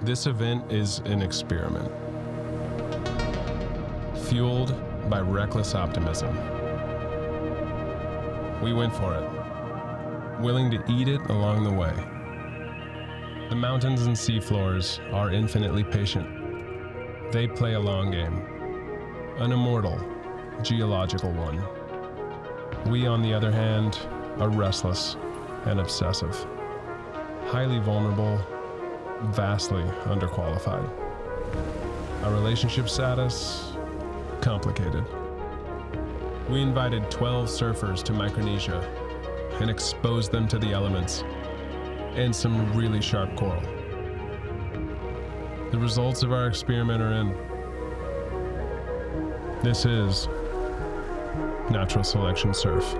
This event is an experiment, fueled by reckless optimism. We went for it, willing to eat it along the way. The mountains and seafloors are infinitely patient. They play a long game, an immortal, geological one. We, on the other hand, are restless and obsessive, highly vulnerable, vastly underqualified. Our relationship status, complicated. We invited 12 surfers to Micronesia and exposed them to the elements and some really sharp coral. The results of our experiment are in. This is Natural Selection Surf.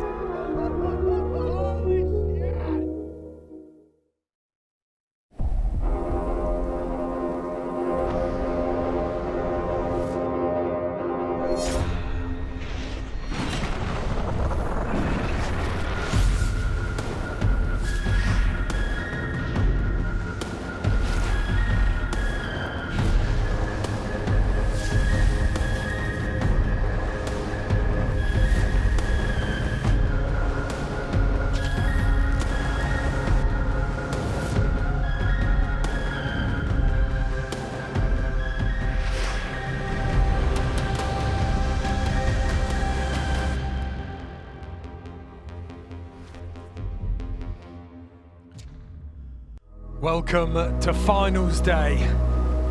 Welcome to finals day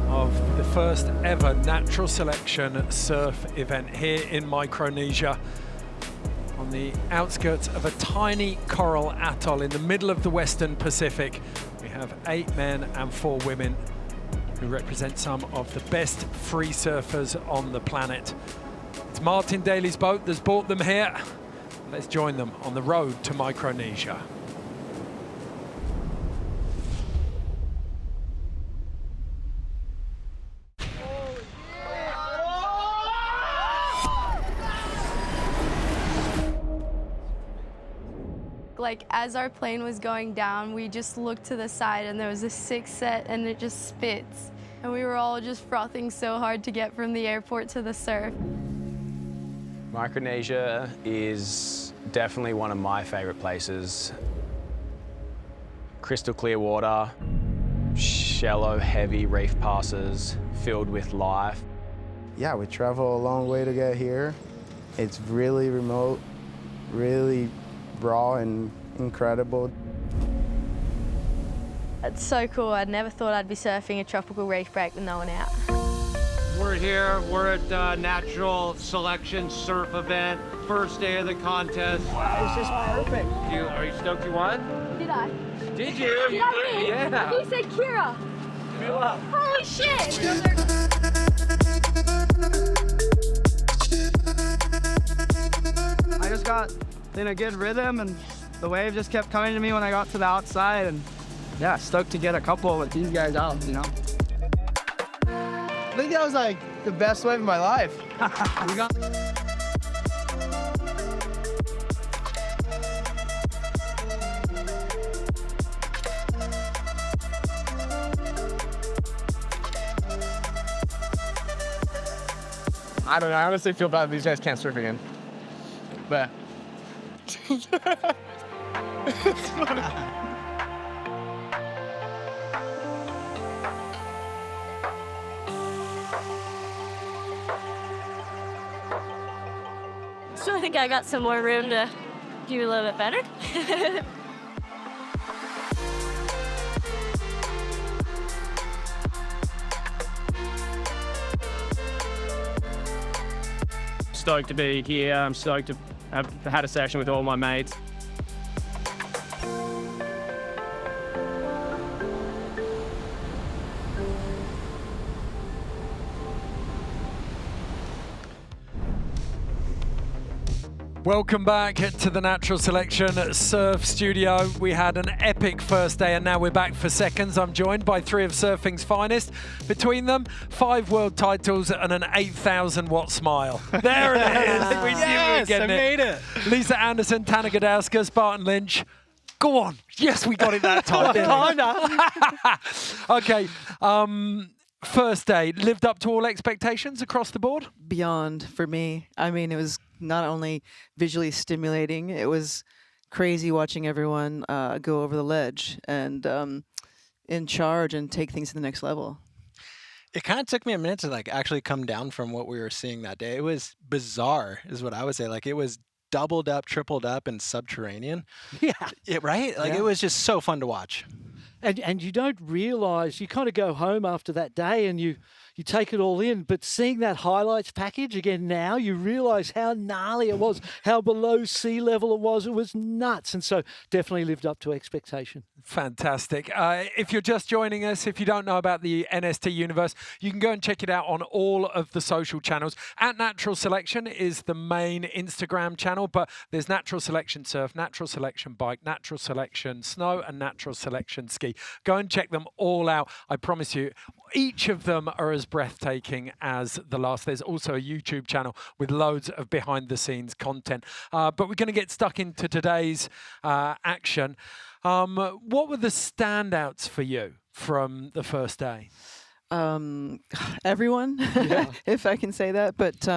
of the first ever Natural Selection Surf event here in Micronesia, on the outskirts of a tiny coral atoll in the middle of the Western Pacific. We have 8 men and 4 women who represent some of the best free surfers on the planet. It's Martin Daly's boat that's brought them here. Let's join them on the road to Micronesia. Like, as our plane was going down, we just looked to the side and there was a 6 set and it just spits. And we were all just frothing so hard to get from the airport to the surf. Micronesia is definitely one of my favorite places. Crystal clear water, shallow, heavy reef passes filled with life. Yeah, we travel a long way to get here. It's really remote, really raw and incredible. It's so cool. I never thought I'd be surfing a tropical reef break with no one out. We're here, we're at Natural Selection Surf event, first day of the contest. Wow. It's just perfect. Are you stoked you won? Did I? Did you? Did I win? Yeah. He said Kira. Good luck. Holy shit! I just got in a good rhythm and the wave just kept coming to me when I got to the outside, and yeah, stoked to get a couple with these guys out, you know. I think that was like the best wave of my life. We got I don't know, I honestly feel bad these guys can't surf again. But it's funny. So I think I got some more room to do a little bit better. stoked to be here. I'm stoked to have had a session with all my mates. Welcome back to the Natural Selection Surf Studio. We had an epic first day and now we're back for seconds. I'm joined by 3 of surfing's finest. Between them, 5 world titles and an 8,000 watt smile. There it is. We knew we were getting I made it. Lisa Anderson, Tanner Gadauskas, Barton Lynch. Go on. Yes, we got it that time. Okay. First day, lived up to all expectations across the board? Beyond for me. I mean, it was not only visually stimulating, it was crazy watching everyone go over the ledge and in charge and take things to the next level. It kind of took me a minute to like actually come down from what we were seeing that day. It was bizarre, is what I would say. Like it was doubled up, tripled up, and subterranean. Yeah. Right? Like it was just so fun to watch. And you don't realise, you kind of go home after that day and you take it all in, but seeing that highlights package again now, you realise how gnarly it was, how below sea level it was nuts, and so definitely lived up to expectation. Fantastic. If you're just joining us, if you don't know about the NST universe, you can go and check it out on all of the social channels. At Natural Selection is the main Instagram channel, but there's Natural Selection Surf, Natural Selection Bike, Natural Selection Snow, and Natural Selection Ski. Go and check them all out. I promise you, each of them are as breathtaking as the last. There's also a YouTube channel with loads of behind-the-scenes content. But we're going to get stuck into today's action. What were the standouts for you from the first day? Everyone, if I can say that. But,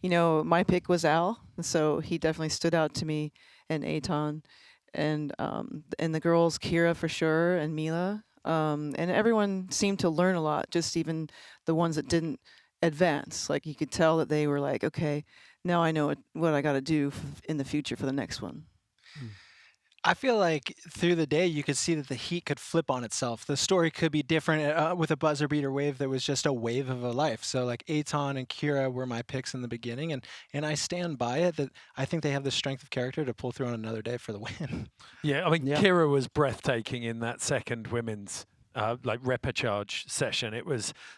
you know, my pick was Al, so he definitely stood out to me, and Eithan. And the girls, Kira for sure, and Mila. And everyone seemed to learn a lot, just even the ones that didn't advance. Like you could tell that they were like, okay, now I know what I got to do in the future for the next one. I feel like through the day, you could see that the heat could flip on itself. The story could be different. With a buzzer beater wave, there was just a wave of a life. So like Eithan and Kira were my picks in the beginning, and I stand by it that I think they have the strength of character to pull through on another day for the win. Yeah, I mean, Kira was breathtaking in that second women's like repechage session.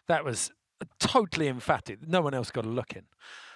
That was totally emphatic. No one else got a look in.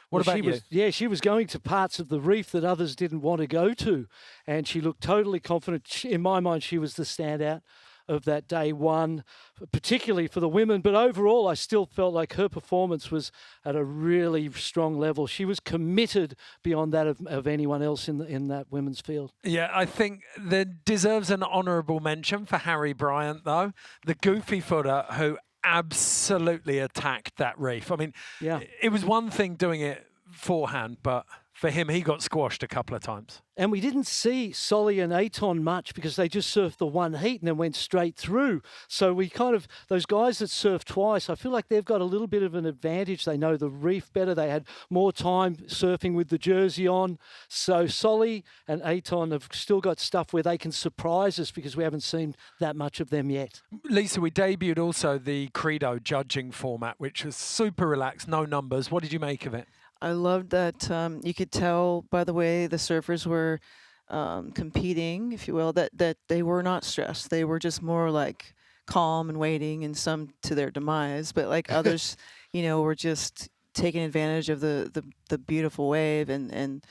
What about you? She was going to parts of the reef that others didn't want to go to, and she looked totally confident. In my mind, she was the standout of that day one, particularly for the women. But overall, I still felt like her performance was at a really strong level. She was committed beyond that of anyone else in that women's field. Yeah, I think there deserves an honourable mention for Harry Bryant, though, the goofy footer who absolutely attacked that reef. I mean, it was one thing doing it forehand, but for him, he got squashed a couple of times. And we didn't see Solly and Eithan much because they just surfed the one heat and then went straight through. So we kind of, those guys that surf twice, I feel like they've got a little bit of an advantage. They know the reef better. They had more time surfing with the jersey on. So Solly and Eithan have still got stuff where they can surprise us because we haven't seen that much of them yet. Lisa, we debuted also the Credo judging format, which was super relaxed, no numbers. What did you make of it? I loved that you could tell by the way the surfers were competing, if you will, that they were not stressed. They were just more like calm and waiting, and some to their demise. But like others, you know, were just taking advantage of the beautiful wave and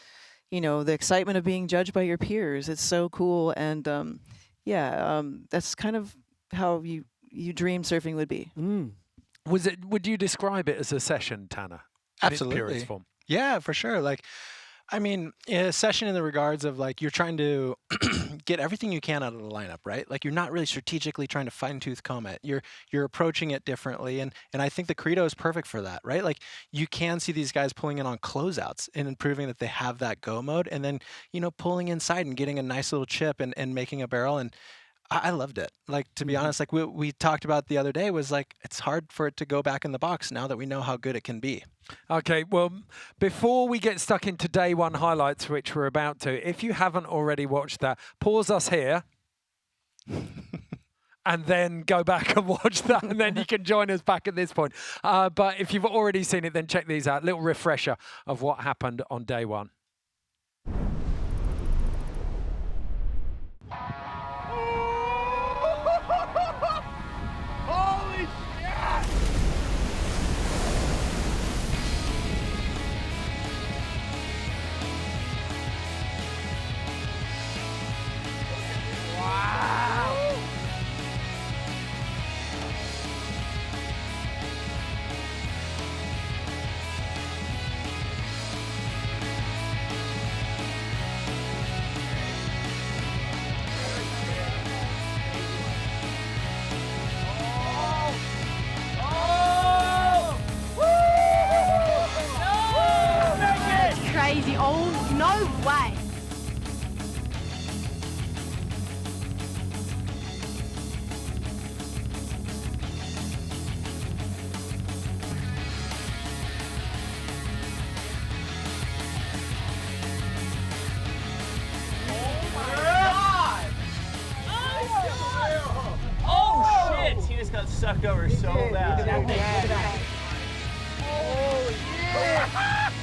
you know, the excitement of being judged by your peers. It's so cool, and that's kind of how you dream surfing would be. Would you describe it as a session, Tanner? Absolutely. Yeah, for sure. Like, I mean, a session in the regards of like you're trying to get everything you can out of the lineup, right? Like you're not really strategically trying to fine-tooth comb it. You're approaching it differently, and I think the Credo is perfect for that, right? Like you can see these guys pulling in on closeouts and proving that they have that go mode, and then pulling inside and getting a nice little chip and making a barrel. And I loved it. Like, to be honest, like we talked about the other day was like, it's hard for it to go back in the box now that we know how good it can be. Okay, well, before we get stuck into day one highlights, which we're about to, if you haven't already watched that, pause us here and then go back and watch that, and then you can join us back at this point. But if you've already seen it, then check these out. Little refresher of what happened on day one. Holy shit! Wow! Oh, no way. He just got sucked over so bad. Holy shit!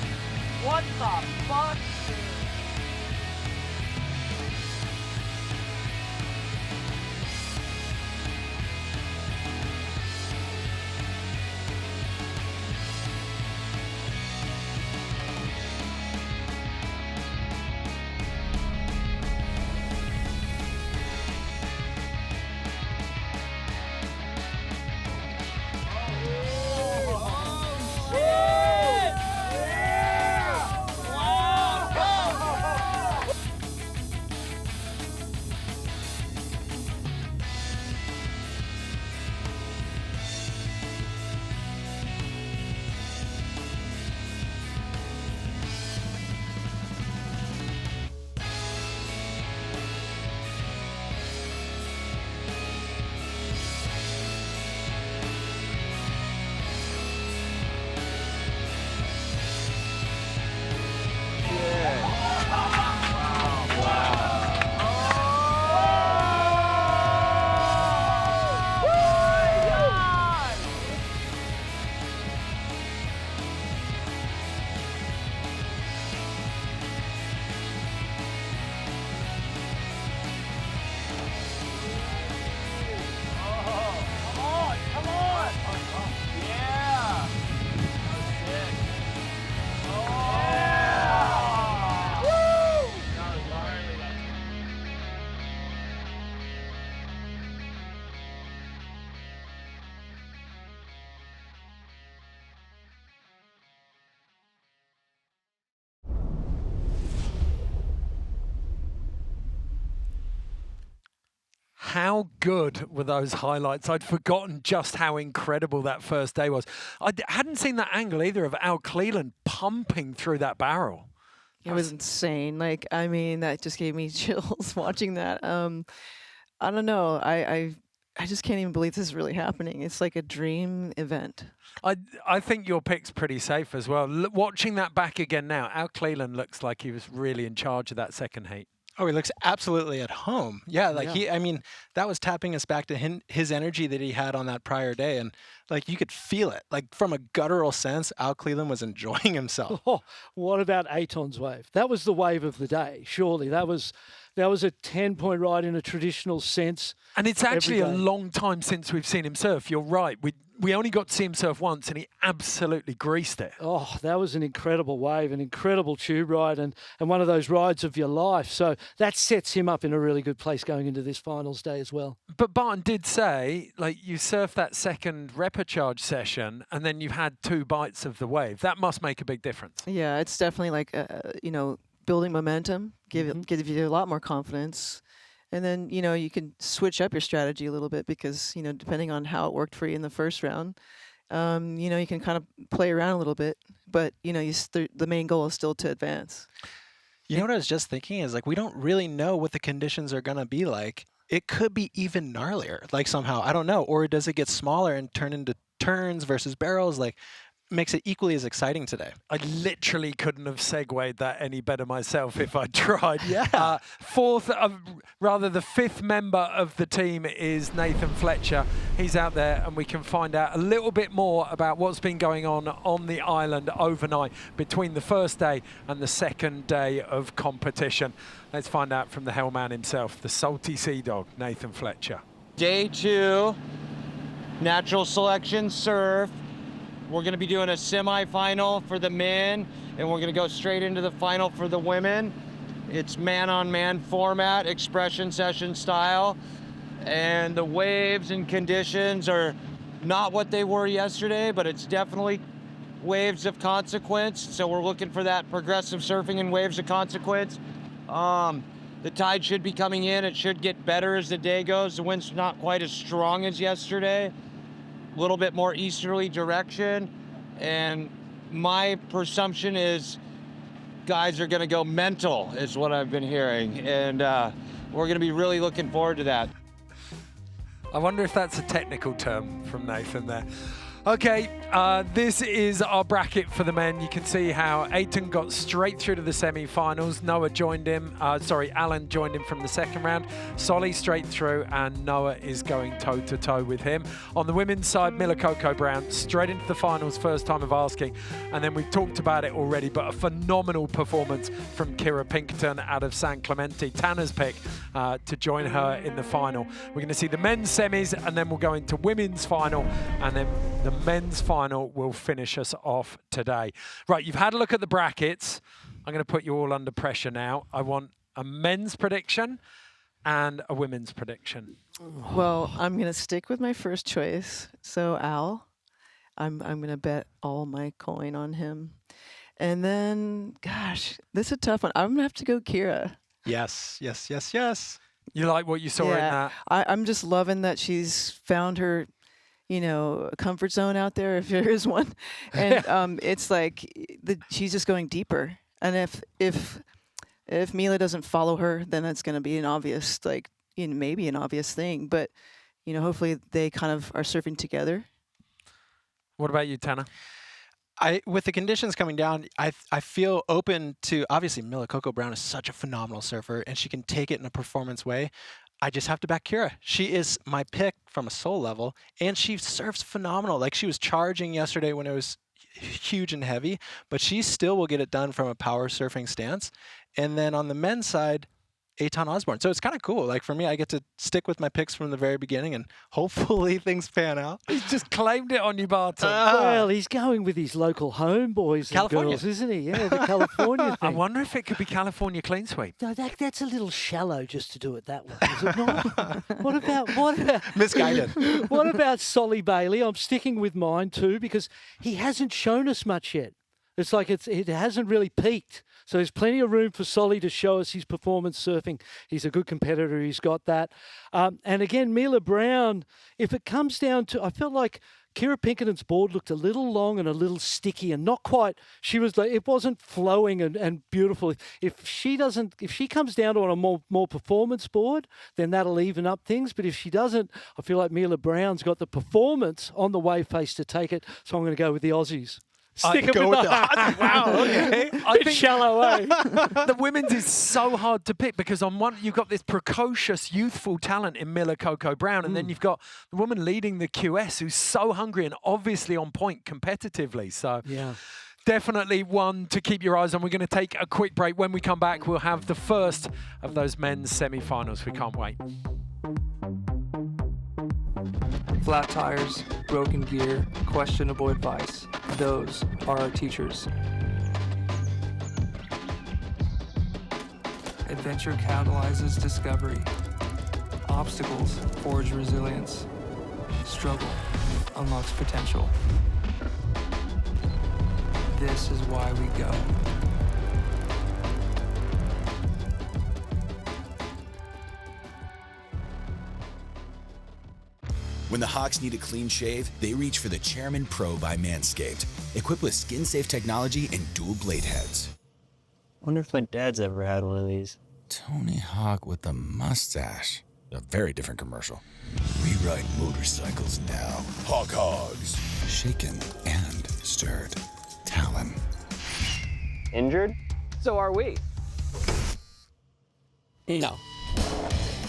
What the fuck? How good were those highlights? I'd forgotten just how incredible that first day was. I hadn't seen that angle either of Al Cleland pumping through that barrel. It was insane. Like, I mean, that just gave me chills watching that. I don't know. I just can't even believe this is really happening. It's like a dream event. I think your pick's pretty safe as well. Watching that back again now, Al Cleland looks like he was really in charge of that second heat. Oh, he looks absolutely at home. Yeah, like I mean, that was tapping us back to his energy that he had on that prior day. And like, you could feel it. Like, from a guttural sense, Al Cleland was enjoying himself. Oh, what about Eithan's wave? That was the wave of the day, surely. That was a 10-point ride in a traditional sense. And it's actually a long time since we've seen him surf. You're right. We only got to see him surf once, and he absolutely greased it. Oh, that was an incredible wave, an incredible tube ride, and one of those rides of your life. So that sets him up in a really good place going into this finals day as well. But Barton did say, like, you surfed that second repecharge session, and then you've had 2 bites of the wave. That must make a big difference. Yeah, it's definitely like, you know, building momentum, give you a lot more confidence. And then, you know, you can switch up your strategy a little bit because, you know, depending on how it worked for you in the first round, you know, you can kind of play around a little bit. But, you know, the main goal is still to advance. You know what I was just thinking is, like, we don't really know what the conditions are going to be like. It could be even gnarlier, like, somehow. I don't know. Or does it get smaller and turn into turns versus barrels? Like, makes it equally as exciting today. I literally couldn't have segued that any better myself if I tried. Yeah. The fifth member of the team is Nathan Fletcher. He's out there, and we can find out a little bit more about what's been going on the island overnight between the first day and the second day of competition. Let's find out from the hellman himself, the salty sea dog, Nathan Fletcher. Day 2, natural selection surf. We're going to be doing a semifinal for the men, and we're going to go straight into the final for the women. It's man-on-man format, expression session style, and the waves and conditions are not what they were yesterday, but it's definitely waves of consequence. So we're looking for that progressive surfing and waves of consequence. The tide should be coming in. It should get better as the day goes. The wind's not quite as strong as yesterday. A little bit more easterly direction, and my presumption is guys are gonna go mental, is what I've been hearing. And we're gonna be really looking forward to that. I wonder if that's a technical term from Nathan there. Okay, this is our bracket for the men. You can see how Eithan got straight through to the semi-finals. Noah joined him, Alan joined him from the second round. Solly straight through, and Noah is going toe-to-toe with him. On the women's side, Mila Coco Brown straight into the finals, first time of asking. And then we've talked about it already, but a phenomenal performance from Kira Pinkerton out of San Clemente, Tanner's pick, to join her in the final. We're going to see the men's semis, and then we'll go into women's final, and then the men's final will finish us off today. Right, you've had a look at the brackets. I'm going to put you all under pressure now. I want a men's prediction and a women's prediction. Well, I'm going to stick with my first choice. So Al, I'm going to bet all my coin on him. And then, gosh, this is a tough one. I'm going to have to go Kira. Yes, yes, yes, yes. You like what you saw in that? I'm just loving that she's found her, comfort zone out there, if there is one. And it's like she's just going deeper. And if Mila doesn't follow her, then that's going to be an obvious, maybe an obvious thing. But, hopefully they kind of are surfing together. What about you, Tanner? With the conditions coming down, I feel open to, obviously Mila Coco Brown is such a phenomenal surfer, and she can take it in a performance way. I just have to back Kira. She is my pick from a soul level, and she surfs phenomenal. Like, she was charging yesterday when it was huge and heavy, but she still will get it done from a power surfing stance. And then on the men's side, Eithan Osborne. So it's kind of cool. Like, for me, I get to stick with my picks from the very beginning, and hopefully things pan out. He's just claimed it on you, Barton. Well, he's going with his local homeboys and girls, isn't he? Yeah, the California thing. I wonder if it could be California clean sweep. No, that's a little shallow just to do it that way, is it not? What about misguided? What about Solly Bailey? I'm sticking with mine too, because he hasn't shown us much yet. It's like it hasn't really peaked. So there's plenty of room for Solly to show us his performance surfing. He's a good competitor. He's got that. And again, Mila Brown, if it comes down to, I felt like Kira Pinkerton's board looked a little long and a little sticky and not quite, it wasn't flowing and beautiful. If she comes down to on a more performance board, then that'll even up things. But if she doesn't, I feel like Mila Brown's got the performance on the wave face to take it. So I'm going to go with the Aussies. Stick with the wow, okay. I think shallow, eh? The women's is so hard to pick because on one you've got this precocious, youthful talent in Mila Coco Brown, and then you've got the woman leading the QS who's so hungry and obviously on point competitively. So yeah. Definitely one to keep your eyes on. We're going to take a quick break. When we come back, we'll have the first of those men's semi-finals. We can't wait. Flat tires, broken gear, questionable advice. Those are our teachers. Adventure catalyzes discovery. Obstacles forge resilience. Struggle unlocks potential. This is why we go. When the Hawks need a clean shave, they reach for the Chairman Pro by Manscaped, equipped with skin-safe technology and dual blade heads. Wonder if my dad's ever had one of these. Tony Hawk with the mustache. A very different commercial. We ride motorcycles now. Hawk Hogs. Shaken and stirred. Talon. Injured? So are we. No.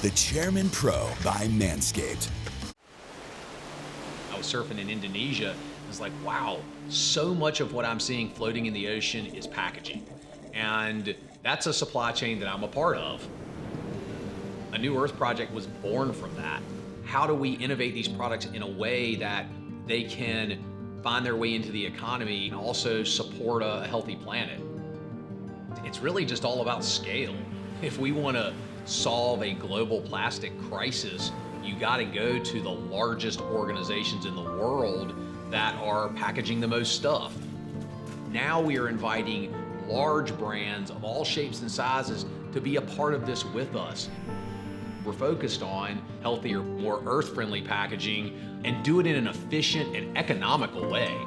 The Chairman Pro by Manscaped. I was surfing in Indonesia. It's like, wow, so much of what I'm seeing floating in the ocean is packaging. And that's a supply chain that I'm a part of. A New Earth project was born from that. How do we innovate these products in a way that they can find their way into the economy and also support a healthy planet? It's really just all about scale. If we want to solve a global plastic crisis, you got to go to the largest organizations in the world that are packaging the most stuff. Now we are inviting large brands of all shapes and sizes to be a part of this with us. We're focused on healthier, more earth-friendly packaging and do it in an efficient and economical way.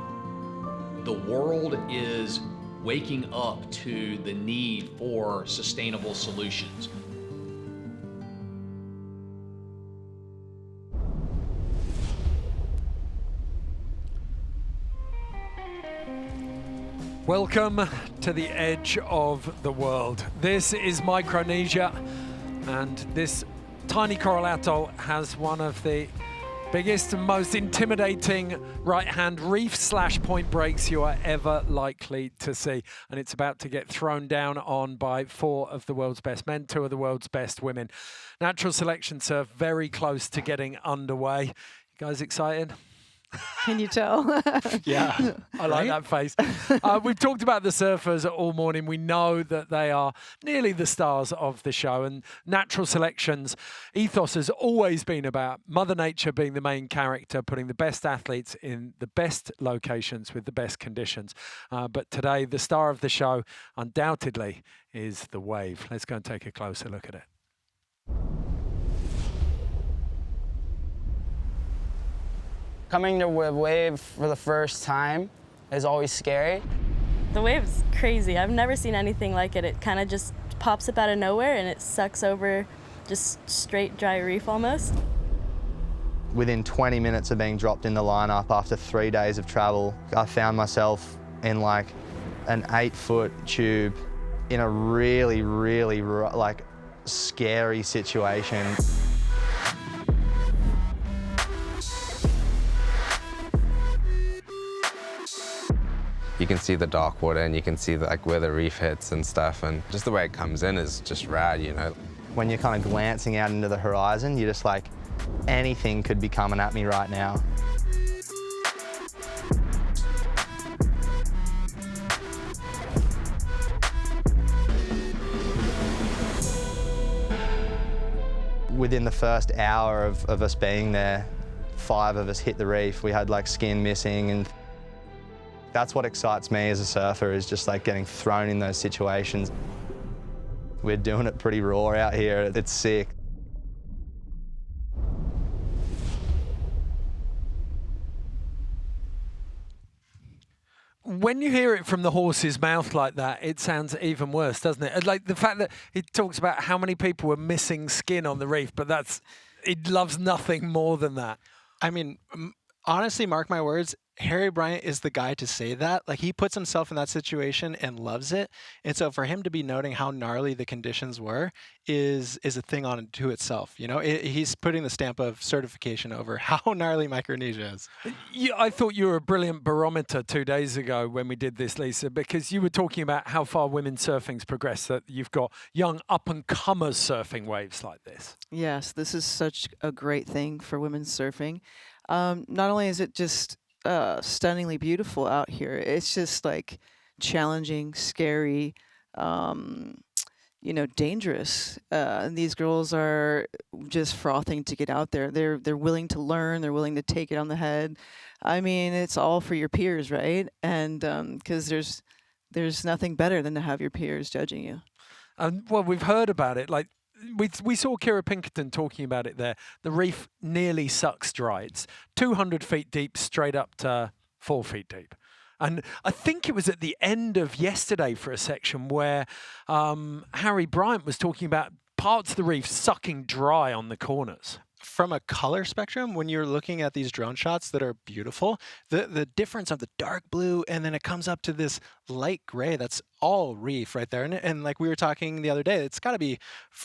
The world is waking up to the need for sustainable solutions. Welcome to the edge of the world. This is Micronesia, and this tiny coral atoll has one of the biggest and most intimidating right-hand reef/point breaks you are ever likely to see. And it's about to get thrown down on by 4 of the world's best men, 2 of the world's best women. Natural Selection Surf very close to getting underway. You guys excited? Can you tell? Yeah, I like that face. We've talked about the surfers all morning. We know that they are nearly the stars of the show, and Natural Selection's ethos has always been about Mother Nature being the main character, putting the best athletes in the best locations with the best conditions. But today, the star of the show undoubtedly is the wave. Let's go and take a closer look at it. Coming to a wave for the first time is always scary. The wave's crazy. I've never seen anything like it. It kind of just pops up out of nowhere and it sucks over just straight dry reef almost. Within 20 minutes of being dropped in the lineup after 3 days of travel, I found myself in like an 8-foot tube in a really, really like scary situation. You can see the dark water and you can see like where the reef hits and stuff, and just the way it comes in is just rad, you know. When you're kind of glancing out into the horizon, you're just like, anything could be coming at me right now. Within the first hour of us being there, 5 of us hit the reef. We had like skin missing, and that's what excites me as a surfer, is just like getting thrown in those situations. We're doing it pretty raw out here. It's sick. When you hear it from the horse's mouth like that, it sounds even worse, doesn't it? Like the fact that it talks about how many people were missing skin on the reef, but it loves nothing more than that. I mean, honestly, mark my words, Harry Bryant is the guy to say that. Like, he puts himself in that situation and loves it. And so for him to be noting how gnarly the conditions were is a thing unto itself. You know, he's putting the stamp of certification over how gnarly Micronesia is. I thought you were a brilliant barometer 2 days ago when we did this, Lisa, because you were talking about how far women's surfing's progressed, that you've got young up-and-comers surfing waves like this. Yes, this is such a great thing for women's surfing. Not only is it just stunningly beautiful out here, it's just like challenging, scary, you know, dangerous. And these girls are just frothing to get out there. They're willing to learn. They're willing to take it on the head. I mean, it's all for your peers, right? And because there's nothing better than to have your peers judging you. Well, we've heard about it. Like, we saw Kira Pinkerton talking about it there. The reef nearly sucks dry. It's 200 feet deep, straight up to 4 feet deep. And I think it was at the end of yesterday for a section where Harry Bryant was talking about parts of the reef sucking dry on the corners. From a color spectrum, when you're looking at these drone shots that are beautiful, the difference of the dark blue and then it comes up to this light gray, that's all reef right there. And like we were talking the other day, it's got to be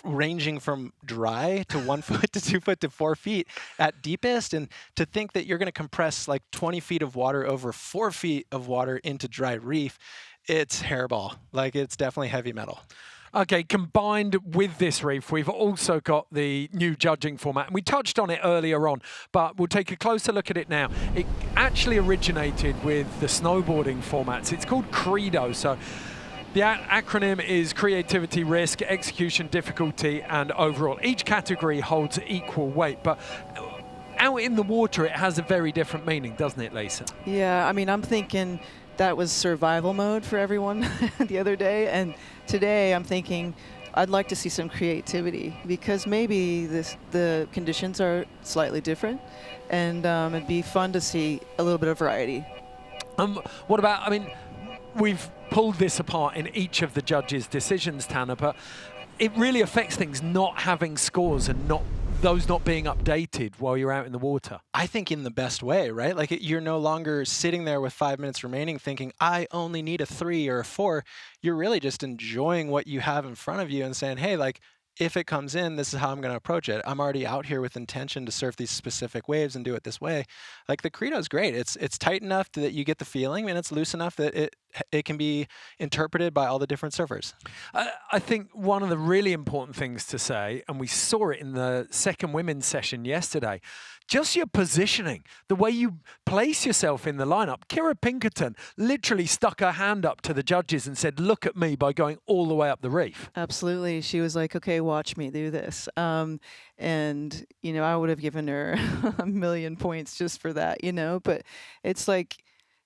ranging from dry to 1 foot to 2 foot to 4 feet at deepest. And to think that you're going to compress like 20 feet of water over 4 feet of water into dry reef, it's hairball. Like, it's definitely heavy metal. Okay, combined with this reef, we've also got the new judging format. And we touched on it earlier on, but we'll take a closer look at it now. It actually originated with the snowboarding formats. It's called Credo. So the acronym is creativity, risk, execution, difficulty, and overall. Each category holds equal weight, but out in the water, it has a very different meaning, doesn't it, Lisa? Yeah, I mean, I'm thinking that was survival mode for everyone the other day, and today I'm thinking I'd like to see some creativity, because maybe the conditions are slightly different, and it'd be fun to see a little bit of variety. What about, I mean, we've pulled this apart in each of the judges' decisions, Tanner, but it really affects things not having scores and those not being updated while you're out in the water. I think in the best way, right? Like you're no longer sitting there with 5 minutes remaining thinking, I only need a 3 or a 4. You're really just enjoying what you have in front of you and saying, hey, like, if it comes in, this is how I'm going to approach it. I'm already out here with intention to surf these specific waves and do it this way. Like the credo is great. It's tight enough that you get the feeling, and it's loose enough that it can be interpreted by all the different surfers. I think one of the really important things to say, and we saw it in the second women's session yesterday, just your positioning, the way you place yourself in the lineup. Kira Pinkerton literally stuck her hand up to the judges and said, look at me, by going all the way up the reef. Absolutely. She was like, okay, watch me do this. And, you know, I would have given her a million points just for that, you know, but it's like,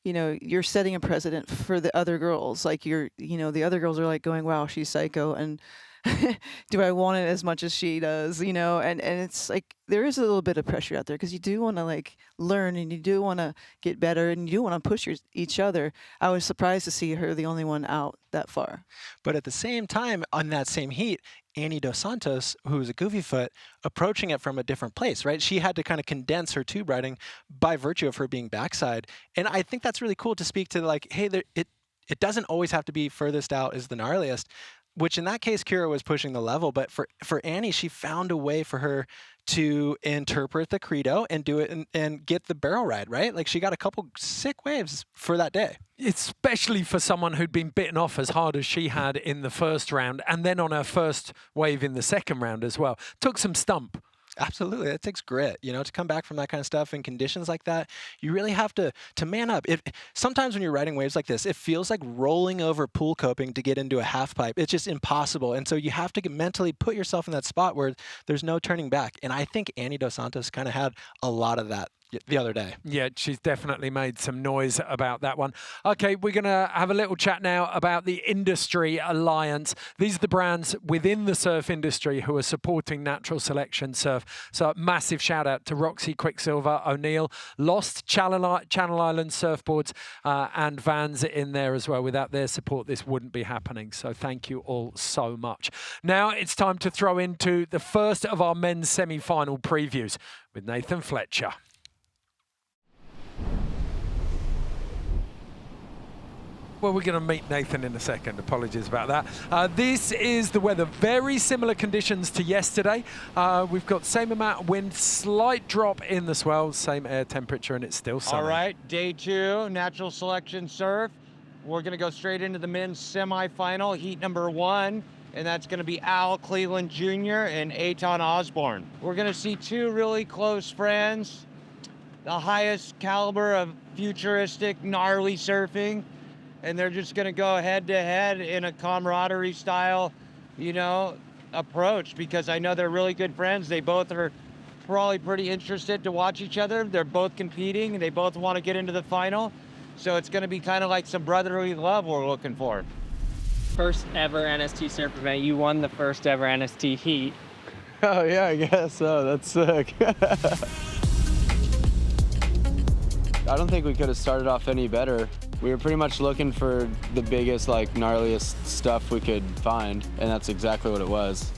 you know, you're setting a precedent for the other girls. Like you know, the other girls are like going, wow, she's psycho. And do I want it as much as she does, you know? And it's like, there is a little bit of pressure out there because you do want to like learn and you do want to get better and you do want to push each other. I was surprised to see her the only one out that far. But at the same time, on that same heat, Annie Dos Santos, who's a goofy foot, approaching it from a different place, right? She had to kind of condense her tube riding by virtue of her being backside. And I think that's really cool to speak to, like, hey, it doesn't always have to be furthest out is the gnarliest, which in that case, Kira was pushing the level. But for Annie, she found a way for her to interpret the credo and do it and get the barrel ride, right? Like she got a couple sick waves for that day. Especially for someone who'd been bitten off as hard as she had in the first round and then on her first wave in the second round as well. Took some stump. Absolutely. It takes grit, you know, to come back from that kind of stuff in conditions like that. You really have to man up. Sometimes when you're riding waves like this, it feels like rolling over pool coping to get into a half pipe. It's just impossible. And so you have to mentally put yourself in that spot where there's no turning back. And I think Annie Dos Santos kind of had a lot of that the other day. Yeah, she's definitely made some noise about that one. Okay, we're going to have a little chat now about the Industry Alliance. These are the brands within the surf industry who are supporting Natural Selection Surf. So massive shout out to Roxy, Quicksilver, O'Neill, Lost, Channel Island Surfboards and Vans in there as well. Without their support, this wouldn't be happening. So thank you all so much. Now it's time to throw into the first of our men's semi-final previews with Nathan Fletcher. Well, we're going to meet Nathan in a second. Apologies about that. This is the weather. Very similar conditions to yesterday. We've got same amount of wind, slight drop in the swell, same air temperature, and it's still sunny. All right, day 2, Natural Selection Surf. We're going to go straight into the men's semifinal, heat number 1, and that's going to be Al Cleland Jr. and Eithan Osborne. We're going to see 2 really close friends, the highest caliber of futuristic, gnarly surfing. And they're just going to go head-to-head in a camaraderie style, you know, approach, because I know they're really good friends. They both are probably pretty interested to watch each other. They're both competing, and they both want to get into the final. So it's going to be kind of like some brotherly love we're looking for. First ever NST Surf event. You won the first ever NST heat. Oh, yeah, I guess so. That's sick. I don't think we could have started off any better. We were pretty much looking for the biggest, like, gnarliest stuff we could find, and that's exactly what it was.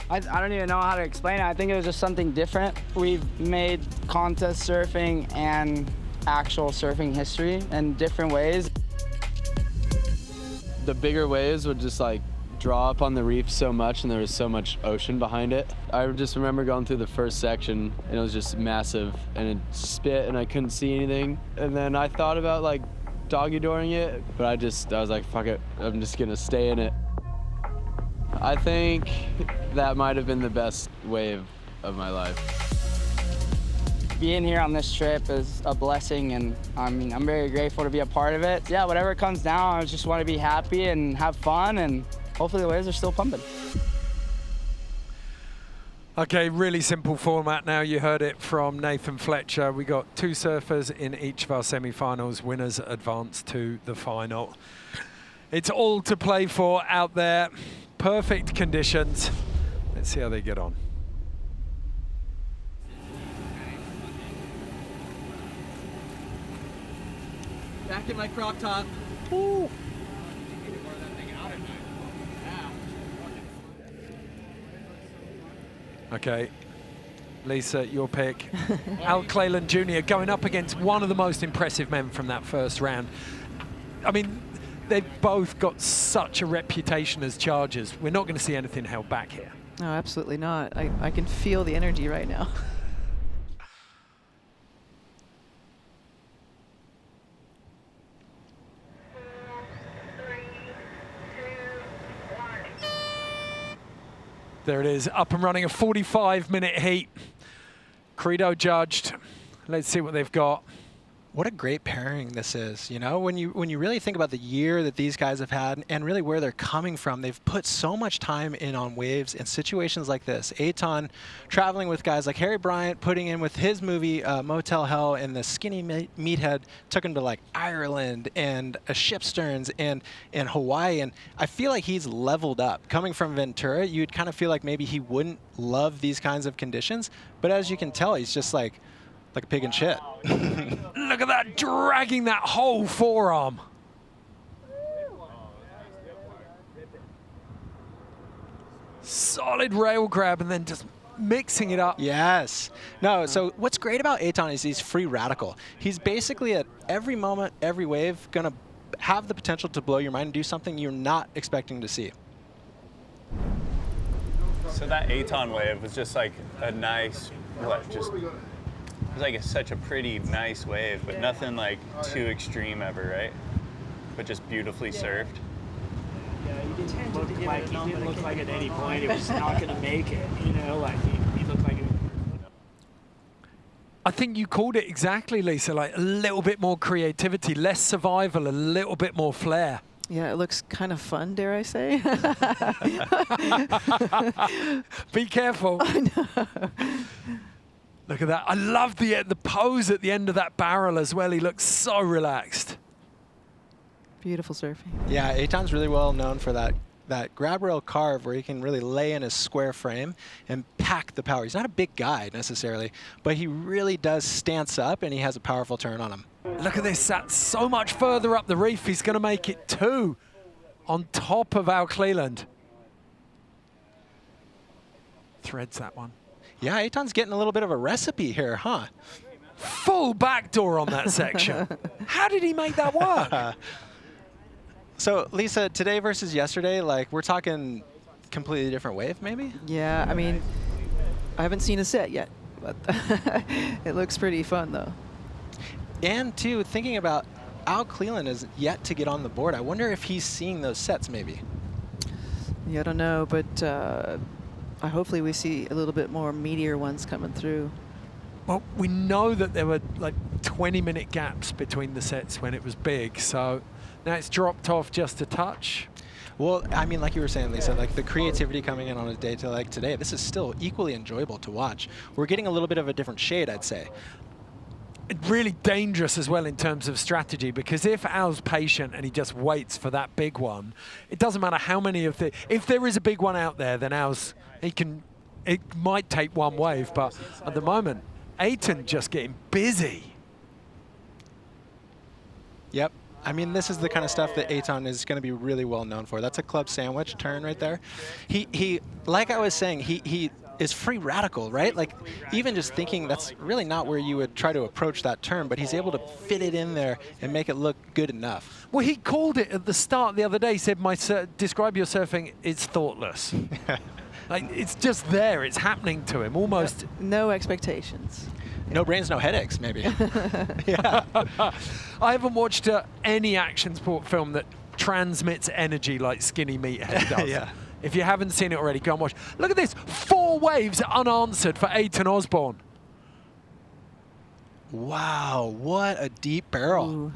I don't even know how to explain it. I think it was just something different. We've made contest surfing and actual surfing history in different ways. The bigger waves would just, like, draw up on the reef so much, and there was so much ocean behind it. I just remember going through the first section, and it was just massive, and it spit, and I couldn't see anything. And then I thought about, like, doggy-dooring it, but I was like, fuck it, I'm just gonna stay in it. I think that might have been the best wave of my life. Being here on this trip is a blessing, and I'm very grateful to be a part of it. Yeah, whatever comes down, I just want to be happy and have fun, and hopefully the waves are still pumping. Okay, really simple format now. You heard it from Nathan Fletcher. We got 2 surfers in each of our semi-finals. Winners advance to the final. It's all to play for out there. Perfect conditions. Let's see how they get on. Back in my crop top. Ooh. Okay, Lisa, your pick. Al Cleland Jr. going up against one of the most impressive men from that first round. I mean, they've both got such a reputation as chargers. We're not going to see anything held back here. No, absolutely not. I can feel the energy right now. There it is, up and running, a 45-minute heat. Credo judged. Let's see what they've got. What a great pairing this is, you know, when you really think about the year that these guys have had and really where they're coming from. They've put so much time in on waves in situations like this. Eithan traveling with guys like Harry Bryant, putting in with his movie Motel Hell, and the skinny meathead took him to like Ireland and a ship sterns and Hawaii, and I feel like he's leveled up. Coming from Ventura, you'd kind of feel like maybe he wouldn't love these kinds of conditions, but as you can tell, he's just like a pig in shit. Look at that, dragging that whole forearm. Solid rail grab and then just mixing it up. Yes. No, so what's great about Eithan is he's free radical. He's basically at every moment, every wave, gonna have the potential to blow your mind and do something you're not expecting to see. So that Eithan wave was just like a nice, it was like such a pretty nice wave, but nothing like too extreme ever, right? But just beautifully surfed. Yeah, he didn't look like at any point it was not going to make it, you know, like he looked like it. I think you called it exactly, Lisa, like a little bit more creativity, less survival, a little bit more flair. Yeah, it looks kind of fun, dare I say. Be careful. I know. Look at that. I love the pose at the end of that barrel as well. He looks so relaxed. Beautiful surfing. Yeah, Eithan's really well known for that grab rail carve where he can really lay in his square frame and pack the power. He's not a big guy necessarily, but he really does stance up and he has a powerful turn on him. Look at this, that's so much further up the reef. He's going to make it 2 on top of Al Cleland. Threads that one. Yeah, Eithan's getting a little bit of a recipe here, huh? Full backdoor on that section. How did he make that work? So, Lisa, today versus yesterday, like, we're talking completely different wave, maybe? Yeah, I mean, I haven't seen a set yet, but it looks pretty fun, though. And, too, thinking about Al Cleland is yet to get on the board. I wonder if he's seeing those sets, maybe. Yeah, I don't know, but hopefully we see a little bit more meatier ones coming through. Well, we know that there were like 20-minute gaps between the sets when it was big, so now it's dropped off just a touch. Well, I mean, like you were saying, Lisa, like the creativity coming in on a day like today, this is still equally enjoyable to watch. We're getting a little bit of a different shade, I'd say. Really dangerous as well in terms of strategy, because if Al's patient and he just waits for that big one, it doesn't matter how many of the, if there is a big one out there, then Al's, it might take one wave, but at the moment, Eithan just getting busy. Yep. I mean, this is the kind of stuff that Eithan is going to be really well known for. That's a club sandwich turn right there. He like I was saying, he is free radical, right? Like, even just thinking that's really not where you would try to approach that turn, but he's able to fit it in there and make it look good enough. Well, he called it at the start the other day. He said, describe your surfing, it's thoughtless. Like, it's just there, it's happening to him, almost. No expectations. No brains, no headaches, maybe. Yeah. I haven't watched any action sport film that transmits energy like Skinny Meathead does. Yeah. If you haven't seen it already, go and watch. Look at this, 4 waves unanswered for Eithan Osborne. Wow, what a deep barrel.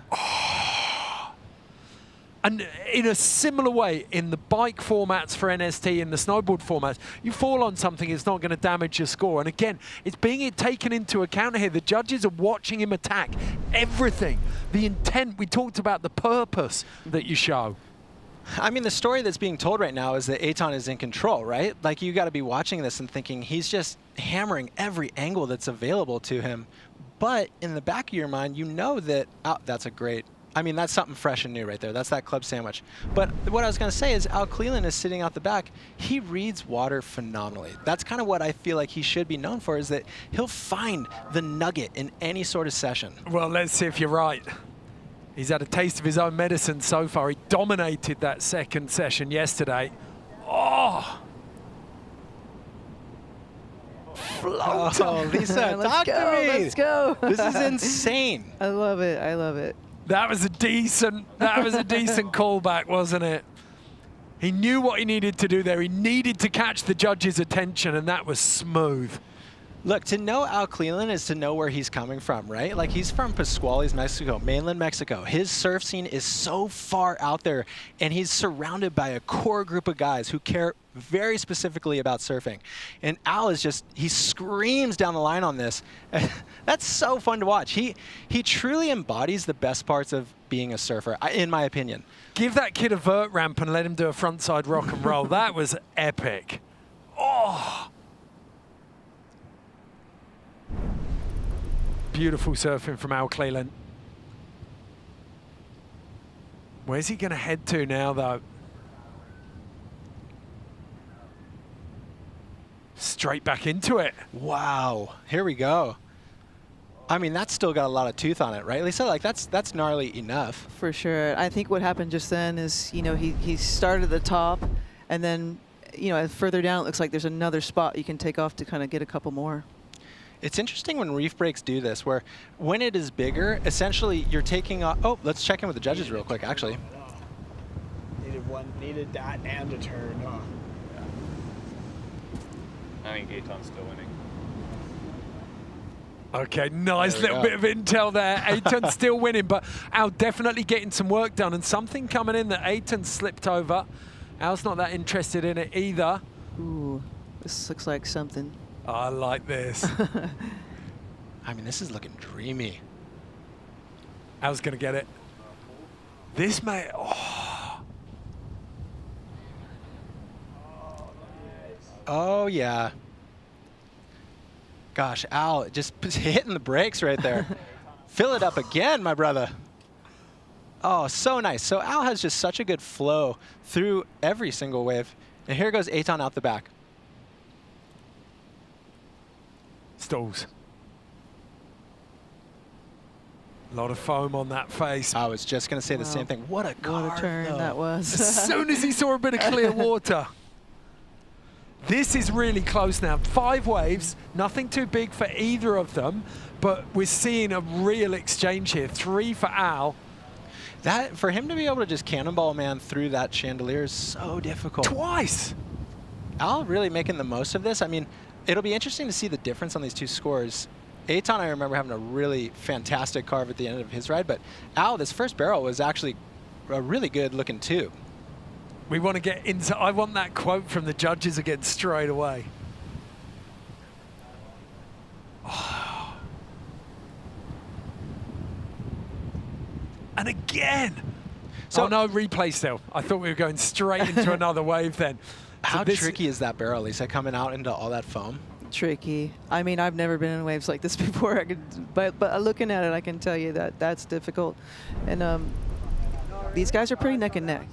And in a similar way, in the bike formats for NST, in the snowboard formats, you fall on something, it's not going to damage your score. And again, it's being taken into account here. The judges are watching him attack everything. The intent, we talked about the purpose that you show. I mean, the story that's being told right now is that Eithan is in control, right? Like, you got to be watching this and thinking he's just hammering every angle that's available to him. But in the back of your mind, you know that, oh, that's a great I mean, that's something fresh and new right there. That's that club sandwich. But what I was going to say is Al Cleland is sitting out the back. He reads water phenomenally. That's kind of what I feel like he should be known for, is that he'll find the nugget in any sort of session. Well, let's see if you're right. He's had a taste of his own medicine so far. He dominated that second session yesterday. Oh! Float. Oh, Lisa, talk to me. Let's go. This is insane. I love it. I love it. That was a decent callback, wasn't it? He knew what he needed to do there. He needed to catch the judge's attention, and that was smooth. Look, to know Al Cleland is to know where he's coming from, right? Like, he's from Pascuales, Mexico, mainland Mexico. His surf scene is so far out there, and he's surrounded by a core group of guys who care very specifically about surfing. And Al is just, he screams down the line on this. That's so fun to watch. He truly embodies the best parts of being a surfer, in my opinion. Give that kid a vert ramp and let him do a frontside rock and roll. That was epic. Oh! Beautiful surfing from Al Cleland. Where's he going to head to now, though? Straight back into it. Wow. Here we go. I mean, that's still got a lot of tooth on it, right, Lisa? Like, that's gnarly enough. For sure. I think what happened just then is, you know, he started at the top, and then, you know, further down, it looks like there's another spot you can take off to kind of get a couple more. It's interesting when reef breaks do this, where when it is bigger, essentially you're taking off. Oh, let's check in with the judges real quick, actually. Needed that and a turn, huh? Yeah. I think Eithan's still winning. Okay, nice little bit of intel there. Eithan's still winning, but Al definitely getting some work done, and something coming in that Eithan slipped over. Al's not that interested in it either. Ooh, this looks like something. I like this. I mean, this is looking dreamy. Al's going to get it. This may... Oh. Oh, yeah. Gosh, Al, just hitting the brakes right there. Fill it up again, my brother. Oh, so nice. So Al has just such a good flow through every single wave. And here goes Eithan out the back. Stalls. A lot of foam on that face. I was just going to say the same thing. What a carve, What a turn though. that was. As soon as he saw a bit of clear water. This is really close now. 5 waves, nothing too big for either of them, but we're seeing a real exchange here. 3 for Al. That, for him to be able to just cannonball man through that chandelier is so difficult. Twice. Al really making the most of this. I mean, it'll be interesting to see the difference on these two scores. Eithan, I remember having a really fantastic carve at the end of his ride, but Al, this first barrel was actually a really good looking too. We want to get into, I want that quote from the judges again straight away. Oh. And again. So, oh no, replay still. I thought we were going straight into another wave then. How tricky is that barrel, Lisa, coming out into all that foam? Tricky. I mean, I've never been in waves like this before. But looking at it, I can tell you that that's difficult. And these guys are pretty neck and neck.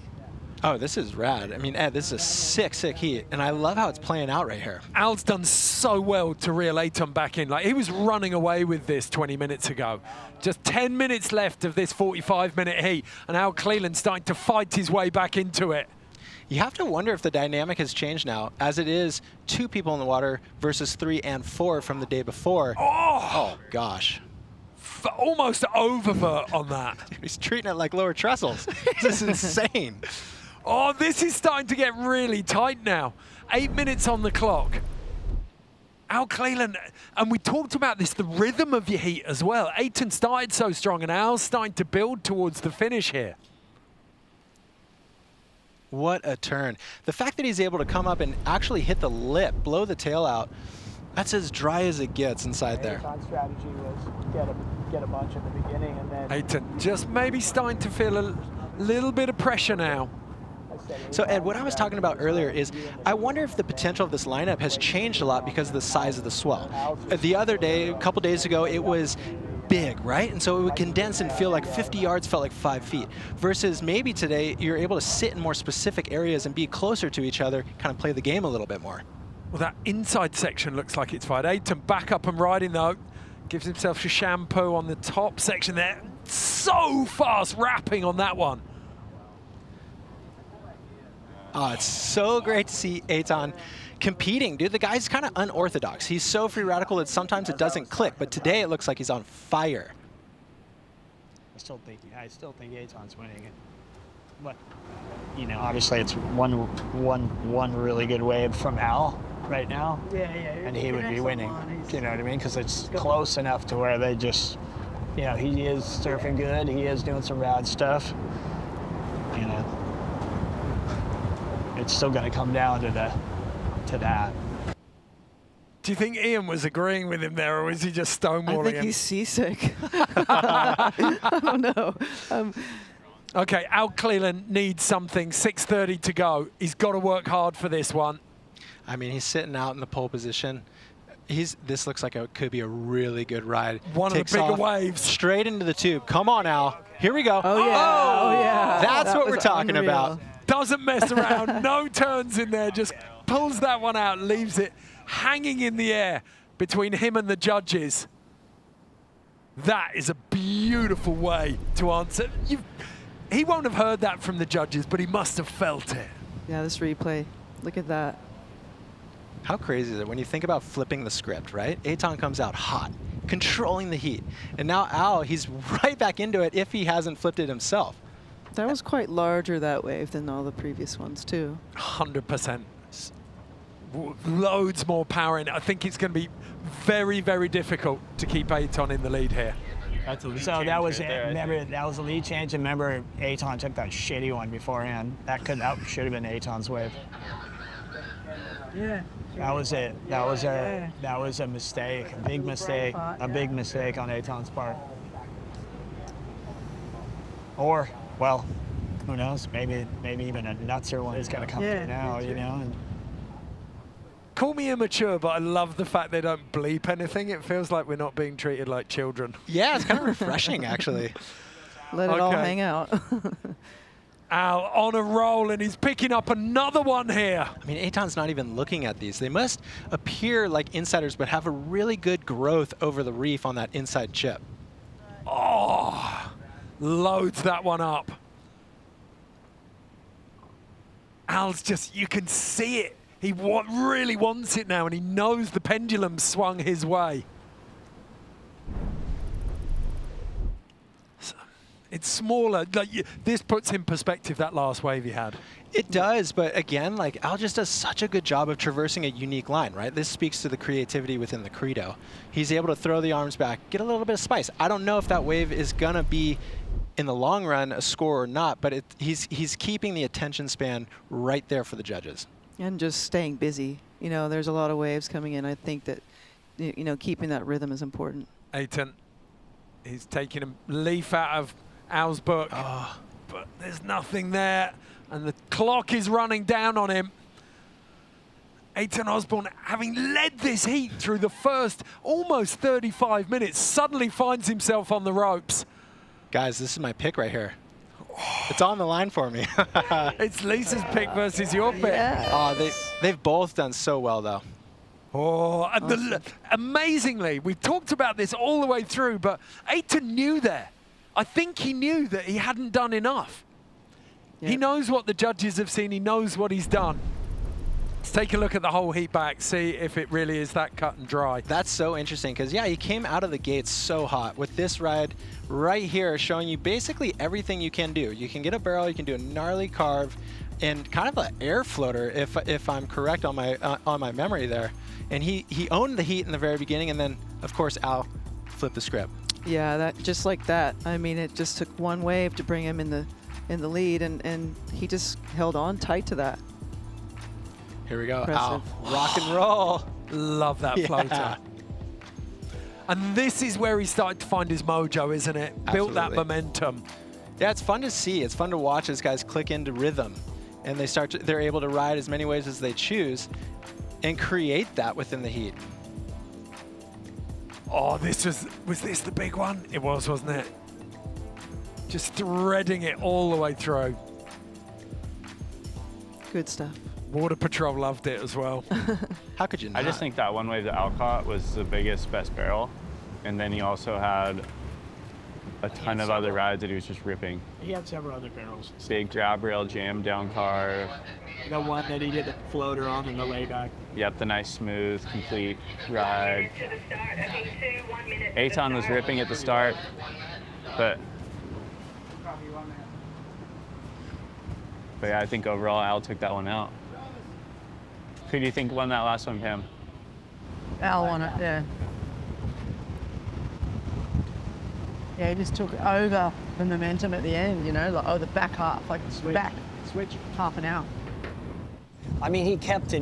Oh, this is rad. I mean, Ed, this is a sick, sick heat. And I love how it's playing out right here. Al's done so well to reel Eithan back in. Like, he was running away with this 20 minutes ago. Just 10 minutes left of this 45-minute heat, and Al Cleland starting to fight his way back into it. You have to wonder if the dynamic has changed now, as it is 2 people in the water versus 3 and 4 from the day before. Oh gosh. Almost oververt on that. He's treating it like lower trestles. This is insane. Oh, this is starting to get really tight now. 8 minutes on the clock. Al Cleland, and we talked about this, the rhythm of your heat as well. Eithan started so strong, and Al's starting to build towards the finish here. What a turn. The fact that he's able to come up and actually hit the lip, blow the tail out, that's as dry as it gets inside there. Eithan's strategy was get a bunch at the beginning and then... Eithan just maybe starting to feel a little bit of pressure now. So Ed, what I was talking about earlier is I wonder if the potential of this lineup has changed a lot because of the size of the swell. The other day, a couple days ago, it was big, right? And so it would condense and feel like 50 yards felt like 5 feet. Versus maybe today, you're able to sit in more specific areas and be closer to each other, kind of play the game a little bit more. Well, that inside section looks like it's fine. Eithan back up and riding though. Gives himself a shampoo on the top section there. So fast wrapping on that one. Oh, it's so great to see Eithan competing, dude. The guy's kind of unorthodox. He's so free radical that sometimes it doesn't click, but today it looks like he's on fire. I still think Eithan's winning it. But, you know, obviously it's one really good wave from Al right now. Yeah. And he would be winning. You know what I mean? Because it's close enough to where they just, you know, he is surfing good. He is doing some rad stuff. You know, it's still going to come down to that. Do you think Ian was agreeing with him there, or was he just stonewalling him? I think he's seasick. I don't know. Okay, Al Cleland needs something. 6:30 to go. He's got to work hard for this one. I mean, he's sitting out in the pole position. This looks like it could be a really good ride. One of the bigger waves. Straight into the tube. Come on, Al. Here we go. Oh, yeah. Oh, yeah. That's what we're talking about. Doesn't mess around. No turns in there. Just pulls that one out, leaves it hanging in the air between him and the judges. That is a beautiful way to answer. He won't have heard that from the judges, but he must have felt it. Yeah, this replay. Look at that. How crazy is it when you think about flipping the script, right? Eithan comes out hot, controlling the heat. And now Al, he's right back into it if he hasn't flipped it himself. That was quite larger, that wave, than all the previous ones, too. 100%. Loads more power in it. I think it's going to be very, very difficult to keep Eithan in the lead here. So that was remember that was a lead change. And remember, Eithan took that shitty one beforehand. That should have been Eithan's wave. Yeah. That was it. That was a mistake, a big mistake on Eithan's part. Or, well, who knows? Maybe even a nutser one is going to come through now. You know. Call me immature, but I love the fact they don't bleep anything. It feels like we're not being treated like children. Yeah, it's kind of refreshing, actually. Let it all hang out. Al on a roll, and he's picking up another one here. I mean, Eithan's not even looking at these. They must appear like insiders, but have a really good growth over the reef on that inside chip. Oh, loads that one up. Al's just, you can see it. He really wants it now, and he knows the pendulum swung his way. It's smaller. Like, this puts in perspective that last wave he had. It does, but again, like Al just does such a good job of traversing a unique line, right? This speaks to the creativity within the credo. He's able to throw the arms back, get a little bit of spice. I don't know if that wave is gonna be, in the long run, a score or not, but he's keeping the attention span right there for the judges. And just staying busy. You know, there's a lot of waves coming in. I think that, you know, keeping that rhythm is important. Eithan, he's taking a leaf out of Al's book, but there's nothing there, and the clock is running down on him. Eithan Osborne, having led this heat through the first almost 35 minutes, suddenly finds himself on the ropes. Guys, this is my pick right here. It's on the line for me. It's Lisa's pick versus your pick. Yeah. Oh, they've both done so well, though. Oh, and amazingly, we've talked about this all the way through, but Eithan knew there. I think he knew that he hadn't done enough. Yep. He knows what the judges have seen. He knows what he's done. Let's take a look at the whole heat back, see if it really is that cut and dry. That's so interesting because, yeah, he came out of the gates so hot with this ride right here showing you basically everything you can do. You can get a barrel, you can do a gnarly carve, and kind of an air floater, if I'm correct on my memory there. And he owned the heat in the very beginning, and then, of course, Al flipped the script. Yeah, that just like that. I mean, it just took one wave to bring him in the lead, and he just held on tight to that. Here we go. Impressive. Al, rock and roll. Love that floater. And this is where he started to find his mojo, isn't it? Absolutely. Built that momentum. Yeah, it's fun to see. It's fun to watch as guys click into rhythm, and they're able to ride as many waves as they choose and create that within the heat. Oh, was this the big one? It was, wasn't it? Just threading it all the way through. Good stuff. Water Patrol loved it as well. How could you not? I just think that one wave that Al caught was the biggest, best barrel. And then he also had a ton of other rides that he was just ripping. He had several other barrels. Big grab rail, jam down car. The one that he did the floater on in the layback. Yep, the nice, smooth, complete ride. Eithan was ripping at the start, but yeah, I think overall Al took that one out. Who do you think won that last one, Pam? Al won it, yeah. Yeah, he just took over the momentum at the end, you know, like, the back half, like back switch half an hour. I mean, he kept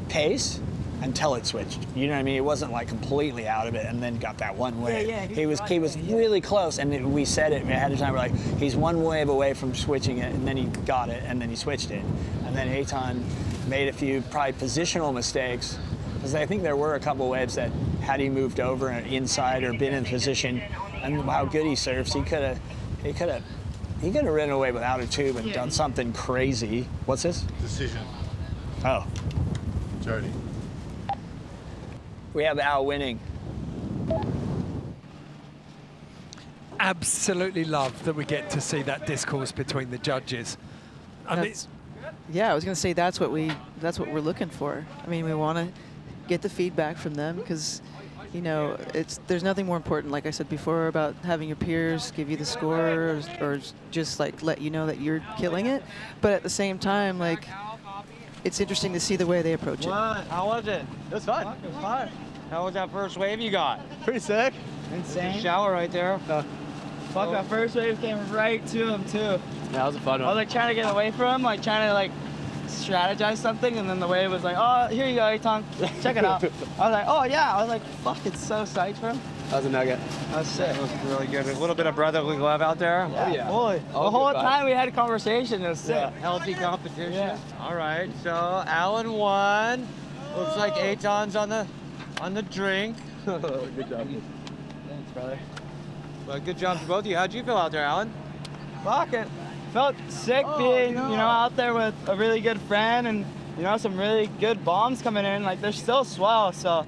pace until it switched. You know what I mean? It wasn't like completely out of it and then got that one wave. Yeah, he was really close, and we said it ahead of time. We're like, he's one wave away from switching it, and then he got it, and then he switched it, and then Eithan made a few probably positional mistakes, because I think there were a couple waves that had he moved over and inside or been in position, and how good he surfs, he could have ridden away without a tube and done something crazy. What's this? Decision. Oh. Jody. We have Al winning. Absolutely love that we get to see that discourse between the judges. Yeah, I was going to say that's what we're looking for. I mean, we want to get the feedback from them because, you know, there's nothing more important, like I said before, about having your peers give you the score or just like let you know that you're killing it. But at the same time, like, it's interesting to see the way they approach it. How was it? It was fun. It was fun. How was that first wave you got? Pretty sick. Insane. Shower right there. Fuck, that first wave came right to him, too. Yeah, that was a fun one. I was like trying to get away from him, like trying to like strategize something, and then the wave was like, oh, here you go, Eithan, check it out. I was like, oh yeah. I was like, fuck, it's so psyched for him. That was a nugget. That was sick. That was really good. A little bit of brotherly love out there. Yeah, boy. The whole time we had a conversation. It was sick. Yeah. Healthy competition. Yeah. All right, so Alan won. Looks like Eithan's on the drink. Good job. Thanks, brother. Well, good job to both of you. How'd you feel out there, Alan? Fuck it. Felt sick being, out there with a really good friend and, some really good bombs coming in. Like, they're still swell, so.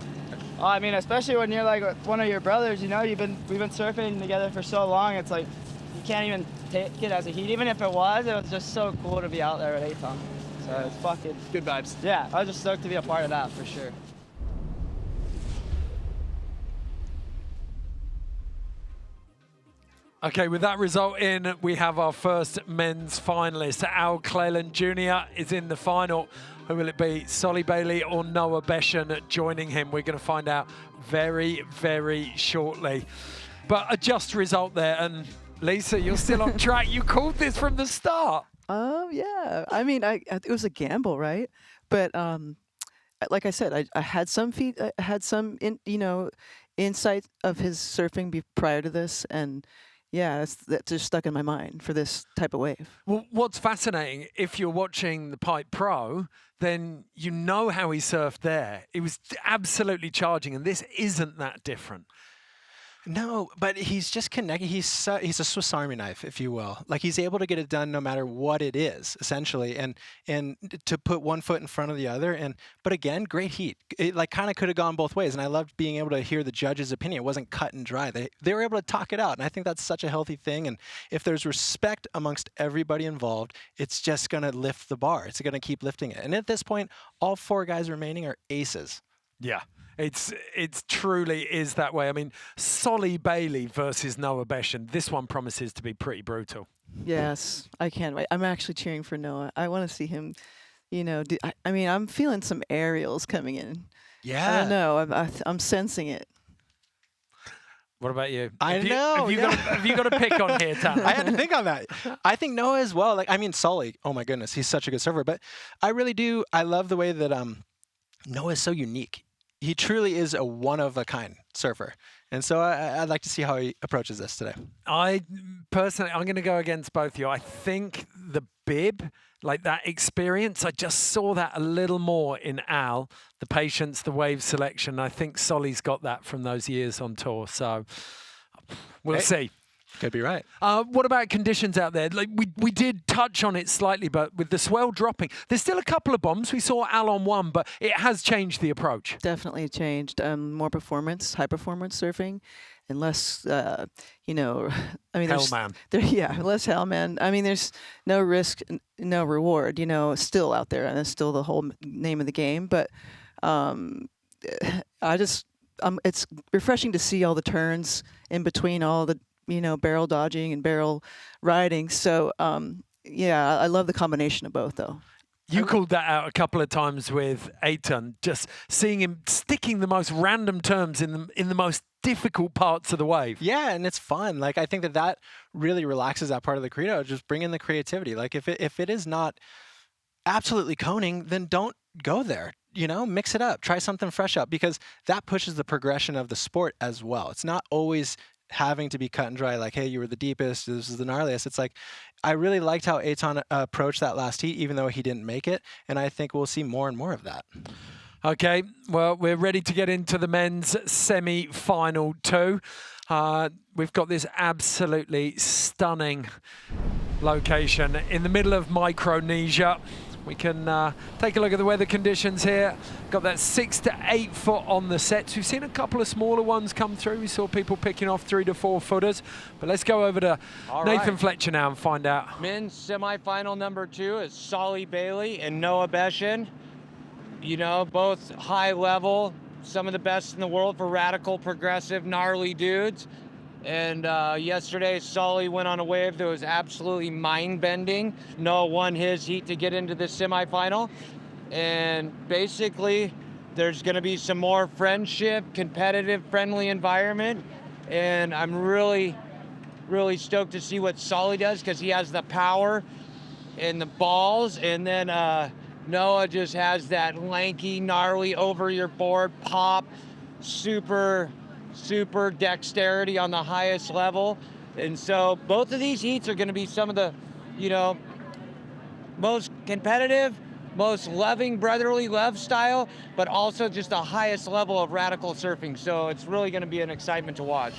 I mean, especially when you're like with one of your brothers, we've been surfing together for so long. It's like you can't even take it as a heat. Even if it was just so cool to be out there at Eithan. So it's fucking good vibes. Yeah, I was just stoked to be a part of that for sure. Okay, with that result in, we have our first men's finalist. Al Cleland Jr. is in the final. Who will it be, Solly Bailey or Noah Beshan joining him? We're going to find out very, very shortly. But a just result there. And Lisa, you're still on track. You called this from the start. Yeah. I mean, it was a gamble, right? But like I said, I had some insight of his surfing prior to this, and yeah, that's just stuck in my mind for this type of wave. Well, what's fascinating, if you're watching the Pipe Pro, then you know how he surfed there. It was absolutely charging, and this isn't that different. No, but he's just connected. He's a Swiss Army knife, if you will. Like, he's able to get it done no matter what it is, essentially, and to put one foot in front of the other. But again, great heat. It like kind of could have gone both ways, and I loved being able to hear the judge's opinion. It wasn't cut and dry. They were able to talk it out, and I think that's such a healthy thing. And if there's respect amongst everybody involved, it's just going to lift the bar. It's going to keep lifting it. And at this point, all four guys remaining are aces. Yeah. It's truly is that way. I mean, Solly Bailey versus Noah Beshan. This one promises to be pretty brutal. Yes, I can't wait. I'm actually cheering for Noah. I want to see him, I mean, I'm feeling some aerials coming in. Yeah. I don't know. I'm sensing it. What about you? Have you got to pick on here, Tanner? I had to think on that. I think Noah as well. Like, I mean, Solly, oh my goodness, he's such a good surfer. But I really do. I love the way that Noah is so unique. He truly is a one-of-a-kind surfer. And so I'd like to see how he approaches this today. I'm going to go against both of you. I think the bib like that experience. I just saw that a little more in Al, the patience, the wave selection. I think Solly's got that from those years on tour. So we'll see. Could be right. What about conditions out there? Like we did touch on it slightly, but with the swell dropping, there's still a couple of bombs. We saw Al on one, but it has changed the approach. Definitely changed. More performance, high performance surfing, and less, you know, I mean, Hellman. Yeah, less Hellman. I mean, there's no risk, no reward, you know, still out there, and it's still the whole name of the game. But it's refreshing to see all the turns in between all the, you know, barrel dodging and barrel riding. So, yeah, I love the combination of both, though. You called that out a couple of times with Eithan, just seeing him sticking the most random terms in the most difficult parts of the wave. Yeah, and it's fun. Like, I think that really relaxes that part of the credo. Just bring in the creativity. Like, if it is not absolutely coning, then don't go there. You know, mix it up. Try something fresh up, because that pushes the progression of the sport as well. It's not always having to be cut and dry, like, hey, you were the deepest, this is the gnarliest. It's like, I really liked how Eithan approached that last heat, even though he didn't make it, and I think we'll see more and more of that. Okay, well, we're ready to get into the men's semi-final 2. We've got this absolutely stunning location in the middle of Micronesia. We can take a look at the weather conditions here. Got that 6 to 8 foot on the sets. We've seen a couple of smaller ones come through. We saw people picking off 3 to 4 footers. But let's go over to Nathan Fletcher now and find out. Men's semifinal number 2 is Solly Bailey and Noah Beshin. You know, both high level, some of the best in the world for radical, progressive, gnarly dudes. And yesterday, Solly went on a wave that was absolutely mind-bending. Noah won his heat to get into the semifinal. And basically, there's going to be some more friendship, competitive, friendly environment. And I'm really, really stoked to see what Solly does, because he has the power and the balls. And then Noah just has that lanky, gnarly, over-your-board pop, super dexterity on the highest level. And so both of these heats are going to be some of the, you know, most competitive, most loving, brotherly love style, but also just the highest level of radical surfing. So it's really going to be an excitement to watch.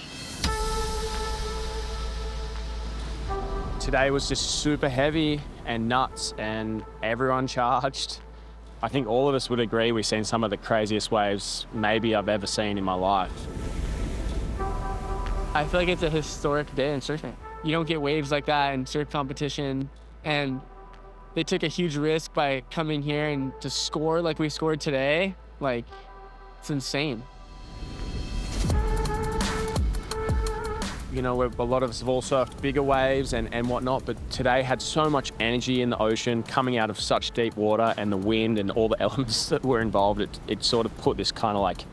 Today was just super heavy and nuts, and everyone charged. I think all of us would agree we've seen some of the craziest waves maybe I've ever seen in my life. I feel like it's a historic day in surfing. You don't get waves like that in surf competition, and they took a huge risk by coming here and to score like we scored today. Like, it's insane. You know, a lot of us have all surfed bigger waves and whatnot, but today had so much energy in the ocean coming out of such deep water, and the wind and all the elements that were involved. It sort of put this kind of like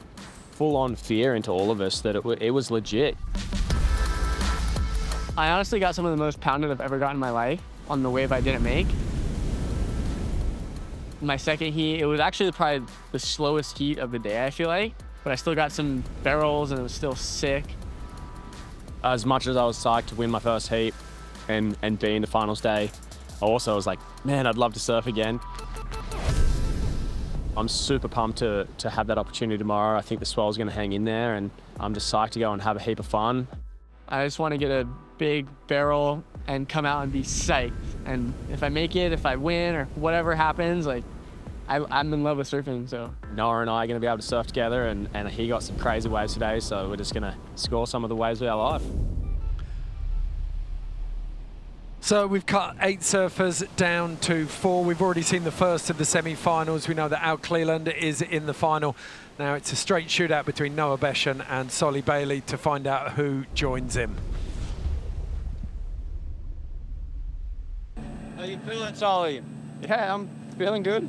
full-on fear into all of us that it was legit. I honestly got some of the most pounded I've ever gotten in my life on the wave I didn't make. My second heat, it was actually probably the slowest heat of the day, I feel like, but I still got some barrels and it was still sick. As much as I was psyched to win my first heat and be in the finals day, I also was like, man, I'd love to surf again. I'm super pumped to have that opportunity tomorrow. I think the swell's going to hang in there, and I'm just psyched to go and have a heap of fun. I just want to get a big barrel and come out and be psyched. And if I make it, if I win, or whatever happens, like, I'm in love with surfing, so. Noah and I are going to be able to surf together, and he got some crazy waves today, so we're just going to score some of the waves of our life. So we've cut 8 surfers down to 4. We've already seen the first of the semi-finals. We know that Al Cleland is in the final. Now it's a straight shootout between Noah Beshin and Solly Bailey to find out who joins him. How you feeling, Solly? Yeah, I'm feeling good.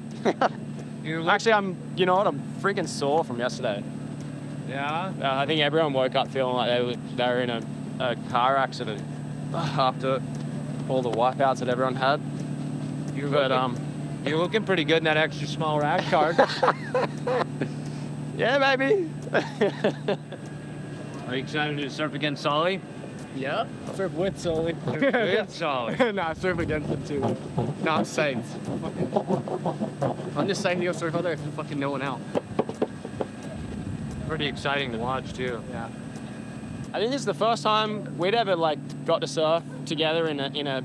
Actually, you know what, I'm freaking sore from yesterday. Yeah? I think everyone woke up feeling like they were in a car accident after all the wipeouts that everyone had. You're looking pretty good in that extra small rack card. Yeah, baby. Are you excited to surf against Solly? Yeah, I surf with Sully. With Sully. No, I surf against him too. No, I'm psyched. I'm just psyched to go surf out there if fucking no one out. Pretty exciting to watch too. Yeah. I think this is the first time we'd ever like got to surf together in a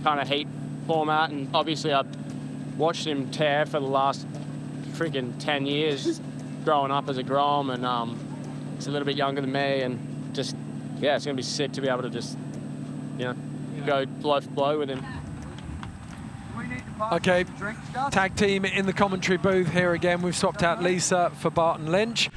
kind of heat format, and obviously I've watched him tear for the last freaking 10 years growing up as a Grom, and he's a little bit younger than me, and just, yeah, it's gonna be sick to be able to just, you know, go blow for blow with him. Okay, tag team in the commentary booth here again. We've swapped out Lisa for Barton Lynch.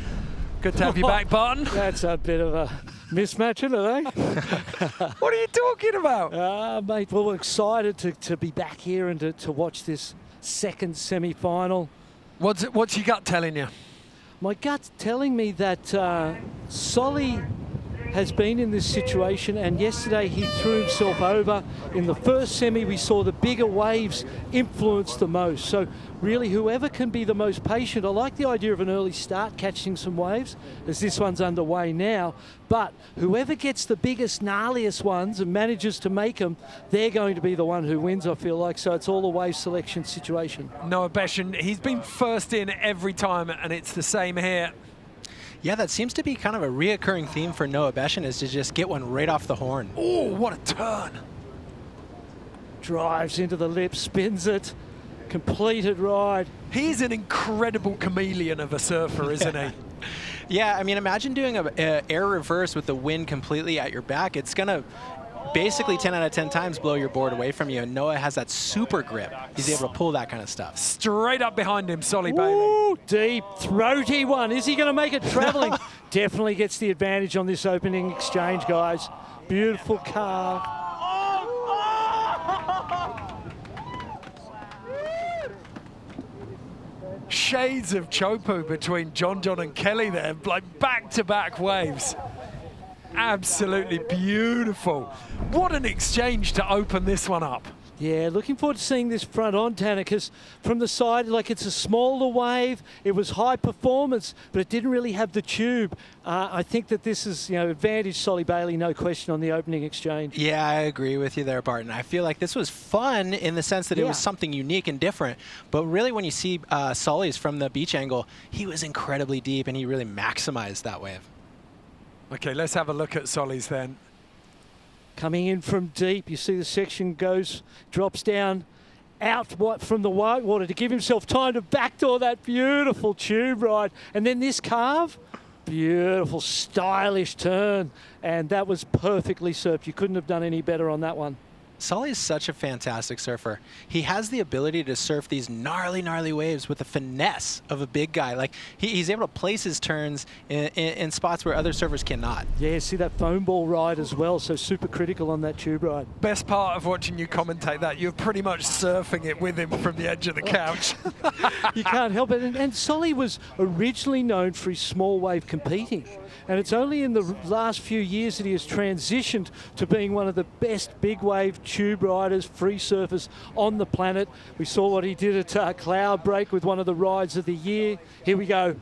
Good to have you back, Barton. That's a bit of a mismatch, isn't it, eh? What are you talking about? Mate, well, we're excited to be back here and to watch this second semi-final. What's your gut telling you? My gut's telling me that Solly has been in this situation, and yesterday he threw himself over. In the first semi, we saw the bigger waves influence the most. So really, whoever can be the most patient. I like the idea of an early start, catching some waves, as this one's underway now. But whoever gets the biggest, gnarliest ones and manages to make them, they're going to be the one who wins, I feel like. So it's all a wave selection situation. Noah Beshan, he's been first in every time, and it's the same here. Yeah, that seems to be kind of a reoccurring theme for Noah Beshan, is to just get one right off the horn. Oh, what a turn. Drives into the lip, spins it, completed ride. He's an incredible chameleon of a surfer, isn't he? Yeah, I mean, imagine doing a air reverse with the wind completely at your back. It's going to basically 10 out of 10 times blow your board away from you, and Noah has that super grip. He's able to pull that kind of stuff. Straight up behind him, Solly Bailey. Ooh, deep, throaty one. Is he going to make it traveling? Definitely gets the advantage on this opening exchange, guys. Beautiful carve. Shades of Chopu between John and Kelly there, like back-to-back waves. Absolutely beautiful. What an exchange to open this one up. Yeah, looking forward to seeing this front on, Tanner, because from the side, like, it's a smaller wave. It was high performance, but it didn't really have the tube. I think that this is, advantage Solly Bailey, no question, on the opening exchange. Yeah, I agree with you there, Barton. I feel like this was fun in the sense that it was something unique and different. But really, when you see Solly's from the beach angle, he was incredibly deep, and he really maximized that wave. Okay, let's have a look at Solly's then. Coming in from deep, you see the section drops down out from the white water to give himself time to backdoor that beautiful tube ride. And then this carve, beautiful, stylish turn. And that was perfectly surfed. You couldn't have done any better on that one. Solly is such a fantastic surfer. He has the ability to surf these gnarly, gnarly waves with the finesse of a big guy. Like, he's able to place his turns in spots where other surfers cannot. Yeah, see that foam ball ride as well, so super critical on that tube ride. Best part of watching you commentate that, you're pretty much surfing it with him from the edge of the couch. You can't help it. And Solly was originally known for his small wave competing. And it's only in the last few years that he has transitioned to being one of the best big wave tube riders, free surfers on the planet. We saw what he did at Cloud Break with one of the rides of the year. Here we go,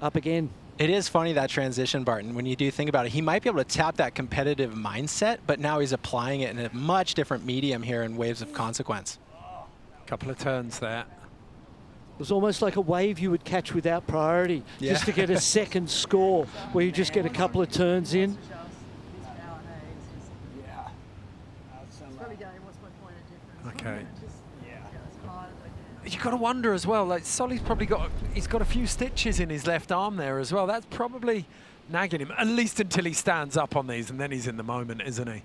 up again. It is funny, that transition, Barton, when you do think about it. He might be able to tap that competitive mindset, but now he's applying it in a much different medium here in Waves of Consequence. Couple of turns there. It was almost like a wave you would catch without priority, just to get a second score, where you just get a couple of turns in. Okay. You got to wonder as well, like Solly's probably he's got a few stitches in his left arm there as well. That's probably nagging him, at least until he stands up on these, and then he's in the moment, isn't he?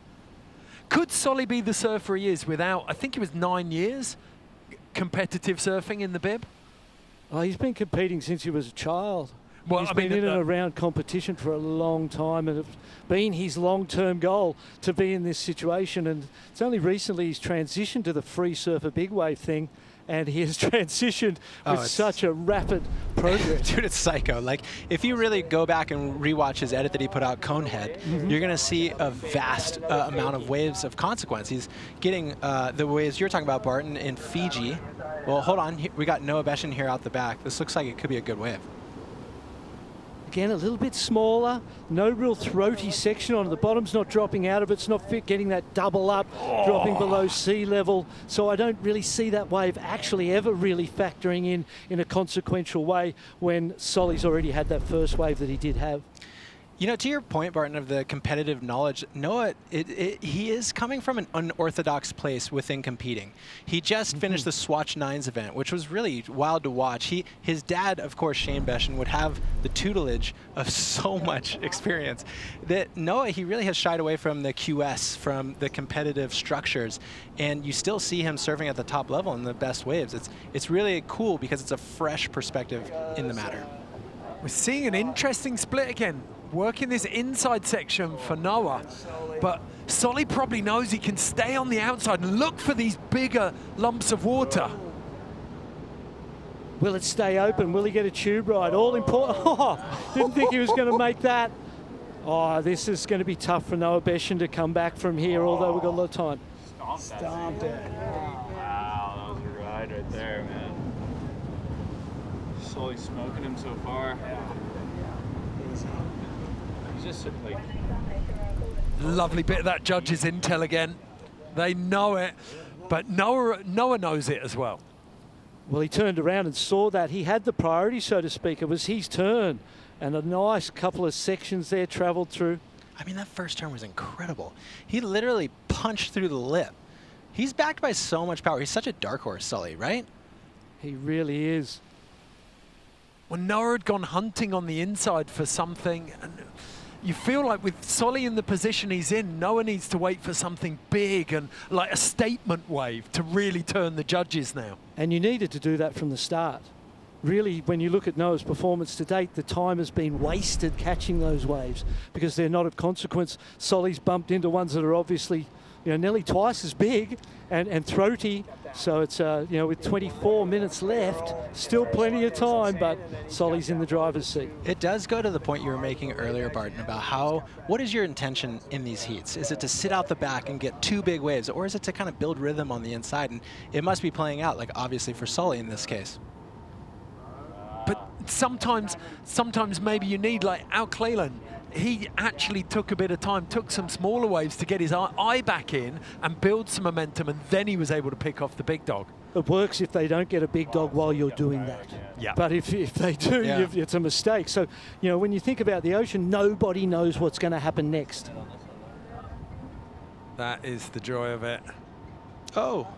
Could Solly be the surfer he is without, I think it was 9 years, competitive surfing in the bib? Oh, he's been competing since he was a child. Well, he's been in and around competition for a long time, and it's been his long-term goal to be in this situation. And it's only recently he's transitioned to the free surfer big wave thing, and he has transitioned with such a rapid progress. Dude, it's psycho. Like, if you really go back and rewatch his edit that he put out, Conehead, you're going to see a vast amount of Waves of Consequence. He's getting the waves you're talking about, Barton, in Fiji. Well, hold on. We got Noah Beshan here out the back. This looks like it could be a good wave. again, a little bit smaller, no real throaty section on it. The bottom's not dropping out of it, it's not getting that double up, dropping below sea level. So I don't really see that wave actually ever really factoring in a consequential way when Solly's already had that first wave that he did have. You know, to your point, Barton, of the competitive knowledge, Noah, he is coming from an unorthodox place within competing. He just finished the Swatch Nines event, which was really wild to watch. His dad, of course, Shane Beshen, would have the tutelage of so much experience that Noah, he really has shied away from the QS, from the competitive structures, and you still see him serving at the top level in the best waves. It's really cool because it's a fresh perspective in the matter. We're seeing an interesting split again. Working this inside section for Noah, but Solly probably knows he can stay on the outside and look for these bigger lumps of water. Will it stay open? Will he get a tube ride? All important. Oh, didn't think he was going to make that. Oh, this is going to be tough for Noah Beshen to come back from here, although we've got a lot of time. Stomped it. Wow, that was a ride right there, man. Solly smoking him so far. Just like lovely bit of that judge's intel again. They know it, but Noah knows it as well. Well, he turned around and saw that. He had the priority, so to speak. It was his turn, and a nice couple of sections there travelled through. I mean, that first turn was incredible. He literally punched through the lip. He's backed by so much power. He's such a dark horse, Solly, right? He really is. Well, Noah had gone hunting on the inside for something, and you feel like with Solly in the position he's in, Noah needs to wait for something big and like a statement wave to really turn the judges now. And you needed to do that from the start. Really, when you look at Noah's performance to date, the time has been wasted catching those waves because they're not of consequence. Solly's bumped into ones that are obviously, you know, nearly twice as big and throaty. So it's, you know, with 24 minutes left, still plenty of time, but Solly's in the driver's seat. It does go to the point you were making earlier, Barton, about what is your intention in these heats? Is it to sit out the back and get two big waves, or is it to kind of build rhythm on the inside? And it must be playing out, like obviously for Solly in this case. But sometimes maybe you need, like out Cleland, he actually took a bit of time, took some smaller waves to get his eye back in and build some momentum, and then he was able to pick off the big dog. It works if they don't get a big dog while you're doing that. Yeah. But if they do, it's a mistake. So, you know, when you think about the ocean, nobody knows what's going to happen next. That is the joy of it. Oh.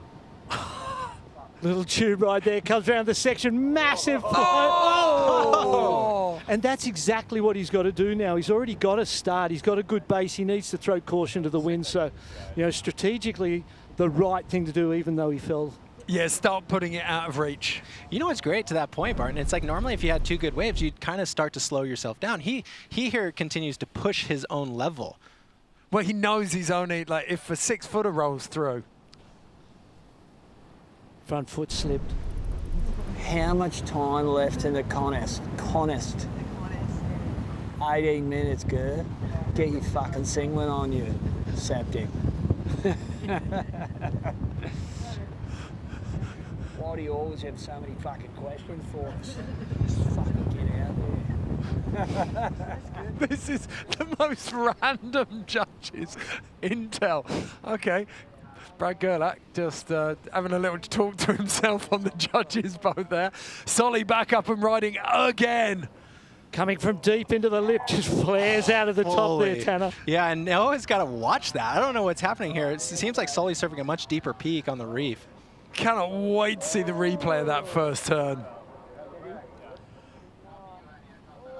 Little tube ride there, comes around the section, massive flow. Oh! And that's exactly what he's got to do now. He's already got a start. He's got a good base. He needs to throw caution to the wind. So, you know, strategically, the right thing to do, even though he fell. Yeah, start putting it out of reach. You know what's great to that point, Barton? It's like normally if you had two good waves, you'd kind of start to slow yourself down. He here continues to push his own level. Well, he knows he's only, like, if a 6-footer rolls through. Front foot slipped. How much time left in the contest? 18 minutes, girl. Get your fucking singlet on, you septic. Why do you always have so many fucking questions for us? Just fucking get out there. This is the most random judges intel. Okay. Brad Gerlach just having a little talk to himself on the judges boat there. Solly back up and riding again. Coming from deep into the lip, just flares out of the top there, Tanner. Yeah, and Noah's got to watch that. I don't know what's happening here. It seems like Solly's surfing a much deeper peak on the reef. Cannot wait to see the replay of that first turn.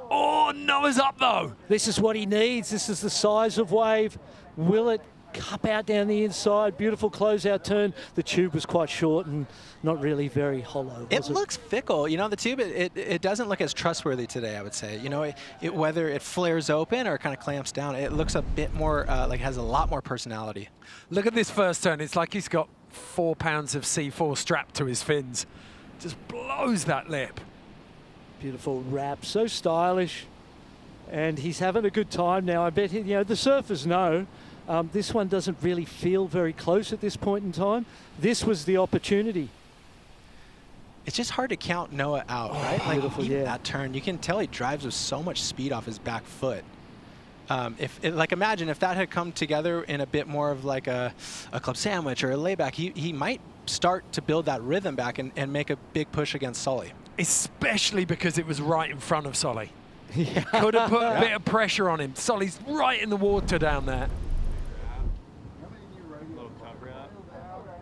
Oh, Noah's up though. This is what he needs. This is the size of wave. Will it cup out down the inside? Beautiful closeout turn. The tube was quite short and not really very hollow. It looks fickle. You know, the tube, it doesn't look as trustworthy today, I would say. You know, whether it flares open or kind of clamps down, it looks a bit more, like has a lot more personality. Look at this first turn. It's like he's got 4 pounds of C4 strapped to his fins. Just blows that lip. Beautiful wrap, so stylish. And he's having a good time now. I bet, you know, the surfers know. This one doesn't really feel very close at this point in time. This was the opportunity. it's just hard to count Noah out, right? Like beautiful, even yeah. that turn, you can tell he drives with so much speed off his back foot. Like imagine if that had come together in a bit more of like a club sandwich or a layback, he might start to build that rhythm back and make a big push against Sully. Especially because it was right in front of Sully. Yeah. Could have put a bit of pressure on him. Sully's right in the water down there.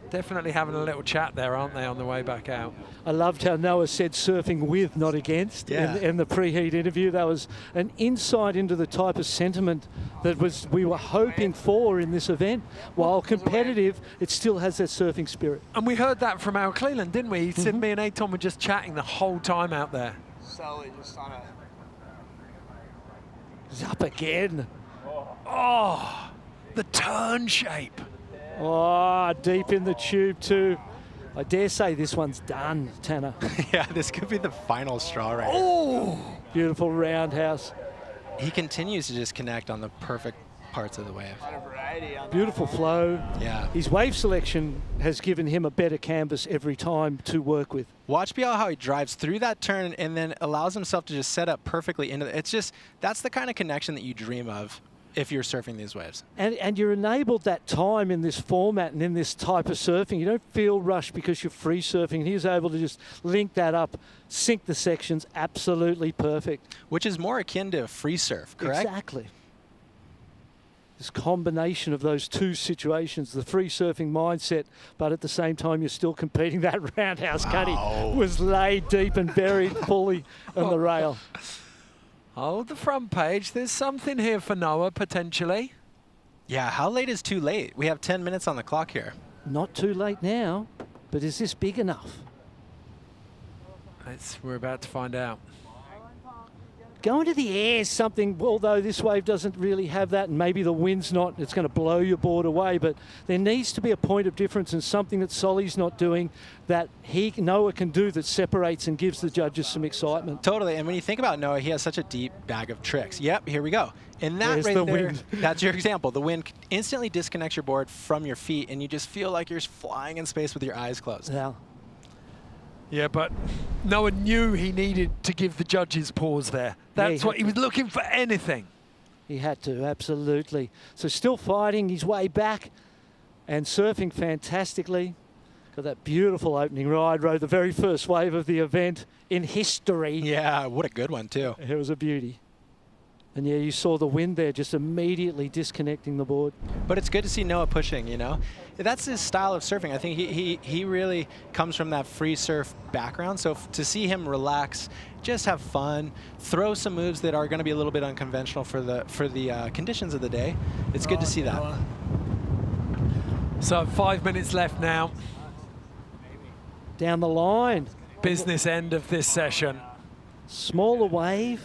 Definitely having a little chat there, aren't they, on the way back out? I loved how Noah said surfing with, not against, in the preheat interview. That was an insight into the type of sentiment that we were hoping for in this event. While competitive, it still has that surfing spirit. And we heard that from Al Cleland, didn't we? He said me and Eithan were just chatting the whole time out there. Sully just on a... He's up again. Oh, the turn shape. Oh, deep in the tube too. I dare say this one's done, Tanner. Yeah, this could be the final straw right here. Oh, beautiful roundhouse. He continues to just connect on the perfect parts of the wave. Beautiful flow. Yeah. His wave selection has given him a better canvas every time to work with. Watch how he drives through that turn and then allows himself to just set up perfectly into it. It's just, that's the kind of connection that you dream of if you're surfing these waves. And you're enabled that time in this format and in this type of surfing. You don't feel rushed because you're free surfing. And he was able to just link that up, sync the sections, absolutely perfect. Which is more akin to free surf, correct? Exactly. This combination of those two situations, the free surfing mindset, but at the same time you're still competing. That roundhouse cutty was laid deep and buried fully on the rail. Oh, the front page. There's something here for Noah, potentially. Yeah, how late is too late? We have 10 minutes on the clock here. Not too late now, but is this big enough? We're about to find out. Going to the air is something, although this wave doesn't really have that, and maybe the wind's not, it's going to blow your board away, but there needs to be a point of difference and something that Sully's not doing that Noah can do that separates and gives the judges some excitement. Totally, and when you think about Noah, he has such a deep bag of tricks. Yep, here we go. And that There's right the there, wind. That's your example. The wind instantly disconnects your board from your feet, and you just feel like you're flying in space with your eyes closed. Yeah, but Noah knew he needed to give the judges pause there. That's what he was looking for, anything. He had to, absolutely. So still fighting his way back and surfing fantastically. Got that beautiful opening ride, rode the very first wave of the event in history. Yeah, what a good one, too. It was a beauty. And yeah, you saw the wind there just immediately disconnecting the board. But it's good to see Noah pushing, you know? That's his style of surfing. I think he really comes from that free surf background. So to see him relax, just have fun, throw some moves that are going to be a little bit unconventional for the conditions of the day, it's good to see that. So 5 minutes left now. Down the line. Business end of this session. Smaller wave.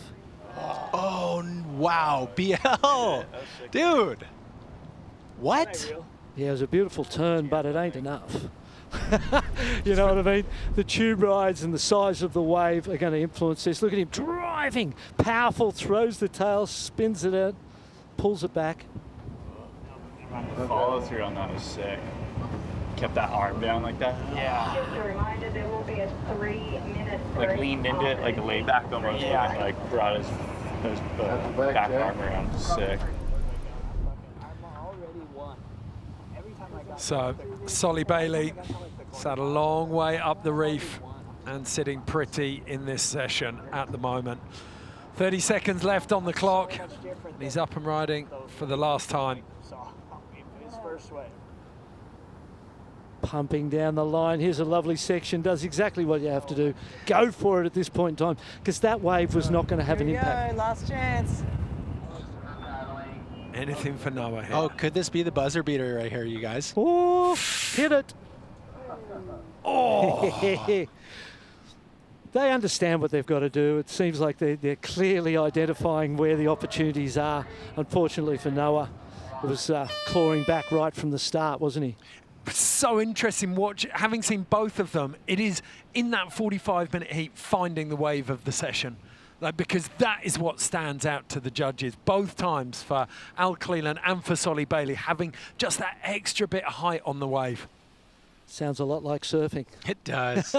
Oh, wow, BL. Dude. What? Yeah, it was a beautiful turn, but it ain't enough. You know what I mean? The tube rides and the size of the wave are going to influence this. Look at him driving. Powerful, throws the tail, spins it out, pulls it back. The follow through on that was sick. Kept that arm down like that. Yeah. Just a reminder, there will be a 3-minute break. Like leaned into it like a laid back almost. Yeah. And like brought his back arm around. Sick. So Solly Bailey sat a long way up the reef and sitting pretty in this session at the moment. 30 seconds left on the clock. And he's up and riding for the last time. Pumping down the line. Here's a lovely section. Does exactly what you have to do. Go for it at this point in time, because that wave was not going to have an impact. Last chance. Anything for Noah here. Oh, could this be the buzzer beater right here, you guys? Oh, hit it. Oh. They understand what they've got to do. It seems like they're clearly identifying where the opportunities are. Unfortunately for Noah, it was clawing back right from the start, wasn't he? So interesting having seen both of them. It is in that 45-minute heat finding the wave of the session. Because that is what stands out to the judges, both times for Al Cleland and for Solly Bailey, having just that extra bit of height on the wave. Sounds a lot like surfing. It does.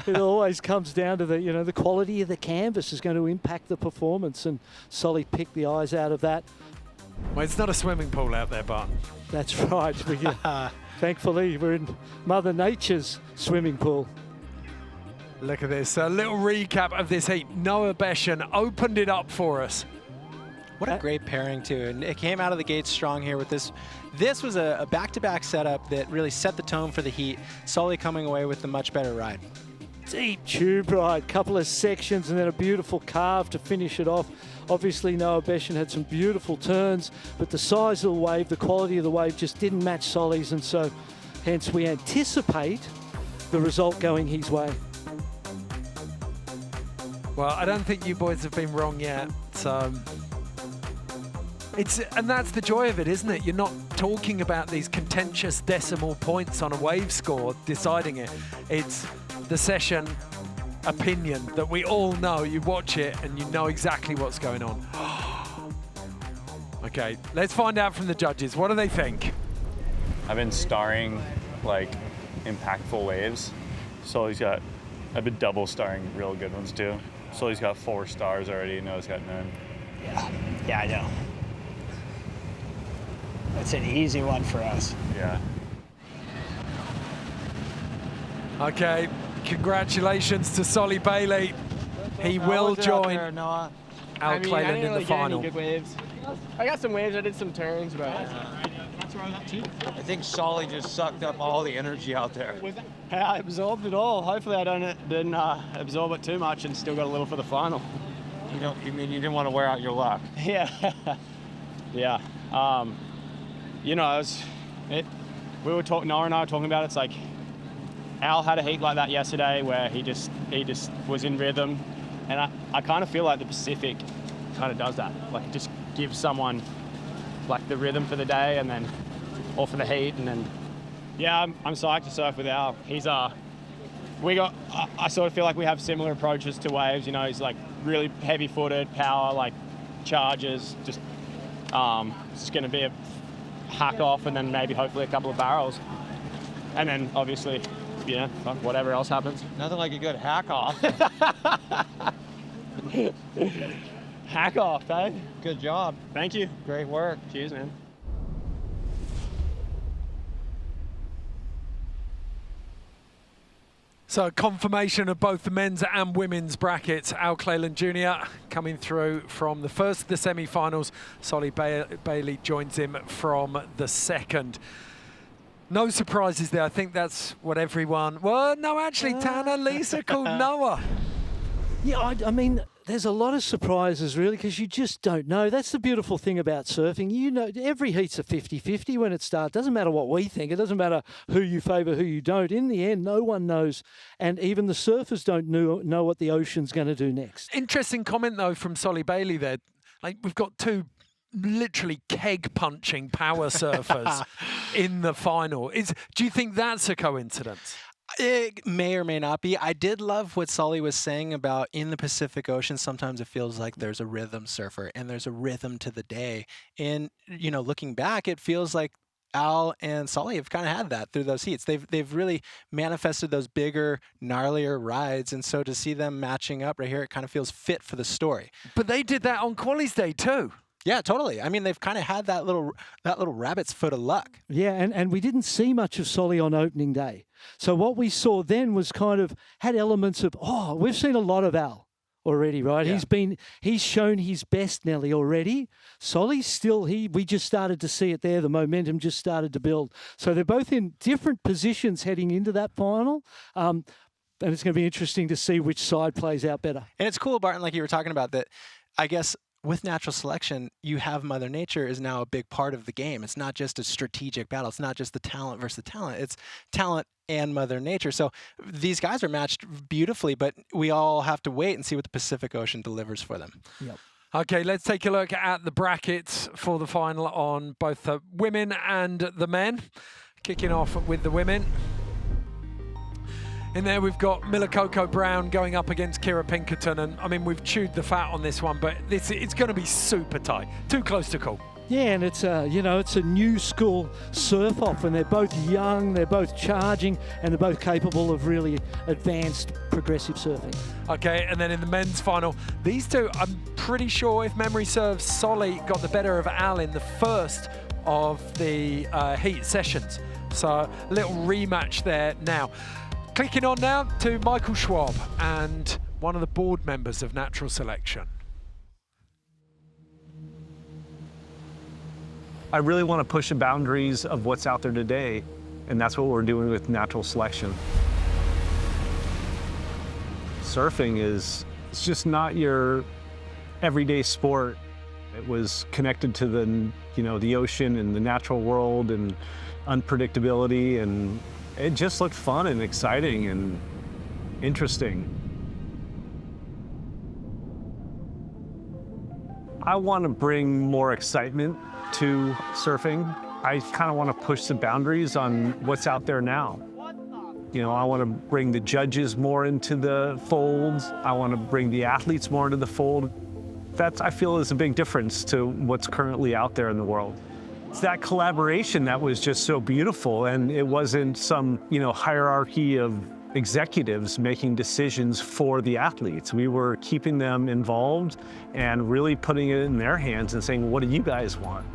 It always comes down to the quality of the canvas is going to impact the performance, and Solly picked the eyes out of that. Well, it's not a swimming pool out there, Barton. That's right. Thankfully, we're in Mother Nature's swimming pool. Look at this. A little recap of this heat. Noah Beshan opened it up for us. What a great pairing, too. And it came out of the gate strong here with this. This was a back-to-back setup that really set the tone for the heat. Solly coming away with a much better ride. Deep tube ride, couple of sections, and then a beautiful carve to finish it off. Obviously, Noah Beshan had some beautiful turns, but the size of the wave, the quality of the wave just didn't match Solly's, and so hence we anticipate the result going his way. Well, I don't think you boys have been wrong yet. So and that's the joy of it, isn't it? You're not talking about these contentious decimal points on a wave score deciding it. It's the session opinion that we all know. You watch it and you know exactly what's going on. Okay, let's find out from the judges. What do they think? I've been starring like impactful waves. I've been double starring real good ones too. Sully's got 4 stars already, Noah's got none. Yeah, I know. That's an easy one for us. Yeah. Okay, congratulations to Solly Bailey. He will join Al Cleland in the final. Good waves. I got some waves, I did some turns, but I think Solly just sucked up all the energy out there. hey, I absorbed it all. Hopefully I didn't absorb it too much and still got a little for the final. You mean you didn't want to wear out your luck? Yeah. Yeah. Noah and I were talking about it. It's like Al had a heat like that yesterday where he just was in rhythm, and I kind of feel like the Pacific kind of does that. Like it just gives someone like the rhythm for the day and then or for the heat, and then yeah, I'm psyched to surf with Al. I sort of feel like we have similar approaches to waves. He's like really heavy-footed, power, like charges. Just it's going to be a hack off and then maybe hopefully a couple of barrels, and then obviously whatever else happens. Nothing like a good hack off. Hack off, eh? Good job. Thank you. Great work. Cheers, man. So confirmation of both the men's and women's brackets. Al Cleland Jr. coming through from the first of the semi-finals. Solly Bailey joins him from the second. No surprises there. I think that's what everyone... Well, no, actually, Tanner, Lisa called Noah. Yeah, I mean, there's a lot of surprises, really, because you just don't know. That's the beautiful thing about surfing. Every heat's a 50-50 when it starts. Doesn't matter what we think. It doesn't matter who you favour, who you don't. In the end, no one knows. And even the surfers don't know what the ocean's going to do next. Interesting comment, though, from Solly Bailey there. Like, we've got two literally keg-punching power surfers in the final. Do you think that's a coincidence? It may or may not be. I did love what Solly was saying about in the Pacific Ocean, sometimes it feels like there's a rhythm surfer and there's a rhythm to the day. And, looking back, it feels like Al and Solly have kind of had that through those heats. They've really manifested those bigger, gnarlier rides. And so to see them matching up right here, it kind of feels fit for the story. But they did that on Quali's Day too. Yeah, totally. I mean, they've kind of had that little rabbit's foot of luck. Yeah, and we didn't see much of Solly on opening day. So what we saw then was kind of had elements of, we've seen a lot of Al already, right? Yeah. He's shown his best, Nelly, already. Solly's still, we just started to see it there. The momentum just started to build. So they're both in different positions heading into that final. And it's going to be interesting to see which side plays out better. And it's cool, Barton, like you were talking about, that I guess with natural selection, you have Mother Nature is now a big part of the game. It's not just a strategic battle. It's not just the talent versus the talent. It's talent and Mother Nature. So these guys are matched beautifully, but we all have to wait and see what the Pacific Ocean delivers for them. Yep. Okay, let's take a look at the brackets for the final on both the women and the men. Kicking off with the women. In there, we've got Miller Coco Brown going up against Kira Pinkerton. And I mean, we've chewed the fat on this one, but it's going to be super tight. Too close to call. Yeah, and it's it's a new school surf off, and they're both young, they're both charging, and they're both capable of really advanced progressive surfing. Okay, and then in the men's final, these two, I'm pretty sure, if memory serves, Solly got the better of Al in the first of the heat sessions. So a little rematch there now. Clicking on now to Michael Schwab and one of the board members of Natural Selection. I really want to push the boundaries of what's out there today, and that's what we're doing with Natural Selection. Surfing it's just not your everyday sport. It was connected to the ocean and the natural world and unpredictability, and it just looked fun and exciting and interesting. I want to bring more excitement to surfing. I kind of want to push the boundaries on what's out there now. I want to bring the judges more into the fold. I want to bring the athletes more into the fold. That, I feel, is a big difference to what's currently out there in the world. It's that collaboration that was just so beautiful, and it wasn't some, hierarchy of executives making decisions for the athletes. We were keeping them involved and really putting it in their hands and saying, what do you guys want?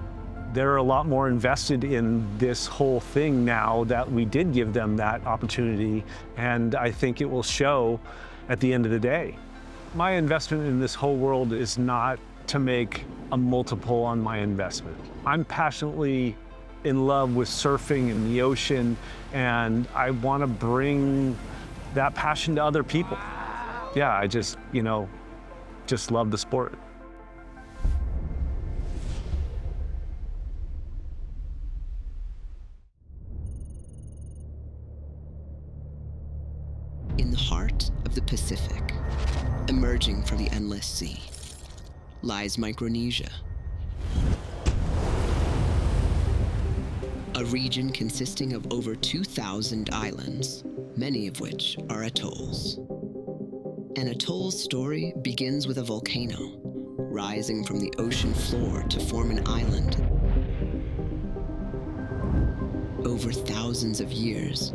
They're a lot more invested in this whole thing now that we did give them that opportunity, and I think it will show at the end of the day. My investment in this whole world is not to make a multiple on my investment. I'm passionately in love with surfing and the ocean, and I want to bring that passion to other people. Yeah, I just love the sport. In the heart of the Pacific, emerging from the endless sea, lies Micronesia. A region consisting of over 2,000 islands, many of which are atolls. An atoll's story begins with a volcano, rising from the ocean floor to form an island. Over thousands of years,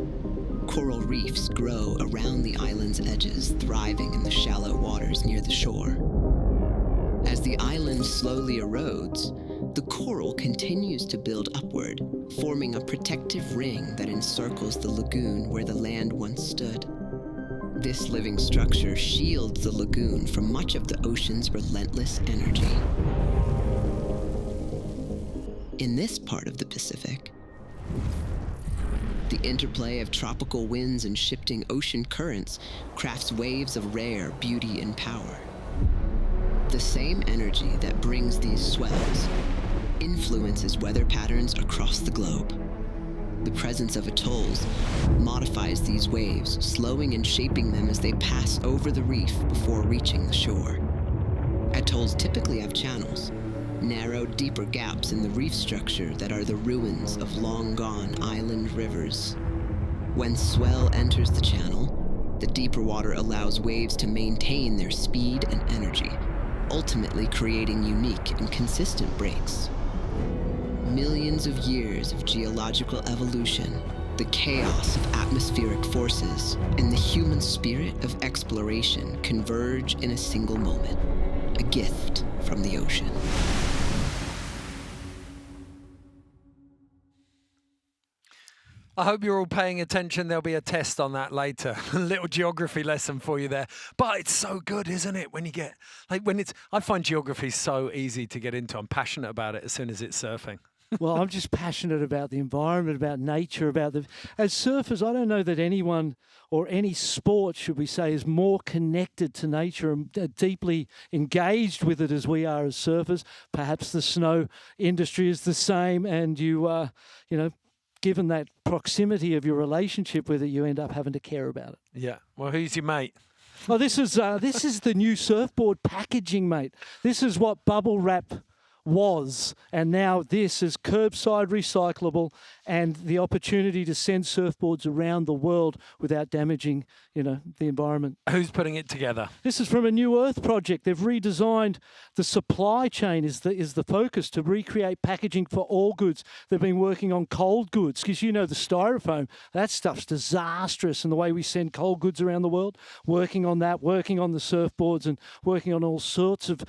coral reefs grow around the island's edges, thriving in the shallow waters near the shore. As the island slowly erodes, the coral continues to build upward, forming a protective ring that encircles the lagoon where the land once stood. This living structure shields the lagoon from much of the ocean's relentless energy. In this part of the Pacific, the interplay of tropical winds and shifting ocean currents crafts waves of rare beauty and power. The same energy that brings these swells influences weather patterns across the globe. The presence of atolls modifies these waves, slowing and shaping them as they pass over the reef before reaching the shore. Atolls typically have channels, narrow, deeper gaps in the reef structure that are the ruins of long-gone island rivers. When swell enters the channel, the deeper water allows waves to maintain their speed and energy, ultimately creating unique and consistent breaks. Millions of years of geological evolution, the chaos of atmospheric forces, and the human spirit of exploration converge in a single moment, a gift from the ocean. I hope you're all paying attention. There'll be a test on that later. A little geography lesson for you there. But it's so good, isn't it? I find geography so easy to get into. I'm passionate about it as soon as it's surfing. Well, I'm just passionate about the environment, about nature, as surfers, I don't know that anyone or any sport, should we say, is more connected to nature and deeply engaged with it as we are as surfers. Perhaps the snow industry is the same, and given that proximity of your relationship with it, you end up having to care about it. Yeah. Well, who's your mate? Well, this is the new surfboard packaging, mate. This is what bubble wrap was, and now this is curbside recyclable and the opportunity to send surfboards around the world without damaging, the environment. Who's putting it together? This is from a New Earth project. They've redesigned the supply chain is the focus to recreate packaging for all goods. They've been working on cold goods because the styrofoam, that stuff's disastrous in the way we send cold goods around the world. Working on that, working on the surfboards and working on all sorts of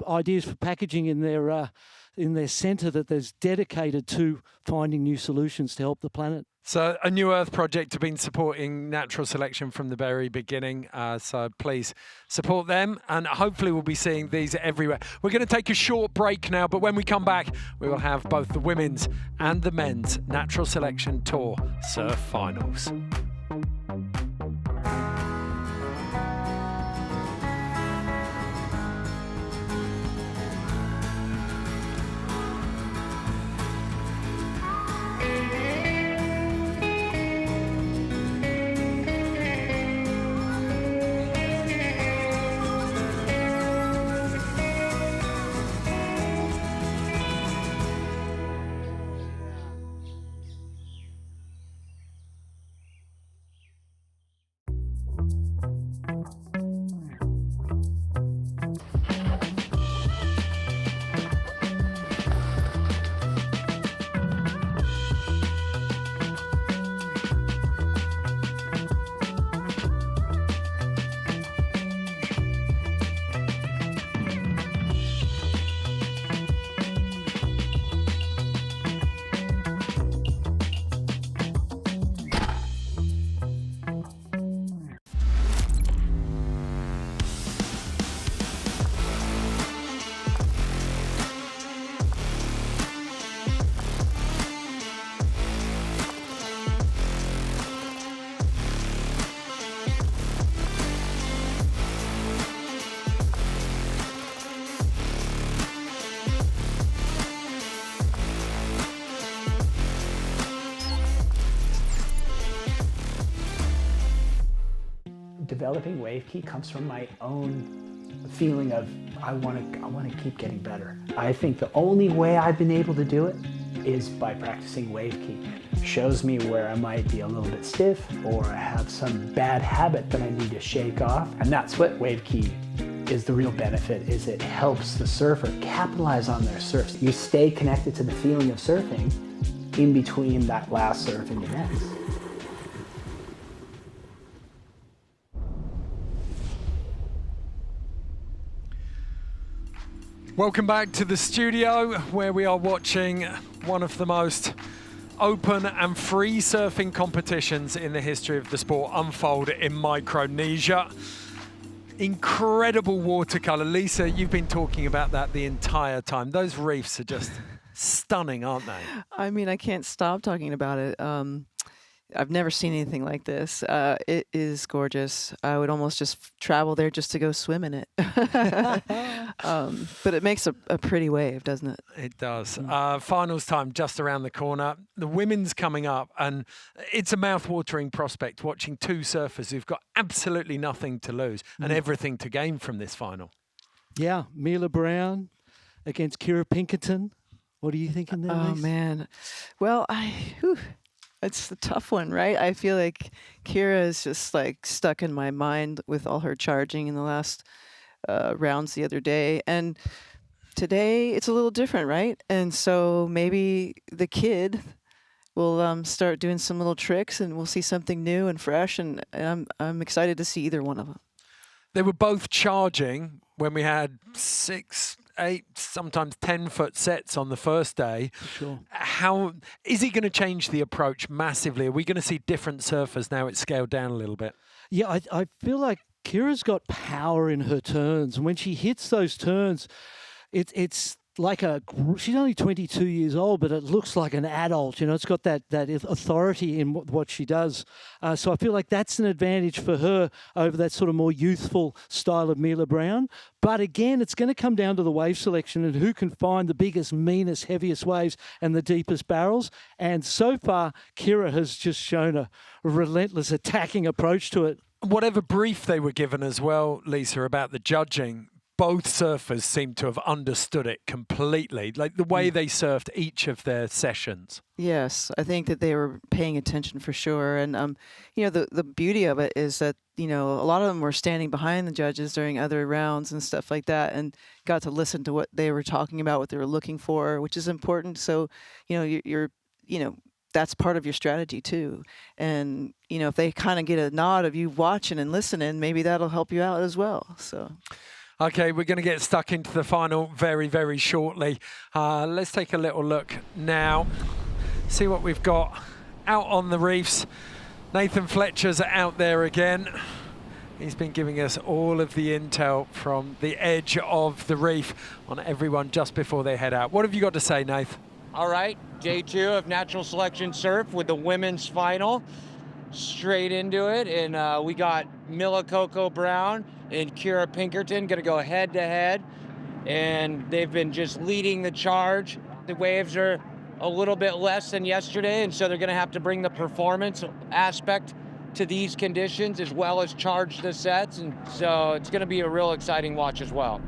ideas for packaging in their centre that there's dedicated to finding new solutions to help the planet. So a New Earth project have been supporting natural selection from the very beginning. So please support them, and hopefully we'll be seeing these everywhere. We're going to take a short break now, but when we come back, we will have both the women's and the men's Natural Selection Tour Surf Finals. Developing wave key comes from my own feeling of I want to keep getting better. I think the only way I've been able to do it is by practicing wave key. Shows me where I might be a little bit stiff or I have some bad habit that I need to shake off, and that's what wave key is. The real benefit is it helps the surfer capitalize on their surfs. You stay connected to the feeling of surfing in between that last surf and the next. Welcome back to the studio, where we are watching one of the most open and free surfing competitions in the history of the sport unfold in Micronesia. Incredible watercolor. Lisa, you've been talking about that the entire time. Those reefs are just stunning, aren't they? I mean, I can't stop talking about it. I've never seen anything like this. It is gorgeous. I would almost just travel there just to go swim in it. But it makes a pretty wave, doesn't it? It does. Finals time just around the corner. The women's coming up, and it's a mouth-watering prospect watching two surfers who've got absolutely nothing to lose and everything to gain from this final. Yeah, Mila Brown against Kira Pinkerton. What are you thinking there, Oh, Lise? man. Well, it's a tough one, right? I feel like Kira is just like stuck in my mind with all her charging in the last rounds the other day. And today it's a little different, right? And so maybe the kid will start doing some little tricks and we'll see something new and fresh. And I'm excited to see either one of them. They were both charging when we had 6, 8, sometimes 10-foot sets on the first day. Sure. How is he going to change the approach massively? Are we going to see different surfers now it's scaled down a little bit? Yeah, I feel like Kira's got power in her turns. And when she hits those turns, it's like she's only 22 years old, but it looks like an adult. You know, it's got that authority in what she does. So I feel like that's an advantage for her over that sort of more youthful style of Mila Brown. But again, it's going to come down to the wave selection and who can find the biggest, meanest, heaviest waves and the deepest barrels. And so far, Kira has just shown a relentless attacking approach to it. Whatever brief they were given as well, Lisa, about the judging, both surfers seem to have understood it completely, like the way they surfed each of their sessions. Yes, I think that they were paying attention for sure. And, you know, the beauty of it is that, you know, a lot of them were standing behind the judges during other rounds and stuff like that and got to listen to what they were talking about, what they were looking for, which is important. So, you know, you know, that's part of your strategy too. And, you know, if they kind of get a nod of you watching and listening, maybe that'll help you out as well. So. Okay, we're going to get stuck into the final very, very shortly. Let's take a little look now. See what we've got out on the reefs. Nathan Fletcher's out there again. He's been giving us all of the intel from the edge of the reef on everyone just before they head out. What have you got to say, Nath? All right, day 2 of Natural Selection Surf with the women's final. Straight into it, and we got Mila Coco Brown and Kira Pinkerton gonna go head to head, and they've been just leading the charge. The waves are a little bit less than yesterday, and so they're gonna have to bring the performance aspect to these conditions as well as charge the sets, and so it's gonna be a real exciting watch as well.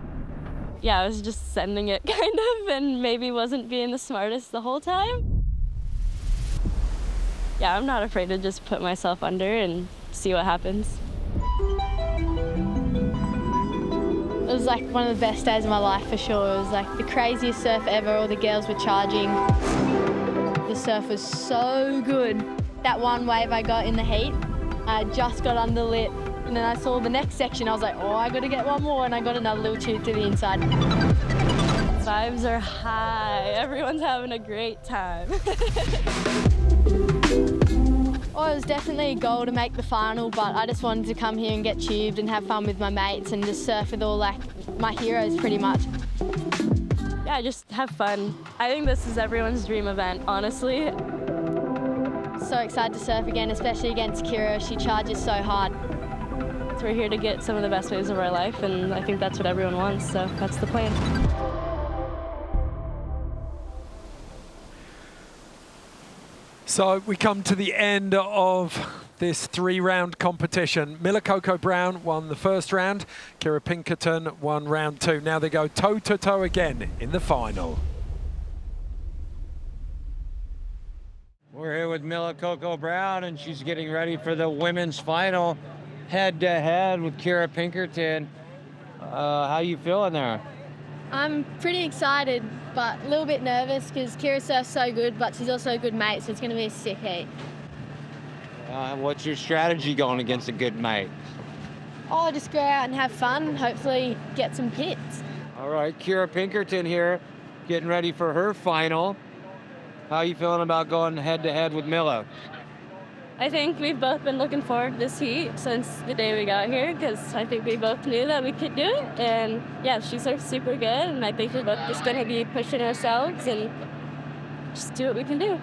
Yeah, I was just sending it kind of, and maybe wasn't being the smartest the whole time. Yeah, I'm not afraid to just put myself under and see what happens. It was like one of the best days of my life for sure. It was like the craziest surf ever. All the girls were charging. The surf was so good. That one wave I got in the heat, I just got under lit. And then I saw the next section, I was like, oh, I gotta get one more, and I got another little tube to the inside. Vibes are high. Everyone's having a great time. Oh, it was definitely a goal to make the final, but I just wanted to come here and get tubed and have fun with my mates and just surf with all like my heroes pretty much. Yeah, just have fun. I think this is everyone's dream event, honestly. So excited to surf again, especially against Kira. She charges so hard. So we're here to get some of the best waves of our life, and I think that's what everyone wants, so that's the plan. So we come to the end of this 3-round competition. Mila Coco Brown won the first round. Kira Pinkerton won round 2. Now they go toe-to-toe again in the final. We're here with Mila Coco Brown, and she's getting ready for the women's final, head-to-head with Kira Pinkerton. How you feeling there? I'm pretty excited, but a little bit nervous because Kira surfs so good, but she's also a good mate, so it's going to be a sick heat. What's your strategy going against a good mate? Oh, just go out and have fun and hopefully get some hits. All right, Kira Pinkerton here, getting ready for her final. How are you feeling about going head-to-head with Mila? I think we've both been looking forward to this heat since the day we got here, because I think we both knew that we could do it. And yeah, she surfs super good, and I think we're both just going to be pushing ourselves and just do what we can do.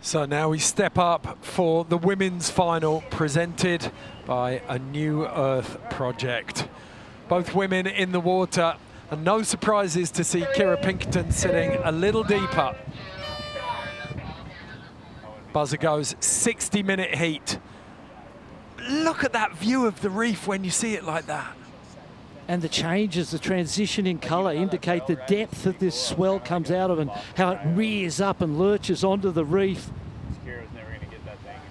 So now we step up for the women's final presented by a New Earth project. Both women in the water, and no surprises to see Kira Pinkerton sitting a little deeper. Buzzer goes, 60-minute heat. Look at that view of the reef when you see it like that. And the changes, the transition in colour indicate the depth that this swell comes out of and how it rears up and lurches onto the reef.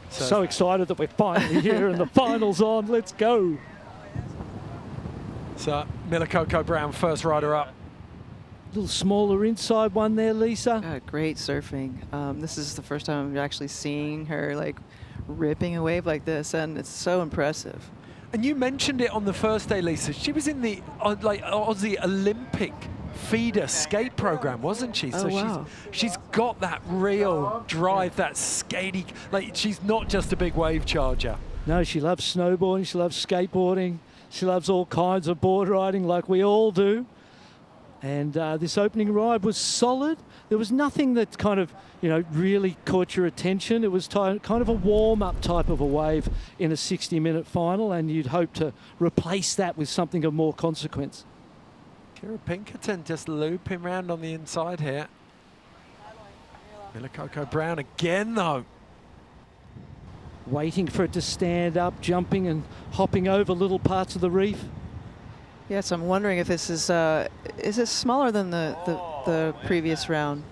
So excited that we're finally here and the final's on. Let's go. So Mila Coco Brown, first rider up. Little smaller inside one there, Lisa. Great surfing. This is the first time I'm actually seeing her like ripping a wave like this, and it's so impressive. And you mentioned it on the first day, Lisa. She was in the like Aussie Olympic feeder skate program, wasn't she? Oh, so wow. she's got that real drive, that skatey. Like she's not just a big wave charger. No, she loves snowboarding. She loves skateboarding. She loves all kinds of board riding like we all do. And this opening ride was solid. There was nothing that kind of, you know, really caught your attention. It was kind of a warm-up type of a wave in a 60-minute final, and you'd hope to replace that with something of more consequence. Kira Pinkerton just looping around on the inside here. Mila Coco Brown again, though. waiting for it to stand up, jumping and hopping over little parts of the reef. Yes, I'm wondering if this is it smaller than the previous round,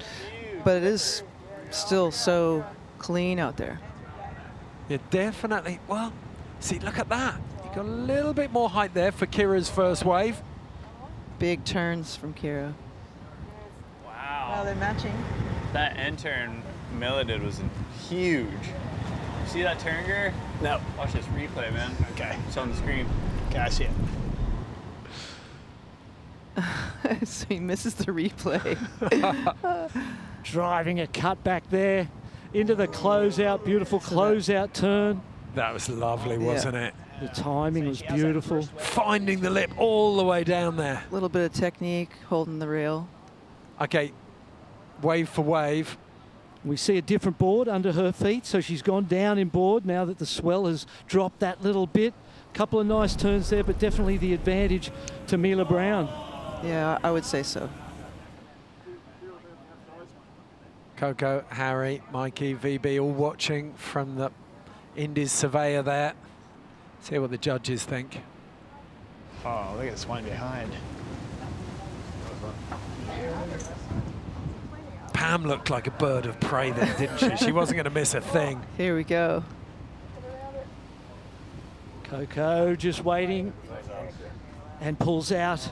but it is still so clean out there. Yeah, definitely. Well, see, look at that. You got a little bit more height there for Kira's first wave. Big turns from Kira. Wow. Oh, they're matching. That end turn Mila did was huge. You see that turn, Ger? No. Watch this replay, man. Okay. It's on the screen. Okay, I see it. So he misses the replay. Driving a cut back there into the closeout, beautiful closeout turn. That was lovely, wasn't it? The timing was beautiful. Finding the lip all the way down there. A little bit of technique, holding the rail. Okay, wave for wave. We see a different board under her feet, so she's gone down in board now that the swell has dropped that little bit. Couple of nice turns there, but definitely the advantage to Mila Brown. Yeah, I would say so. Coco, Harry, Mikey, VB all watching from the Indies surveyor there. See what the judges think. Oh, look at this one behind. Pam looked like a bird of prey there, didn't she? She wasn't going to miss a thing. Here we go. Coco just waiting and pulls out.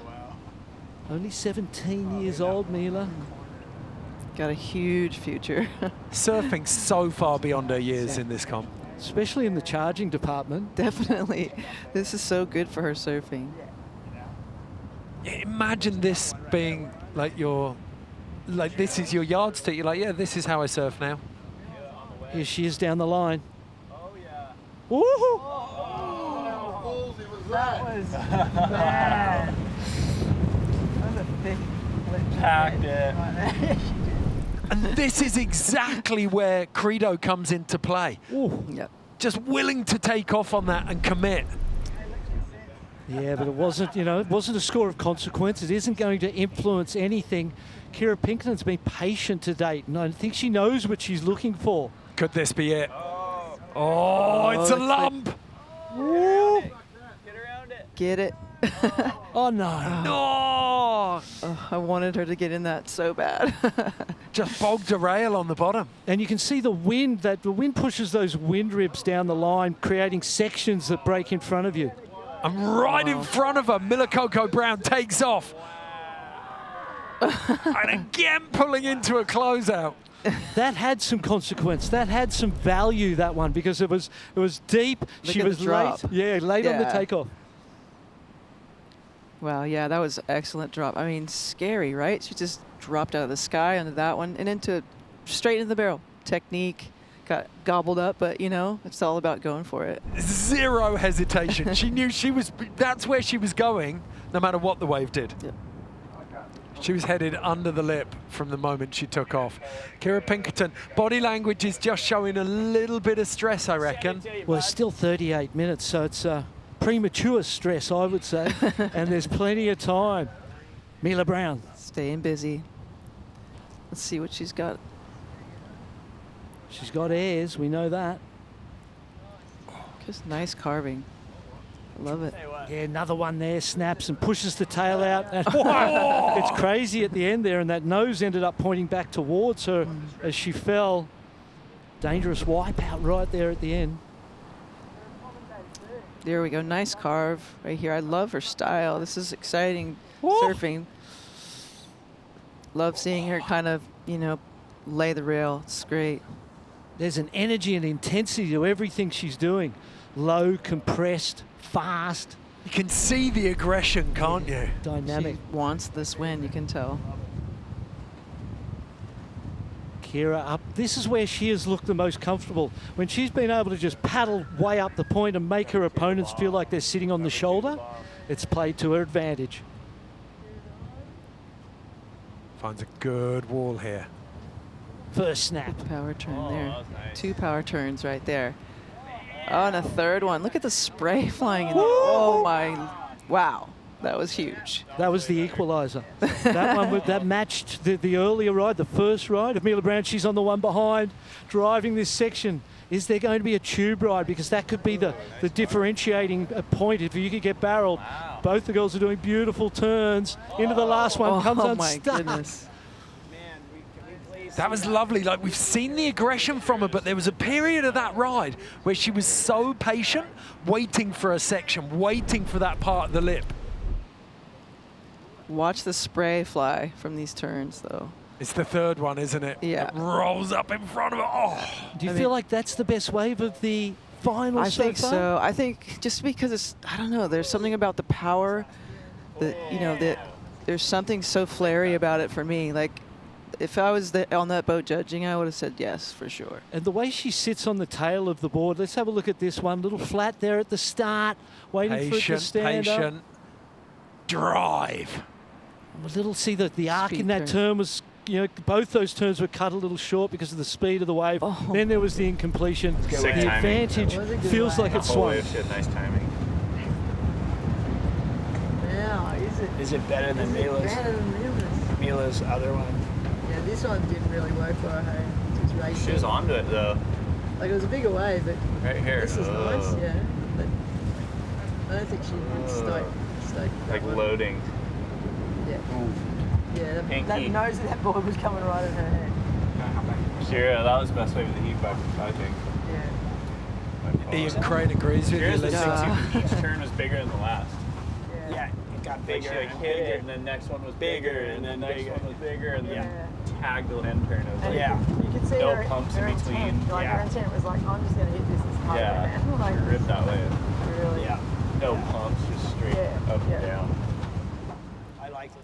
Only 17 years old, Mila. Got a huge future. Surfing so far beyond her years in this comp. Especially in the charging department. Definitely. This is so good for her surfing. Yeah, imagine this being like this is your yardstick. You're like, yeah, this is how I surf now. Here she is down the line. Woohoo! That was bad. That was a thick lip. Packed it. And this is exactly where credo comes into play. Ooh. Yep. Just willing to take off on that and commit. Yeah, but it wasn't, it wasn't a score of consequence. It isn't going to influence anything. Kira Pinkerton's been patient to date, and I think she knows what she's looking for. Could this be it? Oh, it's a lump. Woo. Get it. Oh, no. No. Oh, I wanted her to get in that so bad. Just bogged a rail on the bottom. And you can see the wind, the wind pushes those wind ribs down the line, creating sections that break in front of you. And right in front of her, Mila Coco Brown takes off. And again pulling into a closeout. That had some consequence. That had some value, that one, because it was deep. Look she at was the drop. late. Yeah, late on the takeoff. Wow, yeah, that was an excellent drop. I mean, scary, right? She just dropped out of the sky onto that one and straight into the barrel. Technique, got gobbled up, but it's all about going for it. Zero hesitation. She knew that's where she was going, no matter what the wave did. Yep. She was headed under the lip from the moment she took off. Kira Pinkerton, body language is just showing a little bit of stress, I reckon. Well, it's still 38 minutes, so it's premature stress, I would say. And there's plenty of time. Mila Brown. Staying busy. Let's see what she's got. She's got airs, we know that. Just nice carving. I love it. Yeah, another one there, snaps and pushes the tail out. And it's crazy at the end there, and that nose ended up pointing back towards her as she fell. Dangerous wipeout right there at the end. There we go, nice carve right here. I love her style. This is exciting surfing. Love seeing her kind of, lay the rail. It's great. There's an energy and intensity to everything she's doing. Low, compressed, fast. You can see the aggression, can't you? Dynamic. She wants this win, you can tell. Kira up. This is where she has looked the most comfortable. When she's been able to just paddle way up the point and make her opponents feel like they're sitting on the shoulder, it's played to her advantage. Finds a good wall here. First snap. Good power turn there. Nice. 2 power turns right there. Oh, and a third one. Look at the spray flying in there. Oh, my. Wow. That was huge. That was the equaliser. That one that matched the earlier ride, the first ride. Amelia Brown, she's on the one behind, driving this section. Is there going to be a tube ride? Because that could be the differentiating point. If you could get barreled, both the girls are doing beautiful turns into the last one. Comes Oh unstuck. my goodness. That was lovely. Like, we've seen the aggression from her, but there was a period of that ride where she was so patient, waiting for a section, waiting for that part of the lip. Watch the spray fly from these turns, though. It's the third one, isn't it? Yeah. It rolls up in front of her. Oh. Do you feel like that's the best wave of the final I so think far? so. I think just because it's, I don't know, there's something about the power that, you know, that there's something so flary about it for me. Like, if I was on that boat judging, I would have said yes, for sure. And the way she sits on the tail of the board, let's have a look at this one. Little flat there at the start, waiting for it to stand up. Drive. A little, see that the arc Speed in that turn. turn was, you know, both those turns were cut a little short because of the speed of the wave. Then there was the incompletion. Sick The timing. advantage feels like it's whole swung. wave shit, nice timing. Now, is it? Is it better than Mila's? Better than Mila's. Mila's other one. Yeah, this one didn't really work for her. Hey, it was racing. She was onto it though. Like, it was a bigger wave, but Right here. this is nice, Oh. yeah. But I don't think she would stoked Like that one. loading. Yeah. Yeah, that Pinky. nose of that board was coming right at her head. Kira, that was the best wave of the heat I think. Yeah. Ian Crane agrees with you. Kira's the Lisa. 6 each turn was bigger than the last. Yeah, it got Like bigger she like and hit bigger. it, and then next one was bigger, and then next one was bigger, and then Yeah. tagged the end turn. It was like Yeah. You could see no her, pumps her in between. intent. Like, her intent was like, I'm just going to hit this as hard Yeah, as I can. Like, rip that wave. really. Yeah. No pumps, just straight up and down. I like this.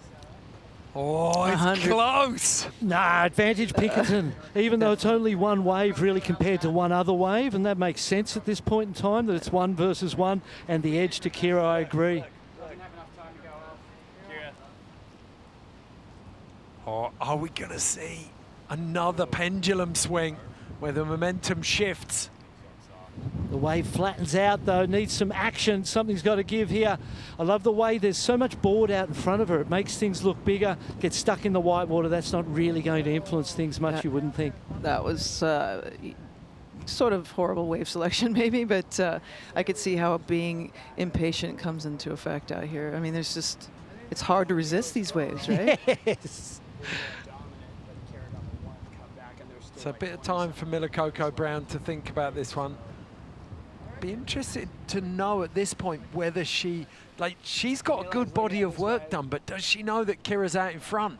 Oh, it's 100. close. Nah, advantage Pinkerton, even though it's only one wave really compared to one other wave, and that makes sense at this point in time that it's 1 versus 1, and the edge to Kira, I agree. Or are we going to see another pendulum swing where the momentum shifts? The wave flattens out though, needs some action, something's got to give here. I love the way there's so much board out in front of her, it makes things look bigger, gets stuck in the white water, that's not really going to influence things much, you wouldn't think. That was sort of horrible wave selection maybe, but I could see how being impatient comes into effect out here. I mean, there's just, it's hard to resist these waves, right? Yes. So a bit of time for Miller Coco Brown to think about this one. Be interested to know at this point whether she, like, she's got a good body of work done, but does she know that Kira's out in front?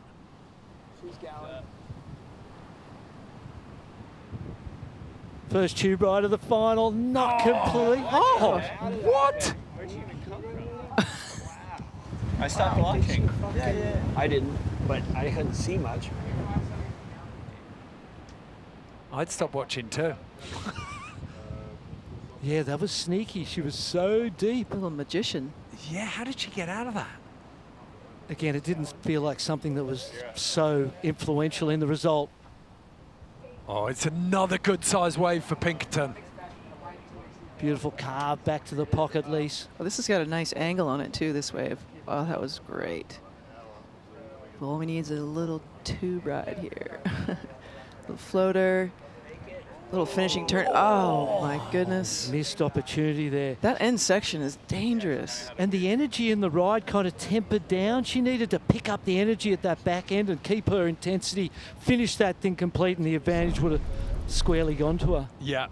First tube ride of the final, not complete. Oh, what? I stopped watching. I didn't, but I couldn't see much. I'd stop watching too. Yeah, that was sneaky. She was so deep. Little magician. Yeah, how did she get out of that? Again, it didn't feel like something that was so influential in the result. Oh, it's another good size wave for Pinkerton. Beautiful carve back to the pocket, Lise. Oh, this has got a nice angle on it too, this wave. Oh, that was great. All we need is a little tube ride here. Little floater, little finishing turn. Oh my goodness. Missed opportunity there. That end section is dangerous. And the energy in the ride kind of tempered down. She needed to pick up the energy at that back end and keep her intensity, finish that thing complete, and the advantage would have squarely gone to her. Yeah.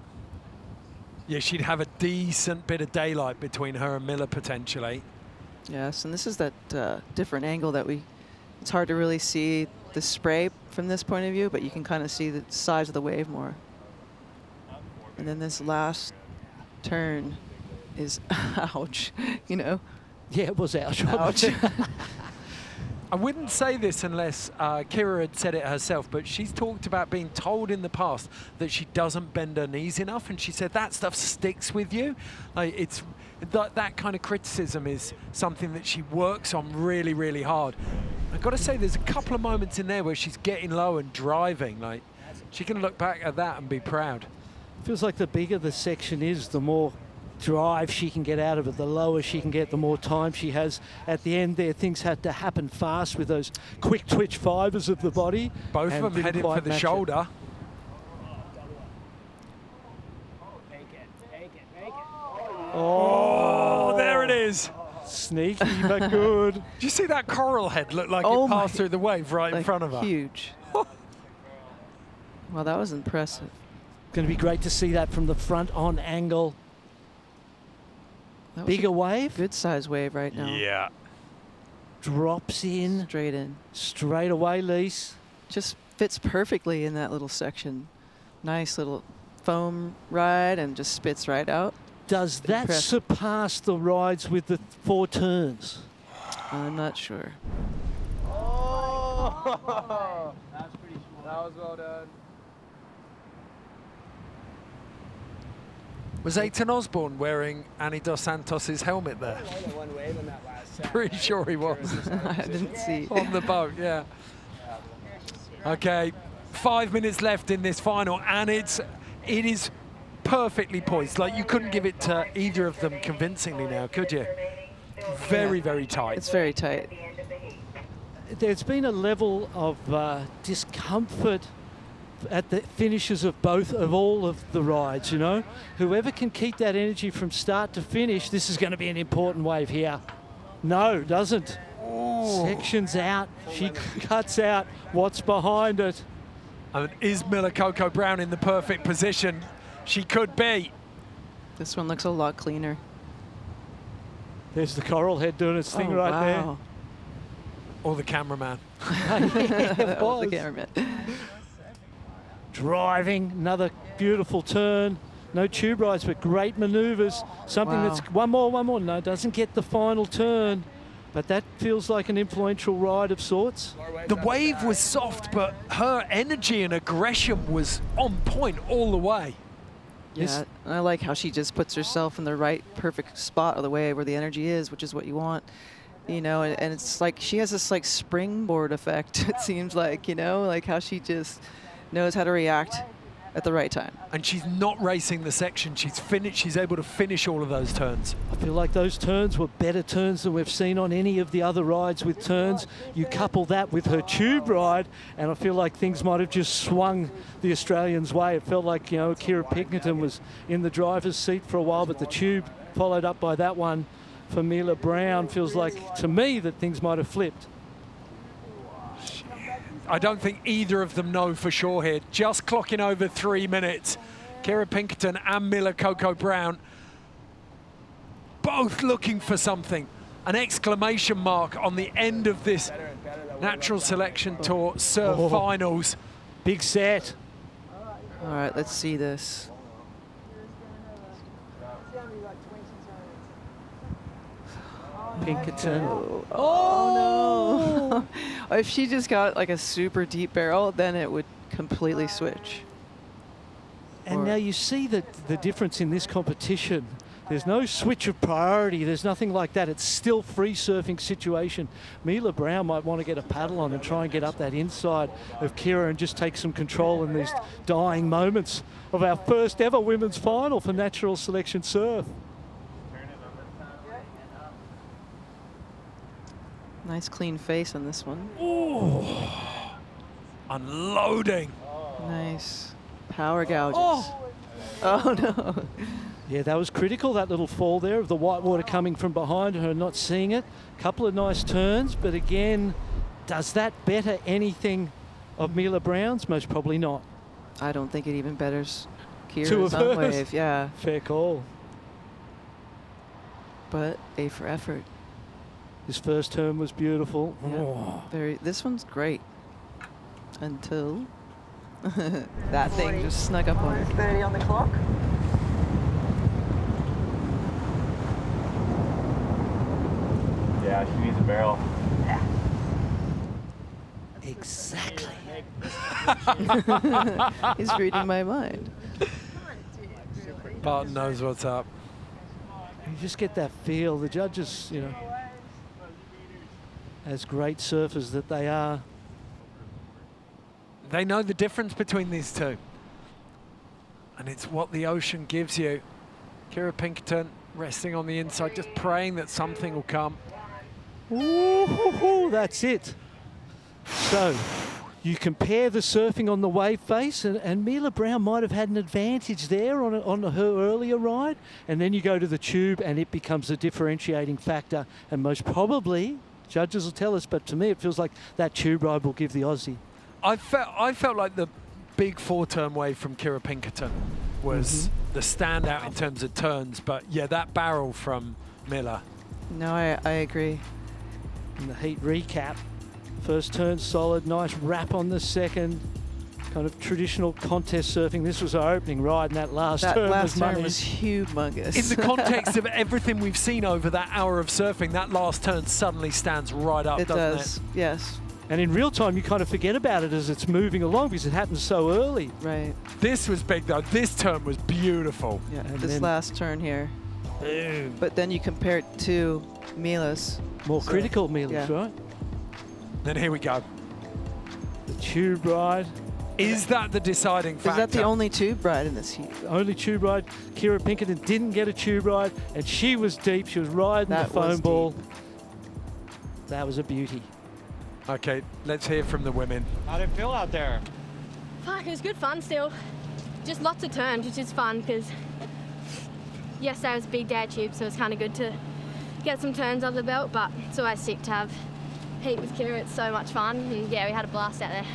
Yeah, she'd have a decent bit of daylight between her and Miller potentially. Yes, and this is that different angle that it's hard to really see the spray from this point of view, but you can kind of see the size of the wave more. And then this last turn is ouch, you know? Yeah, it was ouch. Ouch. I wouldn't say this unless Kira had said it herself, but she's talked about being told in the past that she doesn't bend her knees enough, and she said that stuff sticks with you. Like, it's that kind of criticism is something that she works on really, really hard. I've got to say, there's a couple of moments in there where she's getting low and driving. Like, she can look back at that and be proud. Feels like the bigger the section is, the more drive she can get out of it, the lower she can get, the more time she has. At the end there, things had to happen fast with those quick twitch fibers of the body. Both of them headed for the shoulder. Oh, there it is. Sneaky, but good. Did you see that coral head look like it passed through the wave right in front of her? Huge. Well, that was impressive. Going to be great to see that from the front on angle. Bigger wave. Good size wave right now. Yeah. Drops in. Straight in. Straight away, Lise. Just fits perfectly in that little section. Nice little foam ride and just spits right out. Does that surpass the rides with the 4 turns? I'm not sure. Oh! That was well done. Was Eithan Osborne wearing Annie Dos Santos' helmet there? Pretty sure he was. I didn't see. On the boat, yeah. Okay, 5 minutes left in this final, and it is perfectly poised. Like, you couldn't give it to either of them convincingly now, could you? Very, very tight. It's very tight. There's been a level of discomfort at the finishes of all of the rides, you know. Whoever can keep that energy from start to finish, this is going to be an important wave here. No, doesn't. Ooh. Section's out. She cuts out what's behind it. And is Miller Coco Brown in the perfect position? She could be. This one looks a lot cleaner. There's the coral head doing its thing right there. Or the cameraman. That was the cameraman. Driving, another beautiful turn. No tube rides, but great maneuvers. Something that's one more. No, doesn't get the final turn, but that feels like an influential ride of sorts. The wave was soft, but her energy and aggression was on point all the way. Yeah, I like how she just puts herself in the right, perfect spot of the wave where the energy is, which is what you want. You know, and it's like she has this like springboard effect, it seems like, you know, like how she just knows how to react at the right time. And she's not racing the section. She's able to finish all of those turns. I feel like those turns were better turns than we've seen on any of the other rides with turns. You couple that with her tube ride, and I feel like things might have just swung the Australians' way. It felt like, you know, Kira Pinkerton was in the driver's seat for a while, but the tube followed up by that one for Mila Brown. Feels like, to me, that things might have flipped. I don't think either of them know for sure here. Just clocking over 3 minutes. Kira Pinkerton and Miller Coco Brown both looking for something. An exclamation mark on the end of this Natural Selection Tour Surf Finals. Big set. All right, let's see this. Pinkerton. Oh no! If she just got like a super deep barrel, then it would completely switch. And now you see the difference in this competition. There's no switch of priority. There's nothing like that. It's still free surfing situation. Mila Brown might want to get a paddle on and try and get up that inside of Kira and just take some control in these dying moments of our first ever women's final for Natural Selection Surf. Nice clean face on this one. Ooh. Unloading. Nice. Power gouges. Oh no. Yeah, that was critical, that little fall there of the white water coming from behind her, not seeing it. Couple of nice turns, but again, does that better anything of Mila Brown's? Most probably not. I don't think it even betters Kira's on wave. Yeah. Fair call. But A for effort. His first turn was beautiful. Yeah. This one's great. Until that thing just snuck up on her. 30 on the clock. Yeah, she needs a barrel. Yeah. Exactly. He's reading my mind. Barton knows what's up. You just get that feel. The judges, you know, as great surfers that they are, they know the difference between these two. And it's what the ocean gives you. Kira Pinkerton resting on the inside, just praying that something will come. Ooh, that's it. So you compare the surfing on the wave face, and Mila Brown might have had an advantage there on her earlier ride, and then you go to the tube and it becomes a differentiating factor, and most probably, judges will tell us, but to me it feels like that tube ride will give the Aussie. I felt like the big 4-turn wave from Kira Pinkerton was the standout in terms of turns, but yeah, that barrel from Miller. No, I agree. In the heat recap, first turn solid, nice wrap on the second. Kind of traditional contest surfing. This was our opening ride, and that last turn was money. Was humongous. In the context of everything we've seen over that hour of surfing, that last turn suddenly stands right up, doesn't it? Yes. And in real time, you kind of forget about it as it's moving along because it happens so early. Right. This was big, though. This turn was beautiful. Yeah, this last turn here. Boom. But then you compare it to Mila's. More critical Mila's, right? Then here we go. The tube ride. Is that the deciding factor? Is that the only tube ride in this heat? Only tube ride. Kira Pinkerton didn't get a tube ride, and she was deep. She was riding the foam ball. That was a beauty. Okay, let's hear from the women. How did it feel out there? Fuck, it was good fun still. Just lots of turns, which is fun because yesterday was a big day tube, so it's kind of good to get some turns under the belt, but it's always sick to have heat with Kira. It's so much fun, and yeah, we had a blast out there.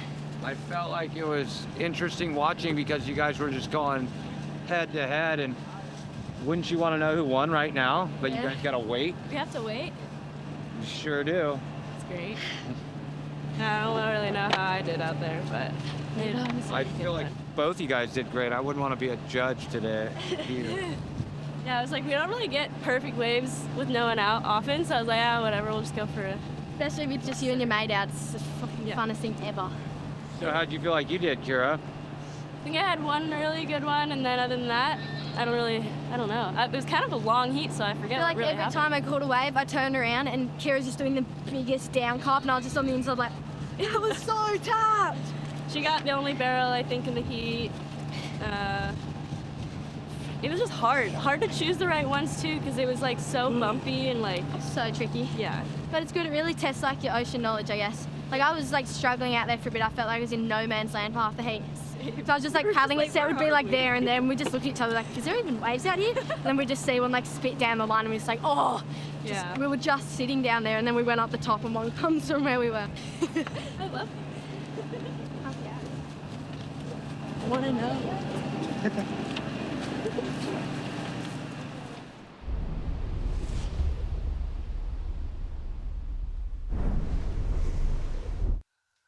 I felt like it was interesting watching because you guys were just going head to head, and wouldn't you want to know who won right now? But you guys gotta wait. We have to wait. You sure do. It's great. I don't really know how I did out there, but I feel like both you guys did great. I wouldn't want to be a judge today either. Yeah, I was like, we don't really get perfect waves with no one out often, so I was like, ah, whatever, we'll just go for it. Especially with just you and your mate out, it's the fucking funnest thing ever. So how'd you feel like you did, Kira? I think I had one really good one, and then other than that, I don't know. It was kind of a long heat, so I forget. I feel like what really every happened. time I caught a wave, I turned around and Kira's just doing the biggest down carp, and I was just on the inside like, it was so tapped. She got the only barrel, I think, in the heat. It was just hard to choose the right ones too, because it was like so bumpy and like so tricky. Yeah. But it's good. It really tests like your ocean knowledge, I guess. Like I was like struggling out there for a bit. I felt like I was in no man's land for half the heat. So I was just like paddling it, so it would be like there, and then we just look at each other like, is there even waves out here? And then we just see one like spit down the line, and we're just like, oh. Yeah. We were just sitting down there, and then we went up the top, and one comes from where we were. I love it. I want to know.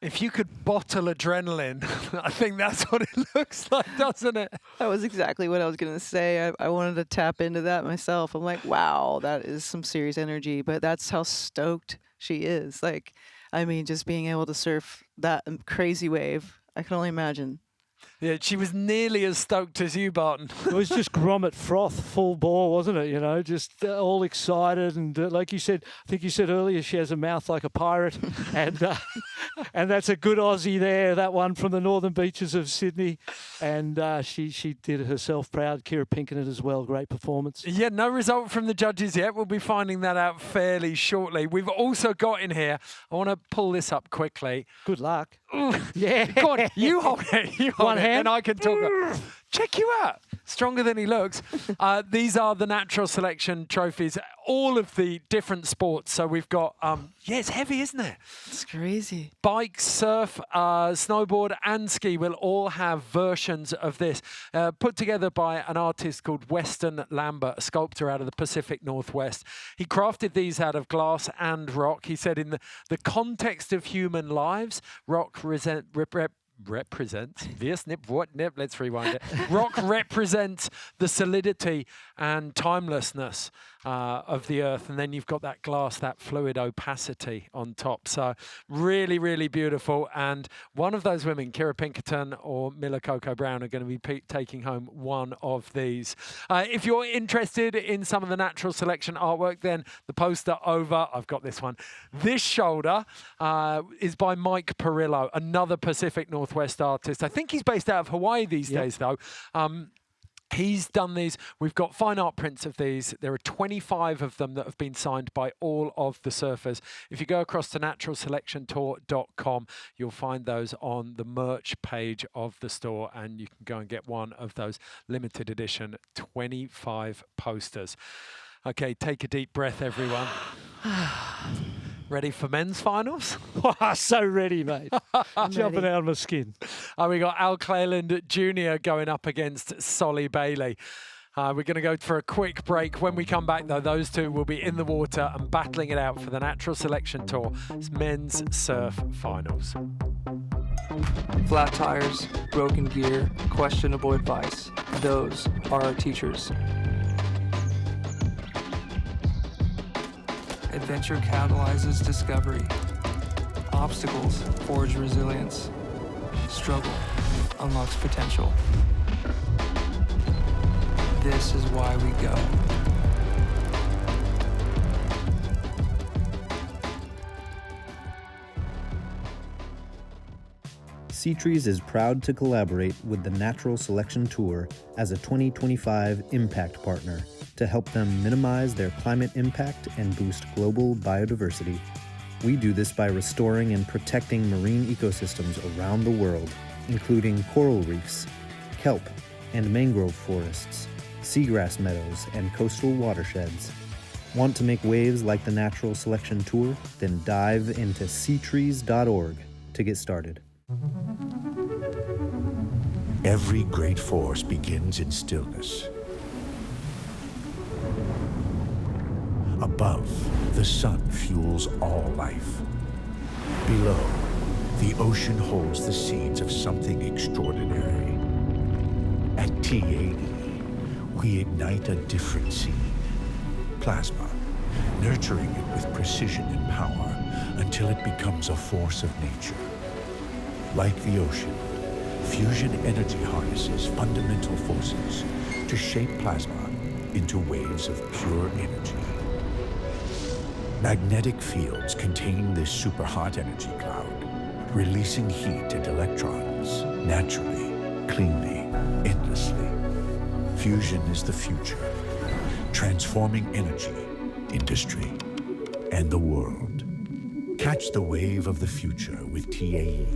If you could bottle adrenaline, I think that's what it looks like, doesn't it? That was exactly what I was going to say. I wanted to tap into that myself. I'm like, wow, that is some serious energy, but that's how stoked she is. Like, I mean, just being able to surf that crazy wave, I can only imagine. Yeah, she was nearly as stoked as you, Barton. It was just grommet froth, full bore, wasn't it? You know, just all excited. And like you said, I think you said earlier, she has a mouth like a pirate. and that's a good Aussie there, that one from the northern beaches of Sydney. And she did herself proud. Kira Pinkerton as well, great performance. Yeah, no result from the judges yet. We'll be finding that out fairly shortly. We've also got in here, I want to pull this up quickly. Good luck. Yeah. God, you hold it. You hold One it, hand. and I can talk. Check you out. Stronger than he looks. These are the Natural Selection trophies, all of the different sports. So we've got, yeah, it's heavy, isn't it? It's crazy. Bike, surf, snowboard, and ski will all have versions of this, put together by an artist called Weston Lambert, a sculptor out of the Pacific Northwest. He crafted these out of glass and rock. He said, in the context of human lives, rock represents let's rewind it. Rock represents the solidity and timelessness of the earth, and then you've got that glass, that fluid opacity on top. So really, really beautiful. And one of those women, Kira Pinkerton or Mila Coco Brown, are going to be taking home one of these. If you're interested in some of the Natural Selection artwork, then the poster over, I've got this one. This shoulder is by Mike Perillo, another Pacific Northwest artist. I think he's based out of Hawaii these days, though. He's done these. We've got fine art prints of these. There are 25 of them that have been signed by all of the surfers. If you go across to naturalselectiontour.com, you'll find those on the merch page of the store, and you can go and get one of those limited edition 25 posters. Okay, take a deep breath, everyone. Ready for men's finals? So ready, mate. Jumping out of my skin. We got Al Cleland Jr. going up against Solly Bailey. We're going to go for a quick break. When we come back, though, those two will be in the water and battling it out for the Natural Selection Tour men's surf finals. Flat tires, broken gear, questionable advice. Those are our teachers. Adventure catalyzes discovery. Obstacles forge resilience. Struggle unlocks potential. This is why we go. Seatrees is proud to collaborate with the Natural Selection Tour as a 2025 impact partner to help them minimize their climate impact and boost global biodiversity. We do this by restoring and protecting marine ecosystems around the world, including coral reefs, kelp and mangrove forests, seagrass meadows, and coastal watersheds. Want to make waves like the Natural Selection Tour? Then dive into seatrees.org to get started. Every great force begins in stillness. Above, the sun fuels all life. Below, the ocean holds the seeds of something extraordinary. At TAE, we ignite a different seed, plasma, nurturing it with precision and power until it becomes a force of nature. Like the ocean, fusion energy harnesses fundamental forces to shape plasma into waves of pure energy. Magnetic fields contain this super-hot energy cloud, releasing heat and electrons naturally, cleanly, endlessly. Fusion is the future, transforming energy, industry, and the world. Catch the wave of the future with TAE.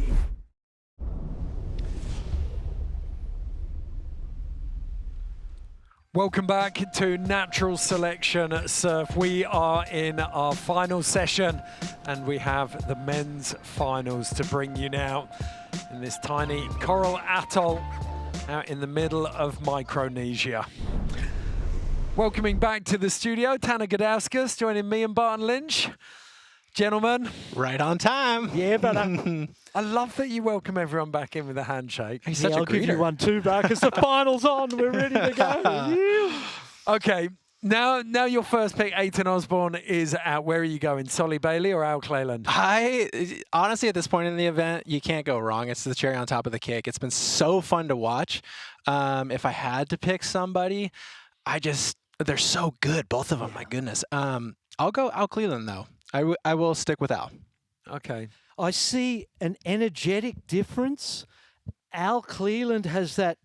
Welcome back to Natural Selection Surf. We are in our final session and we have the men's finals to bring you now in this tiny coral atoll out in the middle of Micronesia. Welcoming back to the studio, Tanner Gadauskas joining me and Barton Lynch. Gentlemen. Right on time. Yeah, but I love that you welcome everyone back in with a handshake. He's such a I'll give you one too, because the final's on. We're ready to go. Okay, now your first pick, Eithan Osborne, is out. Where are you going, Solly Bailey or Al Cleland? Honestly, at this point in the event, you can't go wrong. It's the cherry on top of the cake. It's been so fun to watch. If I had to pick somebody, they're so good, both of them, my goodness. I'll go Al Cleland, though. I will stick with Al. Okay. I see an energetic difference. Al Cleland has that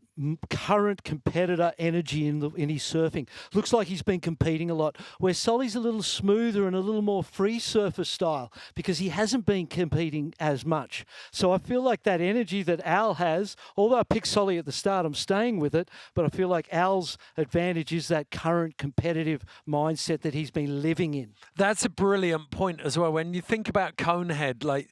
current competitor energy in his surfing. Looks like he's been competing a lot, where Solly's a little smoother and a little more free surfer style because he hasn't been competing as much. So I feel like that energy that Al has, although I picked Solly at the start, I'm staying with it, but I feel like Al's advantage is that current competitive mindset that he's been living in. That's a brilliant point as well. When you think about Conehead, like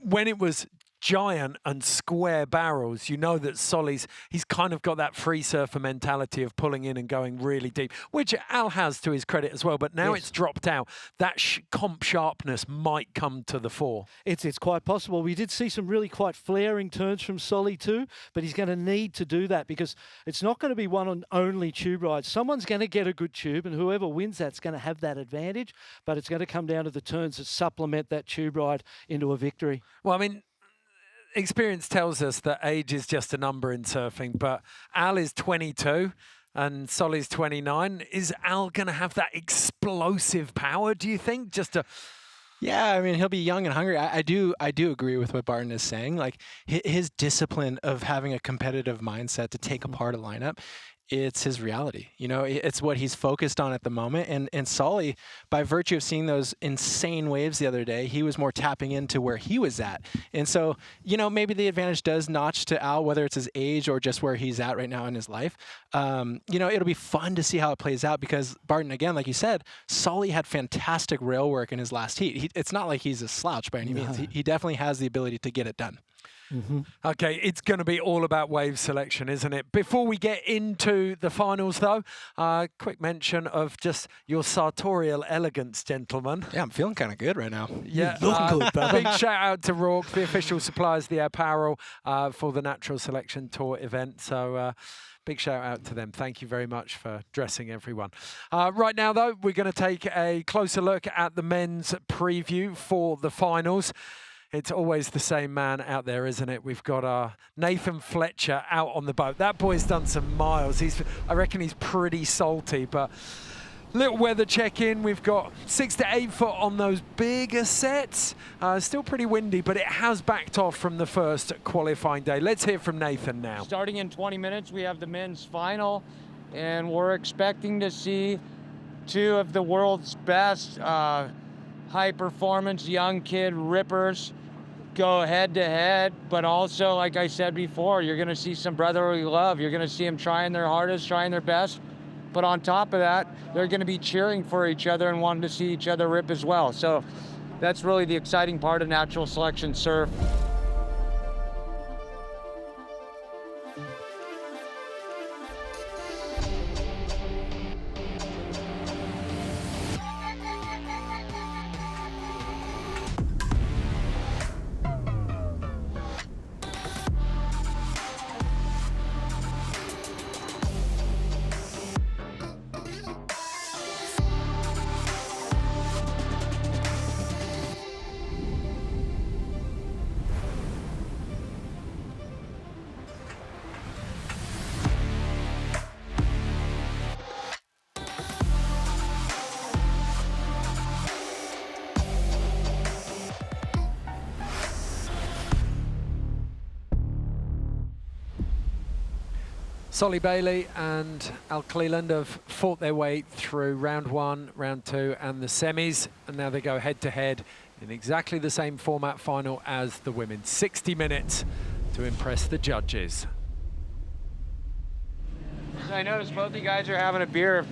when it was giant and square barrels, you know that Solly's, he's kind of got that free surfer mentality of pulling in and going really deep, which Al has to his credit as well, but now it's dropped out. That comp sharpness might come to the fore. It's quite possible. We did see some really quite flaring turns from Solly too, but he's going to need to do that because it's not going to be one on only tube rides. Someone's going to get a good tube, and whoever wins that's going to have that advantage, but it's going to come down to the turns that supplement that tube ride into a victory. Well, I mean, experience tells us that age is just a number in surfing, but Al is 22 and Solly's 29. Is Al going to have that explosive power, do you think? Yeah, I mean, he'll be young and hungry. I do agree with what Barton is saying. Like his discipline of having a competitive mindset to take apart a lineup it's his reality. You know, it's what he's focused on at the moment. And Sully, by virtue of seeing those insane waves the other day, he was more tapping into where he was at. And so, you know, maybe the advantage does notch to Al, whether it's his age or just where he's at right now in his life. You know, it'll be fun to see how it plays out because Barton, again, like you said, Sully had fantastic rail work in his last heat. It's not like he's a slouch by any means. He definitely has the ability to get it done. Okay, it's going to be all about wave selection, isn't it? Before we get into the finals, though, quick mention of just your sartorial elegance, gentlemen. Yeah, I'm feeling kind of good right now. Yeah, you look good, brother. Big shout out to Rourke, the official suppliers, the apparel for the Natural Selection Tour event. So big shout out to them. Thank you very much for dressing everyone. Right now, though, we're going to take a closer look at the men's preview for the finals. It's always the same man out there, isn't it? We've got Nathan Fletcher out on the boat. That boy's done some miles. I reckon he's pretty salty, but little weather check-in. We've got 6 to 8 foot on those bigger sets. Still pretty windy, but it has backed off from the first qualifying day. Let's hear from Nathan now. Starting in 20 minutes, we have the men's final, and we're expecting to see 2 of the world's best high-performance young kid rippers go head-to-head, but also, like I said before, you're going to see some brotherly love. You're going to see them trying their hardest, trying their best, but on top of that, they're going to be cheering for each other and wanting to see each other rip as well. So that's really the exciting part of Natural Selection Surf. Solly Bailey and Al Cleland have fought their way through round 1, round 2 and the semis, and now they go head-to-head in exactly the same format final as the women. 60 minutes to impress the judges. I noticed both you guys are having a beer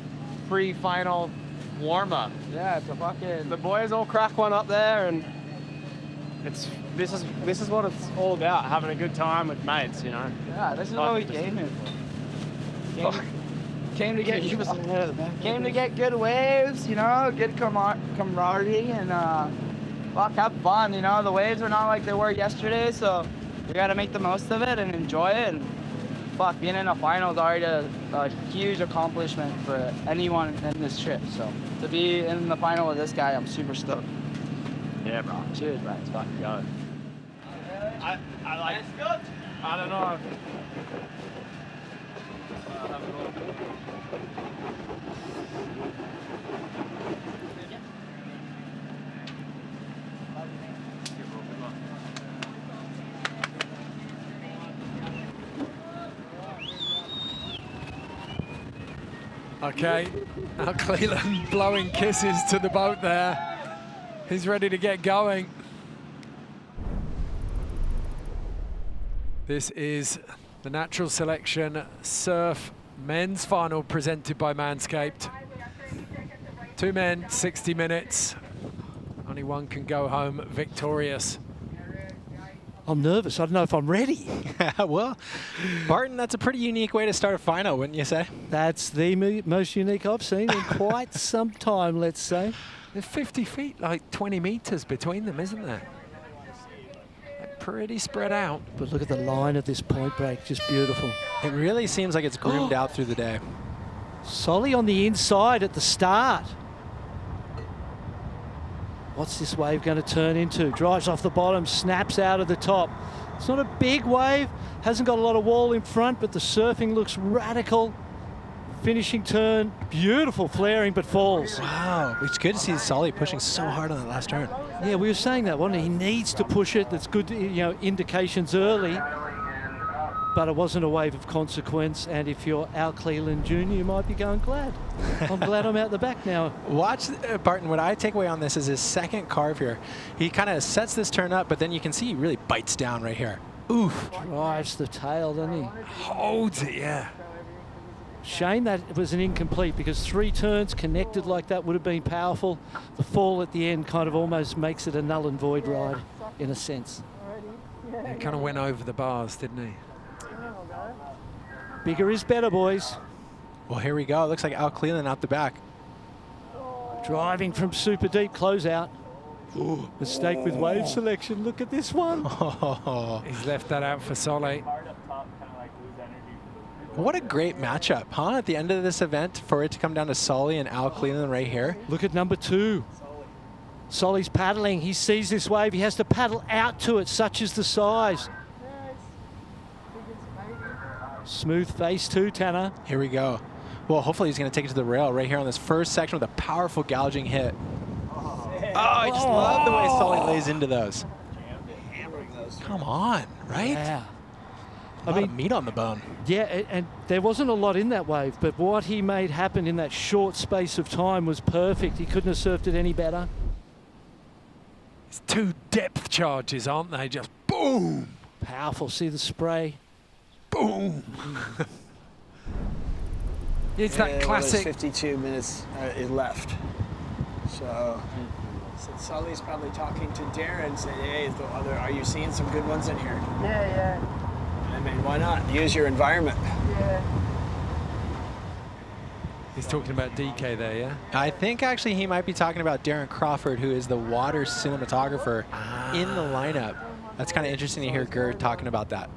pre-final warm-up. Yeah, it's a fucking... The boys all crack one up there, and this is what it's all about, having a good time with mates, you know? Yeah, this is what we came here for. Came to get good waves, you know, good camaraderie, and have fun. You know, the waves are not like they were yesterday, so we got to make the most of it and enjoy it. And being in a final is already a huge accomplishment for anyone in this trip. So to be in the final with this guy, I'm super stoked. Yeah, bro. Cheers, man. Let's fucking go. I don't know. Okay, now Cleland blowing kisses to the boat there. He's ready to get going. This is the Natural Selection Surf Men's Final presented by Manscaped. 2 men, 60 minutes. Only one can go home victorious. I'm nervous. I don't know if I'm ready. Well, Barton, that's a pretty unique way to start a final, wouldn't you say? That's the most unique I've seen in quite some time, let's say. There's 50 feet, like 20 meters between them, isn't there? They're pretty spread out. But look at the line of this point break, just beautiful. It really seems like it's groomed out through the day. Solly on the inside at the start. What's this wave going to turn into? Drives off the bottom, snaps out of the top. It's not a big wave, hasn't got a lot of wall in front, but the surfing looks radical. Finishing turn, beautiful flaring, but falls. Wow, it's good to see Solly pushing so hard on that last turn. Yeah, we were saying that, wasn't it? He needs to push it. That's good, you know, indications early. but it wasn't a wave of consequence. And if you're Al Cleland Jr., you might be going, glad. I'm glad I'm out the back now. Watch, Barton, what I take away on this is his second carve here. He kind of sets this turn up, but then you can see he really bites down right here. Oof. Drives the tail, doesn't he? Holds it, yeah. Shame that it was an incomplete, because 3 turns connected like that would have been powerful. The fall at the end kind of almost makes it a null and void ride in a sense. He kind of went over the bars, didn't he? Bigger is better, boys. Well, here we go. It looks like Al Cleland out the back. Driving from super deep closeout. Ooh, mistake with wave selection. Look at this one. He's left that out for Solly. What a great matchup, huh? At the end of this event, for it to come down to Solly and Al Cleland right here. Look at number 2. Solly's paddling. He sees this wave. He has to paddle out to it, such is the size. Smooth face too, Tanner. Here we go. Well, hopefully he's going to take it to the rail right here on this first section with a powerful gouging hit. Oh, I just love the way Solly lays into those. Come on, right? Yeah. A lot of meat on the bone. Yeah, and there wasn't a lot in that wave, but what he made happen in that short space of time was perfect. He couldn't have surfed it any better. It's 2 depth charges, aren't they? Just boom. Powerful. See the spray? Boom. It's that classic. Well, 52 minutes is left. So Sully's probably talking to Darren, saying, hey, are you seeing some good ones in here? Yeah. I mean, why not? Use your environment. Yeah. He's talking about DK there, yeah? I think actually he might be talking about Darren Crawford, who is the water cinematographer in the lineup. That's kind of interesting to hear Gerd talking about that.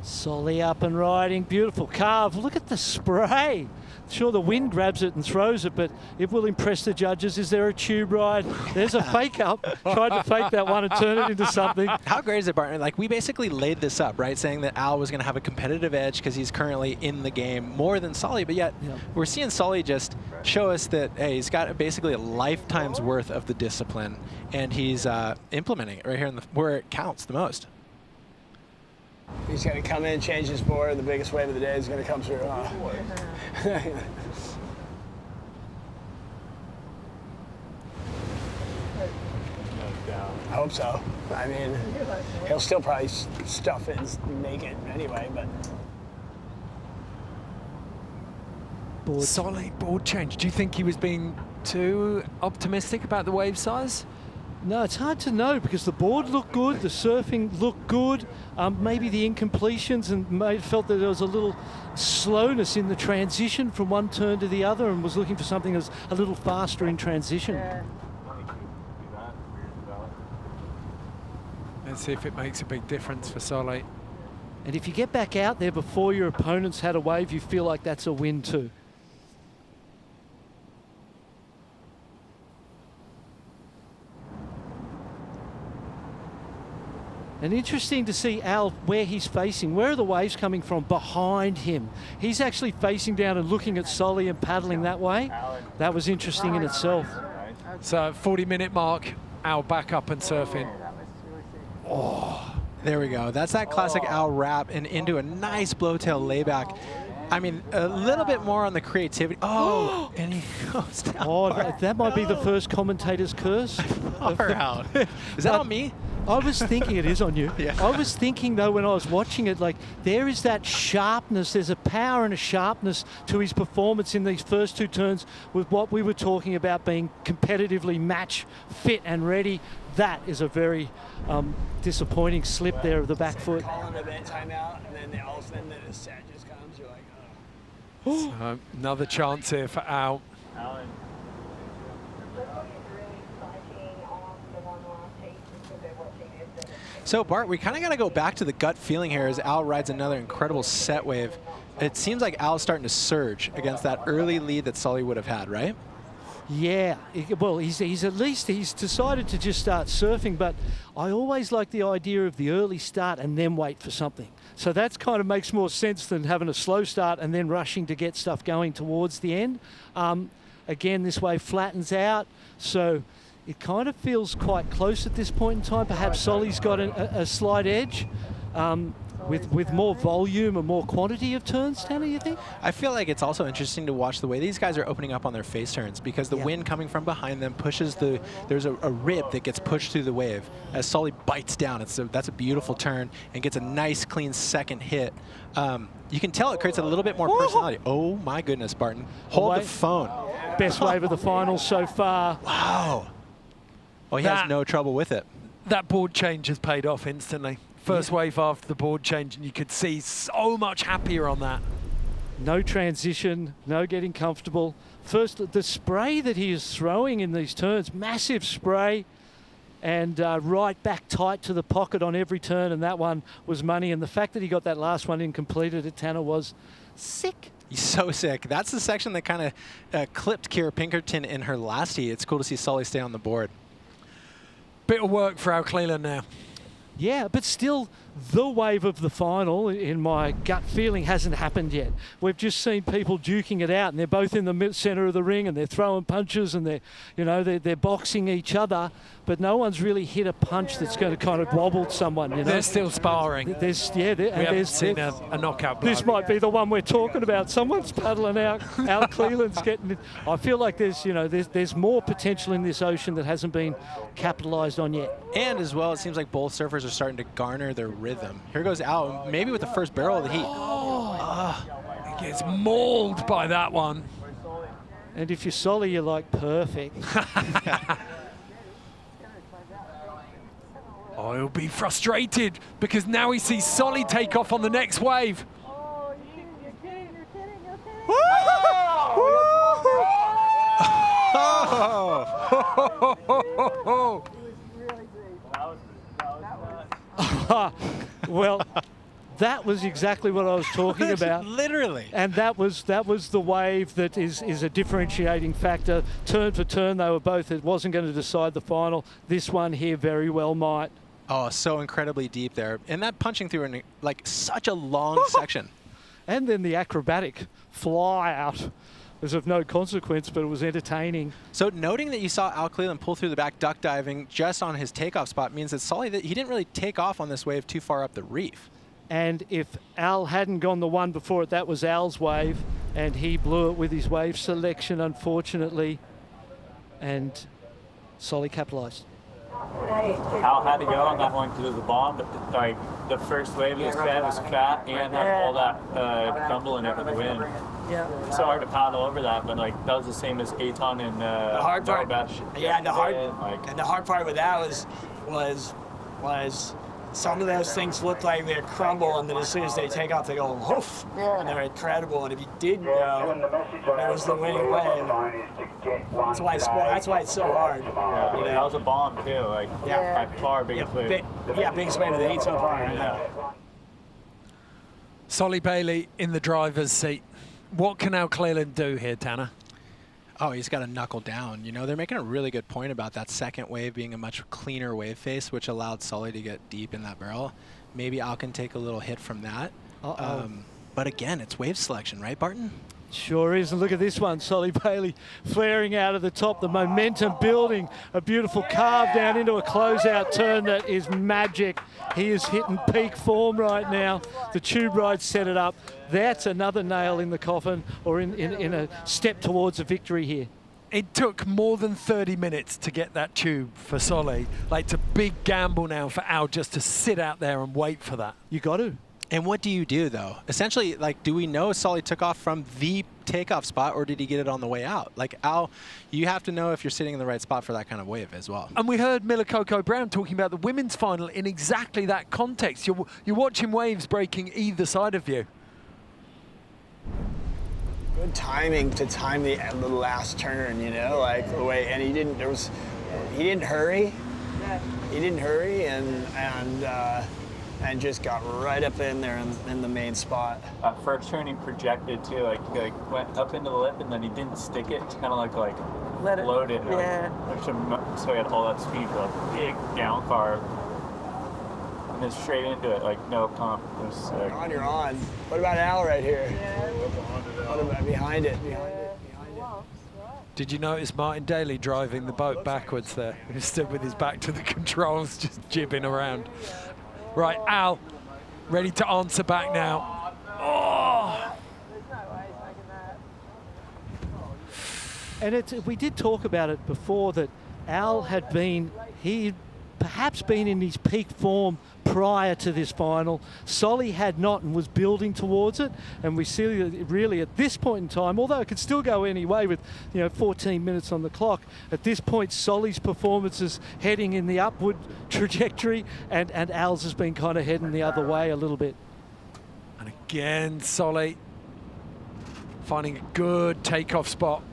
Solly up and riding. Beautiful carve. Look at the spray. Sure, the wind grabs it and throws it, but it will impress the judges. Is there a tube ride? There's a fake up. Tried to fake that one and turn it into something. How great is it, Barton? Like, we basically laid this up, right? Saying that Al was going to have a competitive edge because he's currently in the game more than Solly, but yet we're seeing Solly just show us that, hey, he's got basically a lifetime's worth of the discipline, and he's implementing it right here where it counts the most. He's going to come in, change his board, and the biggest wave of the day is going to come through. I hope so. I mean, he'll still probably stuff it and make it anyway, but. Solid board change. Do you think he was being too optimistic about the wave size? No, it's hard to know because the board looked good, the surfing looked good. Maybe the incompletions and felt that there was a little slowness in the transition from one turn to the other, and was looking for something that was a little faster in transition. Let's see if it makes a big difference for Solly. And if you get back out there before your opponents had a wave, you feel like that's a win too. And interesting to see Al where he's facing. Where are the waves coming from? Behind him. He's actually facing down and looking at Solly and paddling that way. That was interesting in itself. So 40-minute mark, Al back up and surfing. Oh, there we go. That's that classic Al wrap and into a nice blowtail layback. I mean, a little bit more on the creativity. Oh, and he goes down. Oh, that might be the first commentator's curse. Far out. Is that on me? I was thinking it is on you. Yeah. I was thinking, though, when I was watching it, like, there is that sharpness. There's a power and a sharpness to his performance in these first 2 turns with what we were talking about being competitively match fit and ready. That is a very disappointing slip there of the back foot. Calling a timeout, and then all of a sudden the set just comes. You're like, oh. So another chance here for Al. So, Bart, we kind of got to go back to the gut feeling here as Al rides another incredible set wave. It seems like Al's starting to surge against that early lead that Solly would have had, right? Yeah, well, he's decided to just start surfing, but I always like the idea of the early start and then wait for something. So that kind of makes more sense than having a slow start and then rushing to get stuff going towards the end. Again, this wave flattens out, so it kind of feels quite close at this point in time. Perhaps Solly's got a slight edge. with more volume and more quantity of turns, Tanner, you think? I feel like it's also interesting to watch the way these guys are opening up on their face turns, because the wind coming from behind them pushes there's a rib that gets pushed through the wave as Sully bites down. That's a beautiful turn and gets a nice clean second hit. You can tell it creates a little bit more personality. Oh my goodness, Barton. Hold the phone. Best wave of the finals so far. Wow. Oh, he has no trouble with it. That board change has paid off instantly. First wave after the board change, and you could see so much happier on that. No transition, no getting comfortable. First, the spray that he is throwing in these turns, massive spray, and right back tight to the pocket on every turn, and that one was money. And the fact that he got that last one incompleted at Tanner was sick. He's so sick. That's the section that kind of clipped Kira Pinkerton in her last heat. It's cool to see Sully stay on the board. Bit of work for our Cleland now. Yeah, but still, the wave of the final, in my gut feeling, hasn't happened yet. We've just seen people duking it out, and they're both in the center of the ring, and they're throwing punches, and they're boxing each other. But no one's really hit a punch that's going to kind of wobble someone. You know, they're still sparring. We haven't seen a knockout blow. This might be the one we're talking about. Someone's paddling out. Al Cleland's getting it. I feel like there's more potential in this ocean that hasn't been capitalized on yet. And as well, it seems like both surfers are starting to garner their rhythm. Here goes Al, maybe with the first barrel of the heat. He gets mauled by that one. And if you're Sully, you're like, perfect. Oh, he'll be frustrated because now he sees Sully take off on the next wave. Well, that was exactly what I was talking about. Literally. And that was the wave that is a differentiating factor. Turn for turn, they were both. It wasn't going to decide the final. This one here very well might. Oh, so incredibly deep there. And that punching through in like such a long section. And then the acrobatic fly out was of no consequence, but it was entertaining. So noting that you saw Al Cleland pull through the back duck diving just on his takeoff spot means that Sully, he didn't really take off on this wave too far up the reef. And if Al hadn't gone the one before it, that was Al's wave, and he blew it with his wave selection, unfortunately, and Sully capitalized. Al had to go on that one because of the bomb, but like the first wave of the spread was fat and had all that crumble in it with the wind. Yeah. It's so hard to paddle over that, but like that was the same as Eithan and the hard part. Yeah, the hard part with that was some of those things look like they're crumble, and then as soon as they take off, they go woof, and they're incredible. And if you did go, that was the winning wave. That's why it's so hard. Yeah, you know? That was a bomb too, like by far biggest wave. Biggest wave of the heat so far. Yeah. Solly Bailey in the driver's seat. What can Al Cleland do here, Tanner? Oh, he's got to knuckle down. You know, they're making a really good point about that second wave being a much cleaner wave face, which allowed Sully to get deep in that barrel. Maybe Al can take a little hit from that. But again, it's wave selection, right, Barton? Sure is, and look at this one, Solly Bailey flaring out of the top, the momentum building, a beautiful carve down into a closeout turn that is magic. He is hitting peak form right now. The tube ride set it up. That's another nail in the coffin, or in a step towards a victory here. It took more than 30 minutes to get that tube for Solly. Like, it's a big gamble now for Al just to sit out there and wait for that. You got to. And what do you do, though? Essentially, like, do we know Sully took off from the takeoff spot, or did he get it on the way out? Like, Al, you have to know if you're sitting in the right spot for that kind of wave as well. And we heard Miller Coco Brown talking about the women's final in exactly that context. You're watching waves breaking either side of you. Good timing to time the last turn, you know, like the way, and he didn't hurry. He didn't hurry, and just got right up in there in the main spot. First turn he projected too, like went up into the lip and then he didn't stick it. It's kind of like let it float it. Yeah. So he had all that speed for a big down car. And then straight into it, like no pump. It was sick. You're on. What about Al right here? What about behind it? Did you notice Martin Daly driving the boat backwards there? He stood with his back to the controls, just jibbing around. Right, Al, ready to answer back now. Oh! And we did talk about it before that Al had been, he'd perhaps been in his peak form prior to this final. Solly had not and was building towards it. And we see really at this point in time, although it could still go any way with 14 minutes on the clock, at this point Solly's performance is heading in the upward trajectory and Al's has been kind of heading the other way a little bit. And again, Solly finding a good takeoff spot.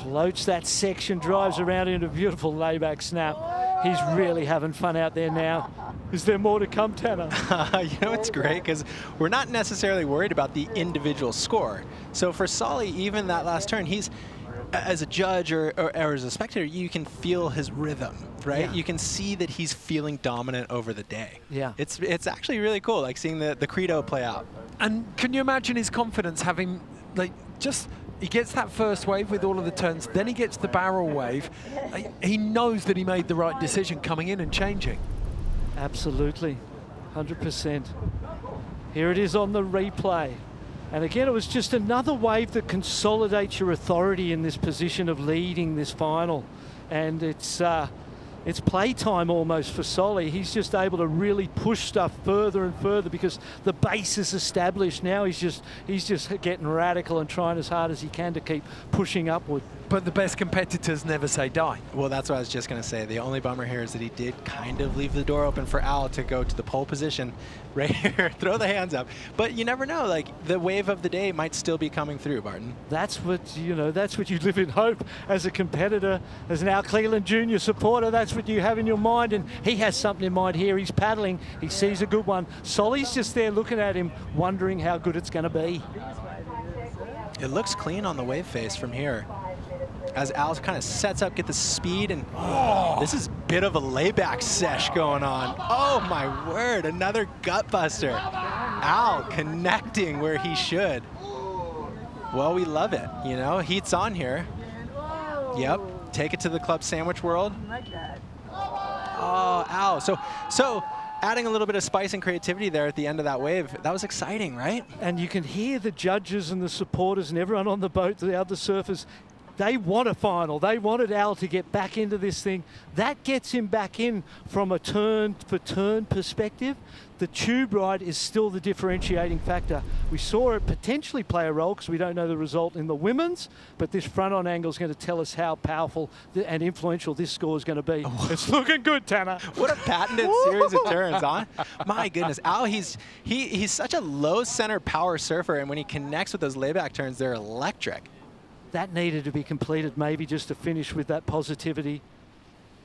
Floats that section, drives around into a beautiful layback snap. He's really having fun out there now. Is there more to come, Tanner? It's great because we're not necessarily worried about the individual score. So for Solly, even that last turn, he's, as a judge or as a spectator, you can feel his rhythm, right? Yeah. You can see that he's feeling dominant over the day. Yeah. It's actually really cool, like seeing the credo play out. And can you imagine his confidence having, he gets that first wave with all of the turns, then he gets the barrel wave. He knows that he made the right decision coming in and changing. Absolutely, 100%. Here it is on the replay. And again, it was just another wave that consolidates your authority in this position of leading this final. And it's playtime almost for Solly. He's just able to really push stuff further and further because the base is established. Now he's just getting radical and trying as hard as he can to keep pushing upward. But the best competitors never say die. Well, that's what I was just going to say. The only bummer here is that he did kind of leave the door open for Al to go to the pole position right here, throw the hands up. But you never know, like the wave of the day might still be coming through, Barton. That's what, that's what you live in hope as a competitor, as an Al Cleland Jr. supporter. That's what you have in your mind. And he has something in mind here. He's paddling. He sees a good one. Solly's just there looking at him, wondering how good it's going to be. It looks clean on the wave face from here. As Al kind of sets up, get the speed, and this is a bit of a layback sesh going on. Oh my word, another gut buster. Al connecting where he should. Well, we love it, heat's on here. Yep, take it to the club sandwich world. Oh, Al, so adding a little bit of spice and creativity there at the end of that wave, that was exciting, right? And you can hear the judges and the supporters and everyone on the boat, the other surfers, they want a final. They wanted Al to get back into this thing. That gets him back in from a turn-for-turn perspective. The tube ride is still the differentiating factor. We saw it potentially play a role because we don't know the result in the women's, but this front-on angle is going to tell us how powerful and influential this score is going to be. Oh. It's looking good, Tanner. What a patented series of turns, huh? My goodness, Al, he's such a low-center power surfer, and when he connects with those layback turns, they're electric. That needed to be completed maybe just to finish with that positivity.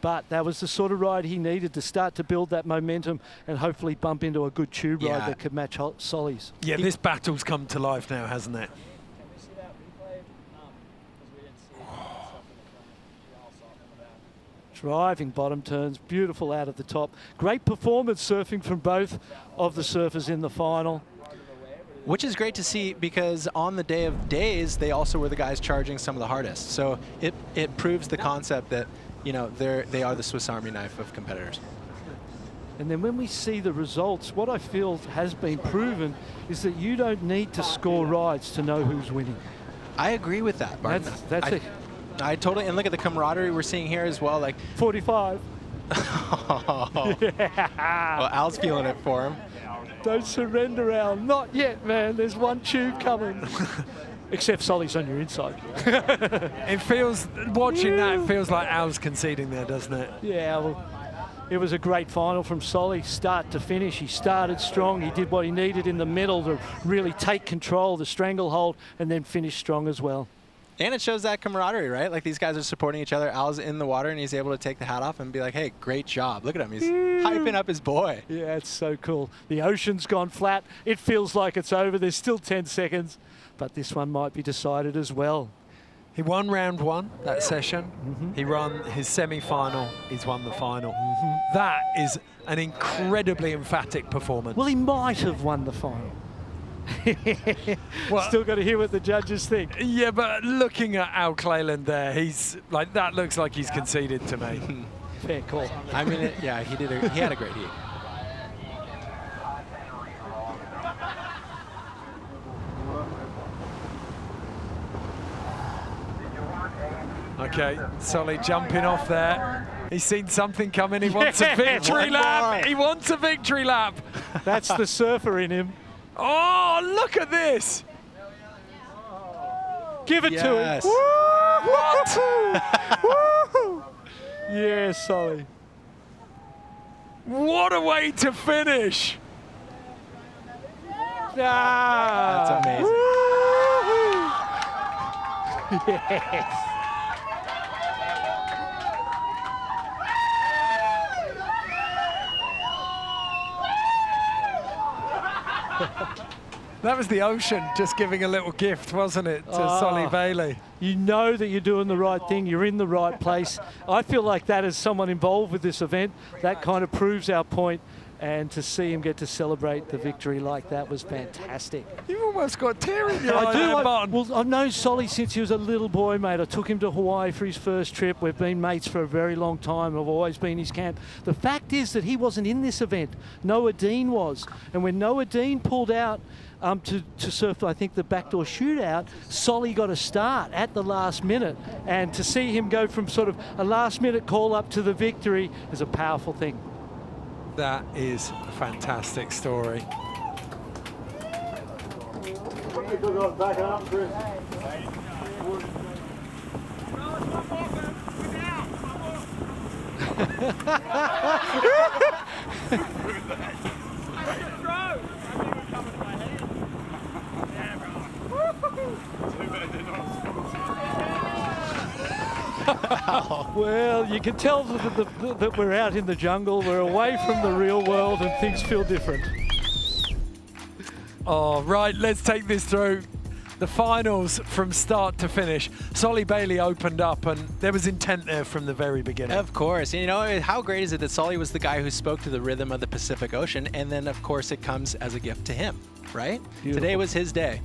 But that was the sort of ride he needed to start to build that momentum and hopefully bump into a good tube ride that could match Solly's. Yeah, this battle's come to life now, hasn't it? Driving bottom turns, beautiful out of the top. Great performance surfing from both of the surfers in the final. Which is great to see because on the day of days, they also were the guys charging some of the hardest. So it proves the concept that, they are the Swiss Army knife of competitors. And then when we see the results, what I feel has been proven is that you don't need to score rides to know who's winning. I agree with that, Barton. That's it. I totally, and look at the camaraderie we're seeing here as well. Like 45. Yeah. Well, Al's feeling it for him. Don't surrender, Al. Not yet, man. There's one tube coming. Except Solly's on your inside. It feels, watching that, it feels like Al's conceding there, doesn't it? Yeah, well, it was a great final from Solly, start to finish. He started strong. He did what he needed in the middle to really take control, the stranglehold, and then finish strong as well. And it shows that camaraderie, right? Like these guys are supporting each other. Al's in the water and he's able to take the hat off and be like, hey, great job. Look at him. He's hyping up his boy. Yeah, it's so cool. The ocean's gone flat. It feels like it's over. There's still 10 seconds, but this one might be decided as well. He won round one, that session. He won his semi-final. He's won the final. That is an incredibly emphatic performance. Well, he might have won the final. Well, still got to hear what the judges think. Yeah, but looking at Al Cleland there, he's like, that looks like he's conceded to me. Fair call. I mean, he had a great heat. Okay, Solly jumping off there. He's seen something coming. He wants a victory lap. He wants a victory lap. That's the surfer in him. Oh, look at this. Give it to him. What? Yeah, Solly. What a way to finish. That's amazing. Yes. That was the ocean just giving a little gift, wasn't it, to Solly Bailey? You know that you're doing the right thing. You're in the right place. I feel like that as someone involved with this event, that kind of proves our point. And to see him get to celebrate the victory like that was fantastic. You've almost got tear in your I eye do. there, Martin. Well, I've known Solly since he was a little boy, mate. I took him to Hawaii for his first trip. We've been mates for a very long time. I've always been his camp. The fact is that he wasn't in this event. Noah Dean was. And when Noah Dean pulled out to surf, I think, the backdoor shootout, Solly got a start at the last minute. And to see him go from sort of a last-minute call-up to the victory is a powerful thing. That is a fantastic story. Well, you can tell that we're out in the jungle. We're away from the real world and things feel different. Oh, right, let's take this through. The finals from start to finish. Solly Bailey opened up and there was intent there from the very beginning. Of course. You know, how great is it that Solly was the guy who spoke to the rhythm of the Pacific Ocean, and then, of course, it comes as a gift to him, right? Beautiful. Today was his day.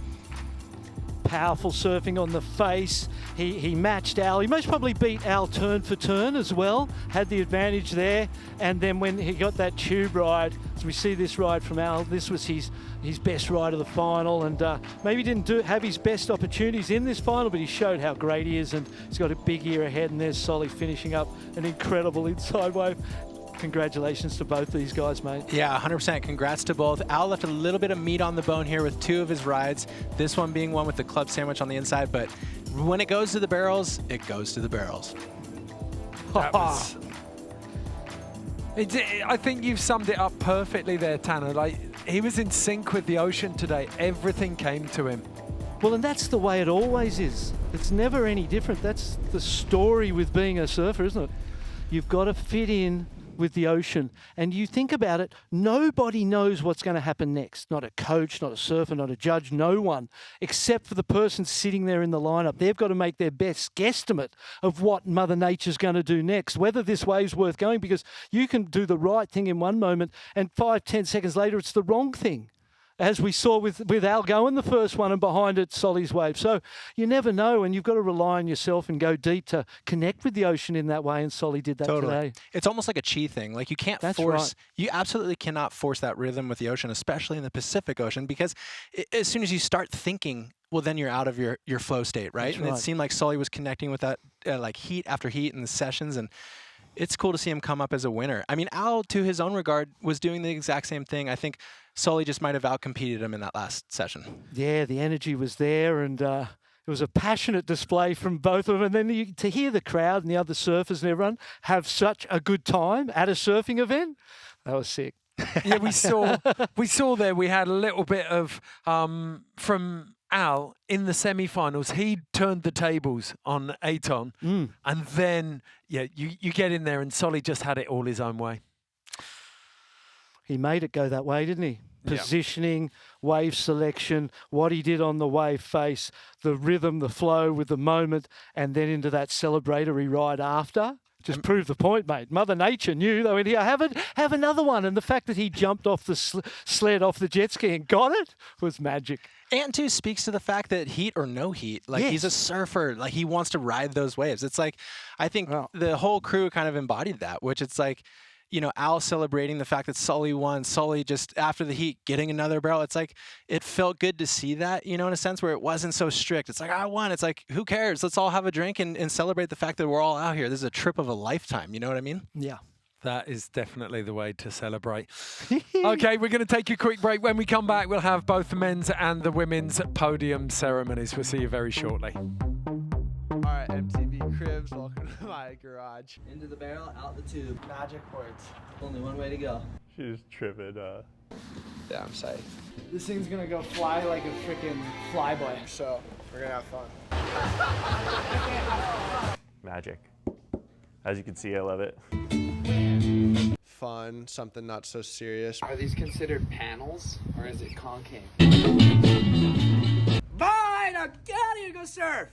Powerful surfing on the face. He matched Al. He most probably beat Al turn for turn as well. Had the advantage there. And then when he got that tube ride, as we see this ride from Al, this was his best ride of the final. And maybe didn't have his best opportunities in this final, but he showed how great he is. And he's got a big year ahead. And there's Solly finishing up an incredible inside wave. Congratulations to both these guys, mate. Yeah, 100%. Congrats to both. Al left a little bit of meat on the bone here with 2 of his rides. This one being one with the club sandwich on the inside, but when it goes to the barrels, it goes to the barrels. That was, I think you've summed it up perfectly there, Tanner. Like, he was in sync with the ocean today. Everything came to him. Well, and that's the way it always is. It's never any different. That's the story with being a surfer, isn't it? You've got to fit in with the ocean. And you think about it, nobody knows what's going to happen next. Not a coach, not a surfer, not a judge, no one, except for the person sitting there in the lineup. They've got to make their best guesstimate of what Mother Nature's going to do next, whether this wave's worth going, because you can do the right thing in one moment and 5-10 seconds later, it's the wrong thing. As we saw with Al going the first one and behind it, Solly's wave. So you never know, and you've got to rely on yourself and go deep to connect with the ocean in that way, and Solly did that today. It's almost like a chi thing. Like, you can't force, you absolutely cannot force that rhythm with the ocean, especially in the Pacific Ocean, because as soon as you start thinking, well, then you're out of your flow state, right? That's And it seemed like Solly was connecting with that like heat after heat in the sessions, and it's cool to see him come up as a winner. I mean, Al, to his own regard, was doing the exact same thing. I think Solly just might have outcompeted him in that last session. Yeah, the energy was there, and it was a passionate display from both of them. And then to hear the crowd and the other surfers and everyone have such a good time at a surfing event, that was sick. Yeah, we saw there, we had a little bit of, from Al in the semi-finals, he turned the tables on Eithan, and then you get in there and Solly just had it all his own way. He made it go that way, didn't he? Positioning, wave selection, what he did on the wave face, the rhythm, the flow with the moment, and then into that celebratory ride after. Just proved the point, mate. Mother Nature knew they went, here, have another one. And the fact that he jumped off the sled off the jet ski and got it was magic. And too speaks to the fact that heat or no heat, like he's a surfer, like he wants to ride those waves. It's like, I think the whole crew kind of embodied that, which it's like, you know, Al celebrating the fact that Sully won, Sully just after the heat getting another barrel. It's like, it felt good to see that, you know, in a sense where it wasn't so strict. It's like, I won. It's like, who cares? Let's all have a drink and celebrate the fact that we're all out here. This is a trip of a lifetime. You know what I mean? Yeah. That is definitely the way to celebrate. Okay, we're going to take a quick break. When we come back, we'll have both the men's and the women's podium ceremonies. We'll see you very shortly. All right, MTV Cribs, welcome to my garage. Into the barrel, out the tube. Magic words. Only one way to go. She's tripping. Yeah, I'm psyched. This thing's gonna go fly like a freaking flyboy, so we're gonna have fun. Magic. As you can see, I love it. Fun, something not so serious. Are these considered panels, or is it concave? Bye! Now get out of here and go surf!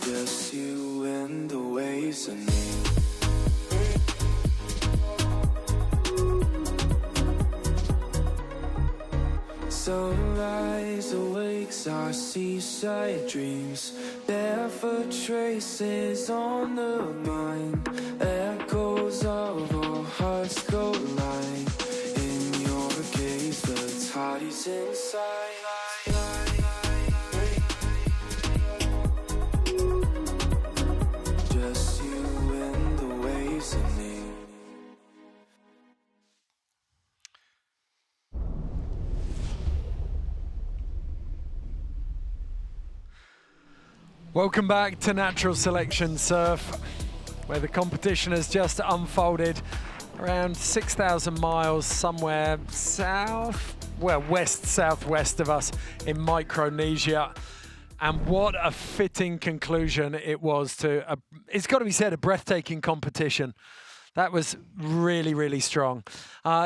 Just you and the waves of me. Sunrise awakes our seaside dreams. Barefoot traces on the mind. Echoes of our hearts go line. In your gaze, the tides inside. Welcome back to Natural Selection Surf, where the competition has just unfolded around 6,000 miles somewhere west-southwest of us in Micronesia. And what a fitting conclusion it was to, it's got to be said, a breathtaking competition. That was really, really strong.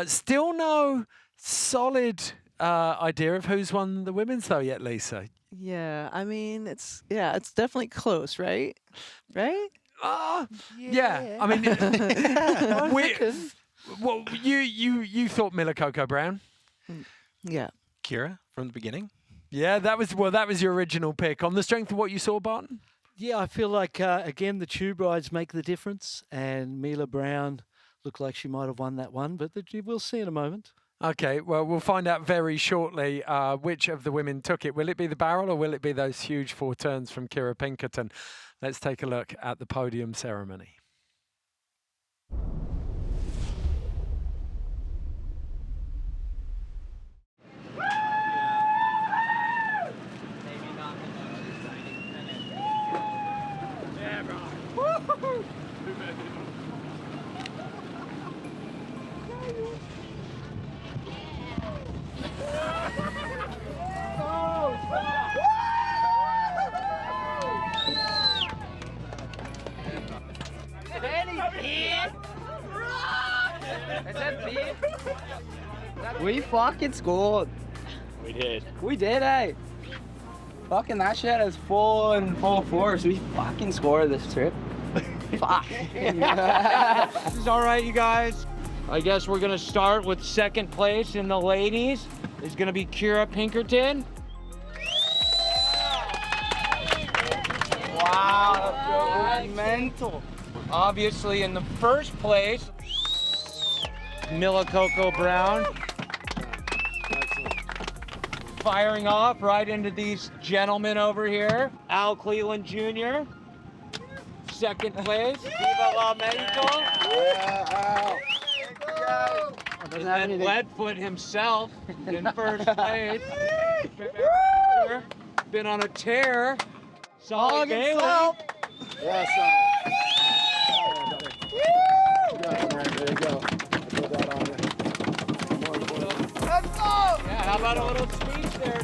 Still no solid idea of who's won the women's though yet, Lisa. Yeah, I mean, it's definitely close, right? Right? Yeah. I mean, well, you thought Miller Coco Brown? Yeah. Kira from the beginning? Yeah, that was your original pick. On the strength of what you saw, Barton? Yeah, I feel like, again, the tube rides make the difference, and Mila Brown looked like she might have won that one, but we'll see in a moment. Okay, well, we'll find out very shortly which of the women took it. Will it be the barrel or will it be those huge 4 turns from Kira Pinkerton? Let's take a look at the podium ceremony. We fucking scored. We did. We did, eh? Fucking that shit is full force. We fucking scored this trip. Fuck. This is all right, you guys. I guess we're gonna start with second place in the ladies. It's gonna be Kira Pinkerton. Wow, that's mental. Obviously in the first place, Mila Coco Brown. Firing off right into these gentlemen over here. Al Cleland Jr. Second place. Viva La Mexico. And Leadfoot himself in first place. Been on a tear. Solid Bailey. Bailey. Yes, there you go. Put that on you. Let's go! Yeah, how about a little speech there,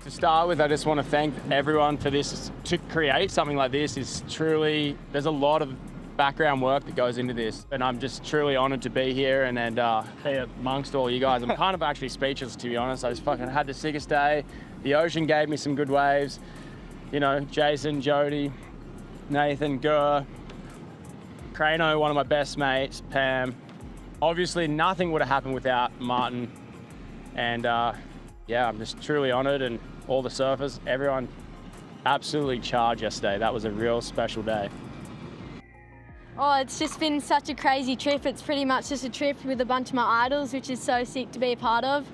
To start with, I just want to thank everyone for this. To create something like this is truly, there's a lot of background work that goes into this, and I'm just truly honored to be here and be amongst all you guys. I'm kind of actually speechless, to be honest. I just fucking had the sickest day. The ocean gave me some good waves. You know, Jason, Jody, Nathan, Gurr, Credo, one of my best mates, Pam. Obviously, nothing would have happened without Martin. And yeah, I'm just truly honored, and all the surfers, everyone absolutely charged yesterday. That was a real special day. Oh, it's just been such a crazy trip. It's pretty much just a trip with a bunch of my idols, which is so sick to be a part of.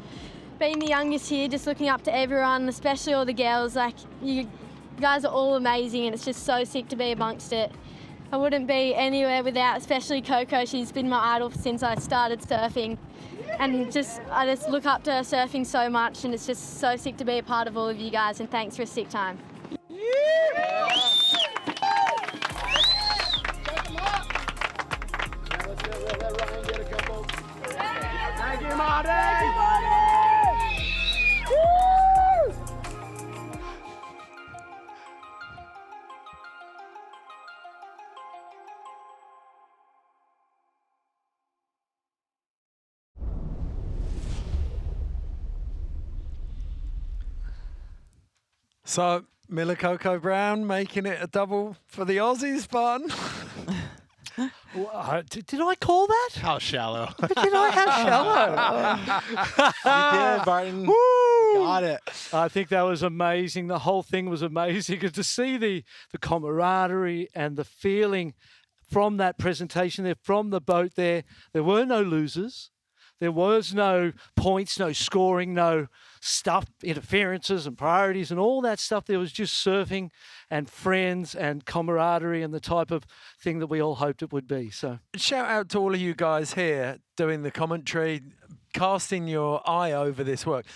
Being the youngest here, just looking up to everyone, especially all the girls, like, you guys are all amazing, and it's just so sick to be amongst it. I wouldn't be anywhere without, especially Coco. She's been my idol since I started surfing. And I just look up to her surfing so much, and it's just so sick to be a part of all of you guys, and thanks for a sick time. Thank you, Marty! So, Miller Coco Brown making it a double for the Aussies, Barton. Did I call that? How shallow. Did I have shallow? You did, Barton. Woo! Got it. I think that was amazing. The whole thing was amazing. And to see the camaraderie and the feeling from that presentation there, from the boat there were no losers. There was no points, no scoring, no stuff, interferences and priorities and all that stuff. There was just surfing and friends and camaraderie and the type of thing that we all hoped it would be. So shout out to all of you guys here doing the commentary, casting your eye over this work.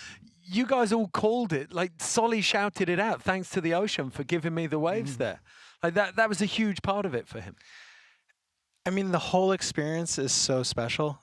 You guys all called it, like Solly shouted it out, thanks to the ocean for giving me the waves there. Like that was a huge part of it for him. I mean, the whole experience is so special.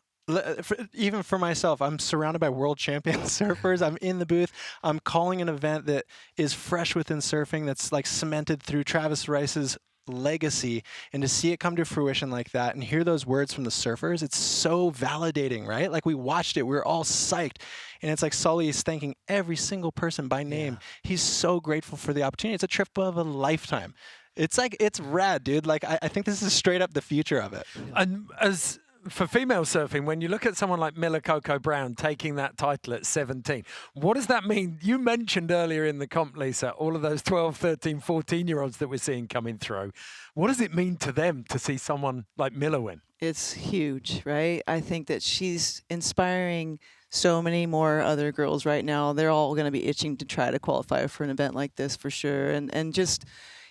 Even for myself, I'm surrounded by world champion surfers. I'm in the booth. I'm calling an event that is fresh within surfing, that's like cemented through Travis Rice's legacy, and to see it come to fruition like that and hear those words from the surfers, it's so validating, right? Like, we watched it, we were all psyched, and it's like Sully is thanking every single person by name. Yeah. He's so grateful for the opportunity. It's a trip of a lifetime. It's like, it's rad, dude. Like, I think this is straight up the future of it. And as for female surfing, when you look at someone like Miller Coco Brown taking that title at 17, what does that mean? You mentioned earlier in the comp, Lisa, all of those 12, 13, 14-year-olds that we're seeing coming through. What does it mean to them to see someone like Miller win? It's huge, right? I think that she's inspiring so many more other girls right now. They're all going to be itching to try to qualify for an event like this for sure. And just,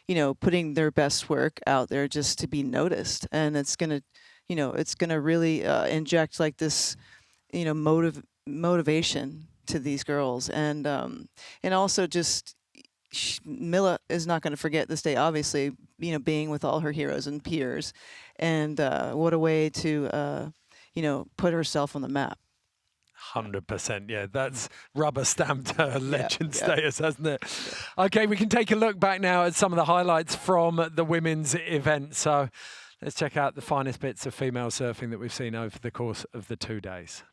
you know, putting their best work out there just to be noticed. And it's going to, you know, it's going to really inject like this, you know, motivation to these girls. And also just Milla is not going to forget this day, obviously, you know, being with all her heroes and peers. And what a way to, you know, put herself on the map. 100%, yeah. That's rubber stamped her legend status, hasn't it? Okay, we can take a look back now at some of the highlights from the women's event. So let's check out the finest bits of female surfing that we've seen over the course of the 2 days.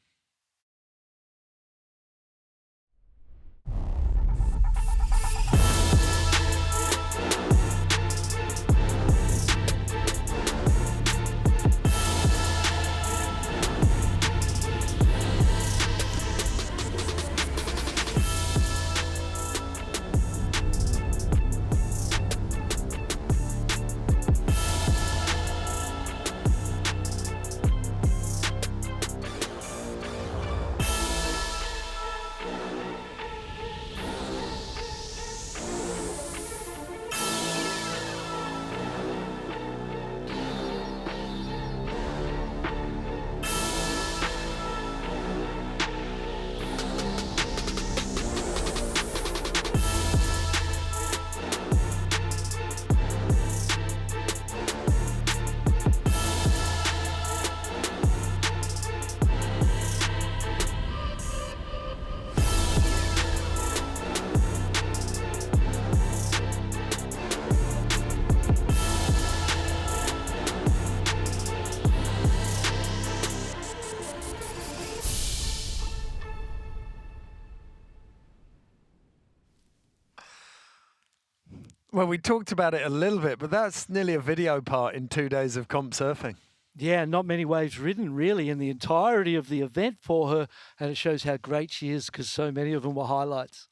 Well, we talked about it a little bit, but that's nearly a video part in 2 days of comp surfing. Yeah, not many waves ridden really in the entirety of the event for her, and it shows how great she is because so many of them were highlights.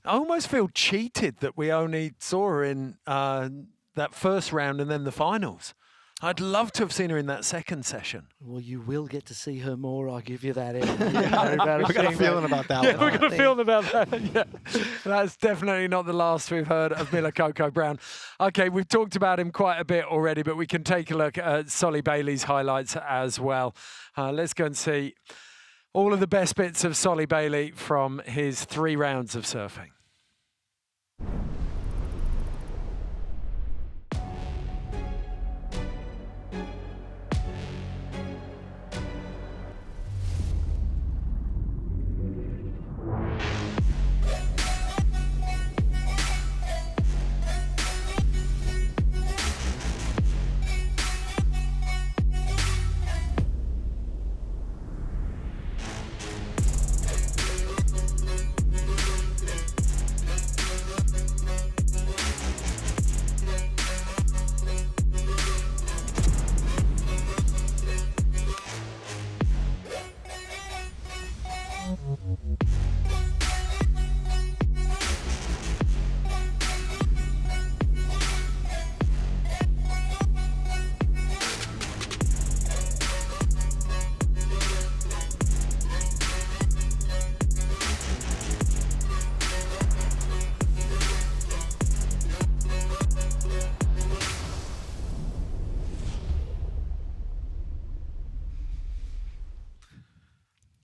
I almost feel cheated that we only saw her in that first round and then the finals. I'd love to have seen her in that second session. Well, you will get to see her more, I'll give you that. We've got a feeling about that Yeah, one. we've got a feeling about that. Yeah, that's definitely not the last we've heard of Miller Coco Brown. Okay, we've talked about him quite a bit already, but we can take a look at Solly Bailey's highlights as well. Let's go and see all of the best bits of Solly Bailey from his 3 rounds of surfing.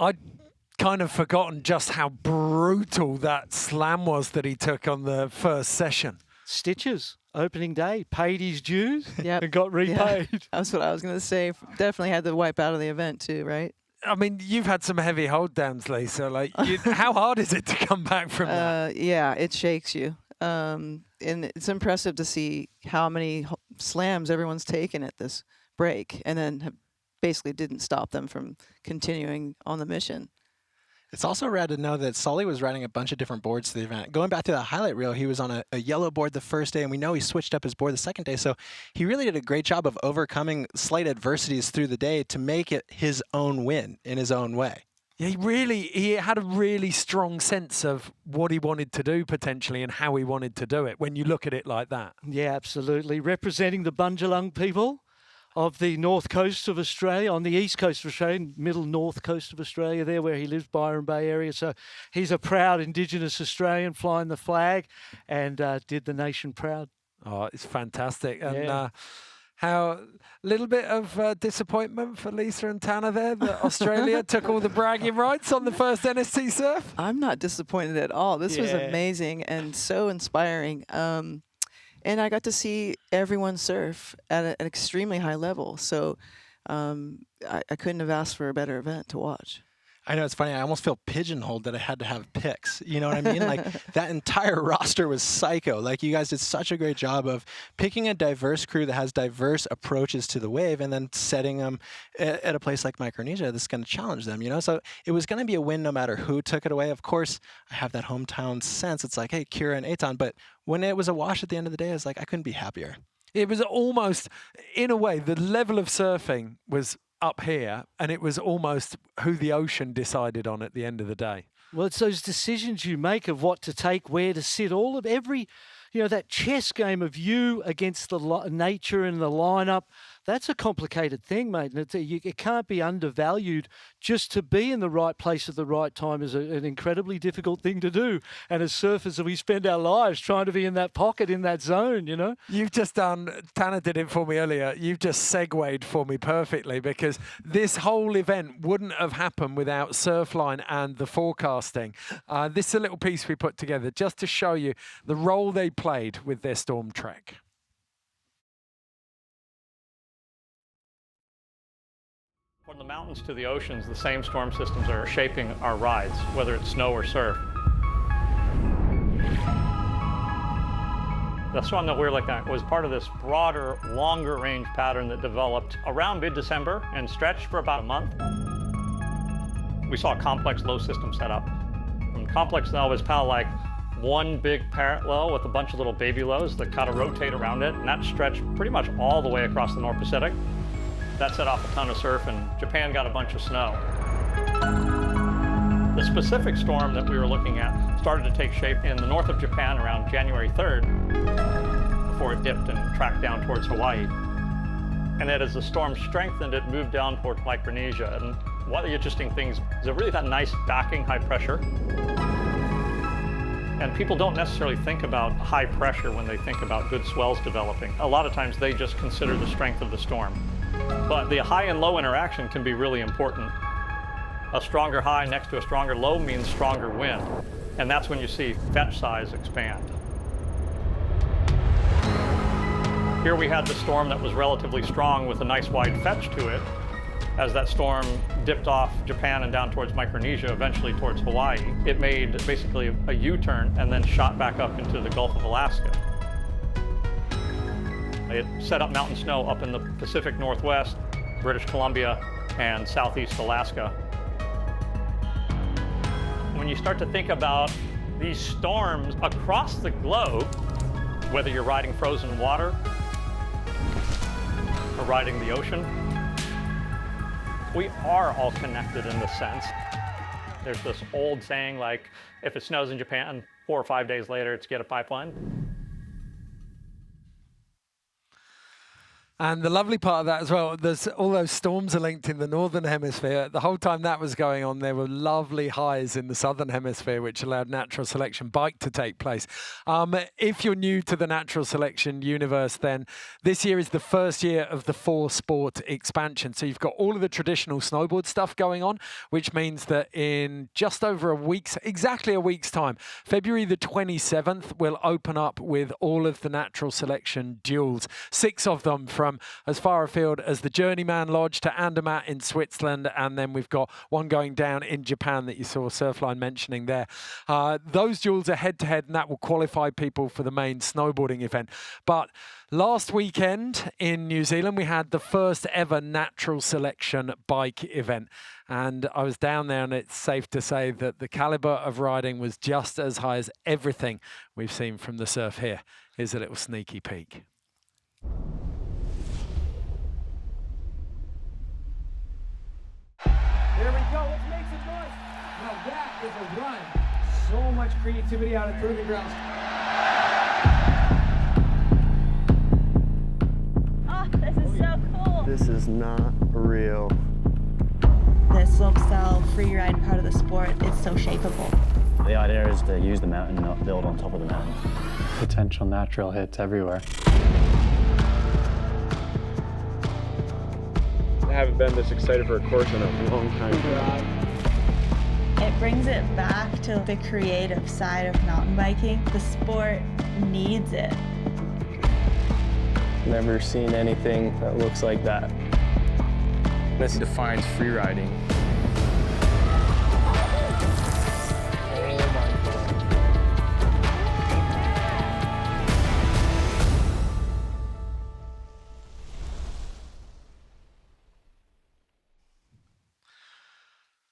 I'd kind of forgotten just how brutal that slam was that he took on the first session. Stitches, opening day, paid his dues and got repaid. Yeah, that's what I was going to say. Definitely had to wipe out of the event too, right? I mean, you've had some heavy hold downs, Lisa. Like, how hard is it to come back from that? Yeah, it shakes you. And it's impressive to see how many slams everyone's taken at this break and then basically didn't stop them from continuing on the mission. It's also rad to know that Solly was riding a bunch of different boards to the event. Going back to the highlight reel, he was on a yellow board the first day, and we know he switched up his board the second day. So he really did a great job of overcoming slight adversities through the day to make it his own win in his own way. Yeah, he had a really strong sense of what he wanted to do potentially and how he wanted to do it when you look at it like that. Yeah, absolutely. Representing the Bundjalung people of the north coast of Australia, on the east coast of Australia, middle north coast of Australia, there where he lives, Byron Bay area. So he's a proud Indigenous Australian, flying the flag, and did the nation proud. Oh, it's fantastic. And how little bit of disappointment for Lisa and Tanner there that Australia took all the bragging rights on the first NST Surf? I'm not disappointed at all. This was amazing and so inspiring. And I got to see everyone surf at an extremely high level. So I couldn't have asked for a better event to watch. I know, it's funny. I almost feel pigeonholed that I had to have picks. You know what I mean? Like, that entire roster was psycho. Like, you guys did such a great job of picking a diverse crew that has diverse approaches to the wave and then setting them at a place like Micronesia that's going to challenge them, you know? So it was going to be a win no matter who took it away. Of course, I have that hometown sense. It's like, hey, Kira and Eithan. But when it was a wash at the end of the day, I was like, I couldn't be happier. It was almost, in a way, the level of surfing was up here, and it was almost who the ocean decided on at the end of the day. Well, it's those decisions you make of what to take, where to sit, all of every, you know, that chess game of you against the nature and the lineup. That's a complicated thing, mate. And it can't be undervalued. Just to be in the right place at the right time is an incredibly difficult thing to do. And as surfers, we spend our lives trying to be in that pocket, in that zone, you know? You've just done, Tanner did it for me earlier, you've just segued for me perfectly, because this whole event wouldn't have happened without Surfline and the forecasting. This is a little piece we put together just to show you the role they played with their storm trek. From the mountains to the oceans, the same storm systems are shaping our rides, whether it's snow or surf. The storm that we're looking at was part of this broader, longer range pattern that developed around mid-December and stretched for about a month. We saw a complex low system set up. From complex to Elvis Powell, like one big parent low with a bunch of little baby lows that kind of rotate around it, and that stretched pretty much all the way across the North Pacific. That set off a ton of surf, and Japan got a bunch of snow. The specific storm that we were looking at started to take shape in the north of Japan around January 3rd before it dipped and tracked down towards Hawaii. And then as the storm strengthened, it moved down towards Micronesia. And one of the interesting things is it really got nice backing high pressure. And people don't necessarily think about high pressure when they think about good swells developing. A lot of times they just consider the strength of the storm. But the high and low interaction can be really important. A stronger high next to a stronger low means stronger wind. And that's when you see fetch size expand. Here we had the storm that was relatively strong with a nice wide fetch to it. As that storm dipped off Japan and down towards Micronesia, eventually towards Hawaii, it made basically a U-turn and then shot back up into the Gulf of Alaska. It set up mountain snow up in the Pacific Northwest, British Columbia, and Southeast Alaska. When you start to think about these storms across the globe, whether you're riding frozen water or riding the ocean, we are all connected in this sense. There's this old saying like, if it snows in Japan, 4 or 5 days later, it's get a pipeline. And the lovely part of that as well, there's all those storms are linked in the northern hemisphere. The whole time that was going on, there were lovely highs in the southern hemisphere, which allowed natural selection bike to take place. If you're new to the natural selection universe, then this year is the first year of the 4-sport expansion. So you've got all of the traditional snowboard stuff going on, which means that in just over exactly a week's time, February the 27th, we'll open up with all of the natural selection duels, 6 of them from as far afield as the Journeyman Lodge to Andermatt in Switzerland, and then we've got one going down in Japan that you saw Surfline mentioning there. Those duels are head-to-head, and that will qualify people for the main snowboarding event. But last weekend in New Zealand, we had the first ever natural selection bike event. And I was down there, and it's safe to say that the caliber of riding was just as high as everything we've seen from the surf here. Here's a little sneaky peek. There we go, let's make some noise. Now that is a run. So much creativity out of proving grounds. Oh, this is so cool. This is not real. The slopestyle freeride part of the sport is so shapeable. The idea is to use the mountain, not build on top of the mountain. Potential natural hits everywhere. I haven't been this excited for a course in a long time. It brings it back to the creative side of mountain biking. The sport needs it. Never seen anything that looks like that. This defines freeriding.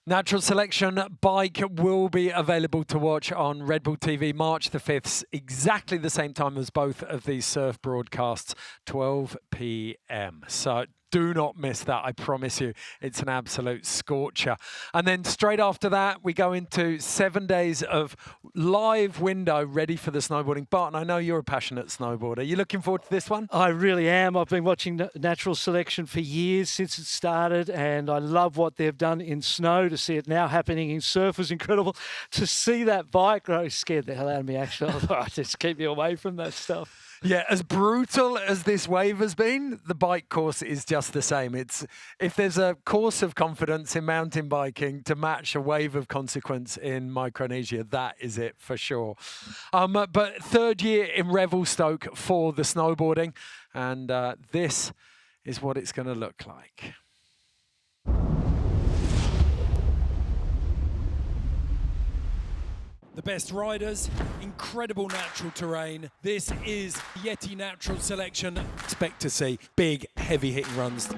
Natural Selection Bike will be available to watch on Red Bull TV March the 5th, exactly the same time as both of these surf broadcasts, 12 p.m. So do not miss that, I promise you. It's an absolute scorcher. And then straight after that, we go into 7 days of live window ready for the snowboarding. Barton, I know you're a passionate snowboarder. Are you looking forward to this one? I really am. I've been watching Natural Selection for years since it started, and I love what they've done in snow. To see it now happening in surf was incredible. To see that bike, I scared the hell out of me, actually. I thought, just keep me away from that stuff. Yeah, as brutal as this wave has been, the bike course is just the same. If there's a course of confidence in mountain biking to match a wave of consequence in Micronesia, that is it for sure. But third year in Revelstoke for the snowboarding, and this is what it's going to look like. The best riders, incredible natural terrain. This is Yeti Natural Selection. Expect to see big, heavy hitting runs.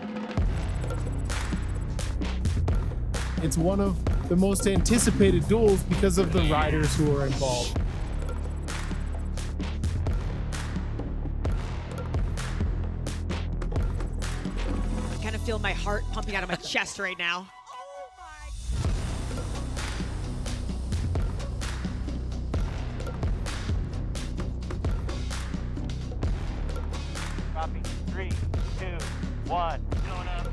It's one of the most anticipated duels because of the riders who are involved. heart pumping out of my chest right now. Copy. 3, 2, 1. Going up.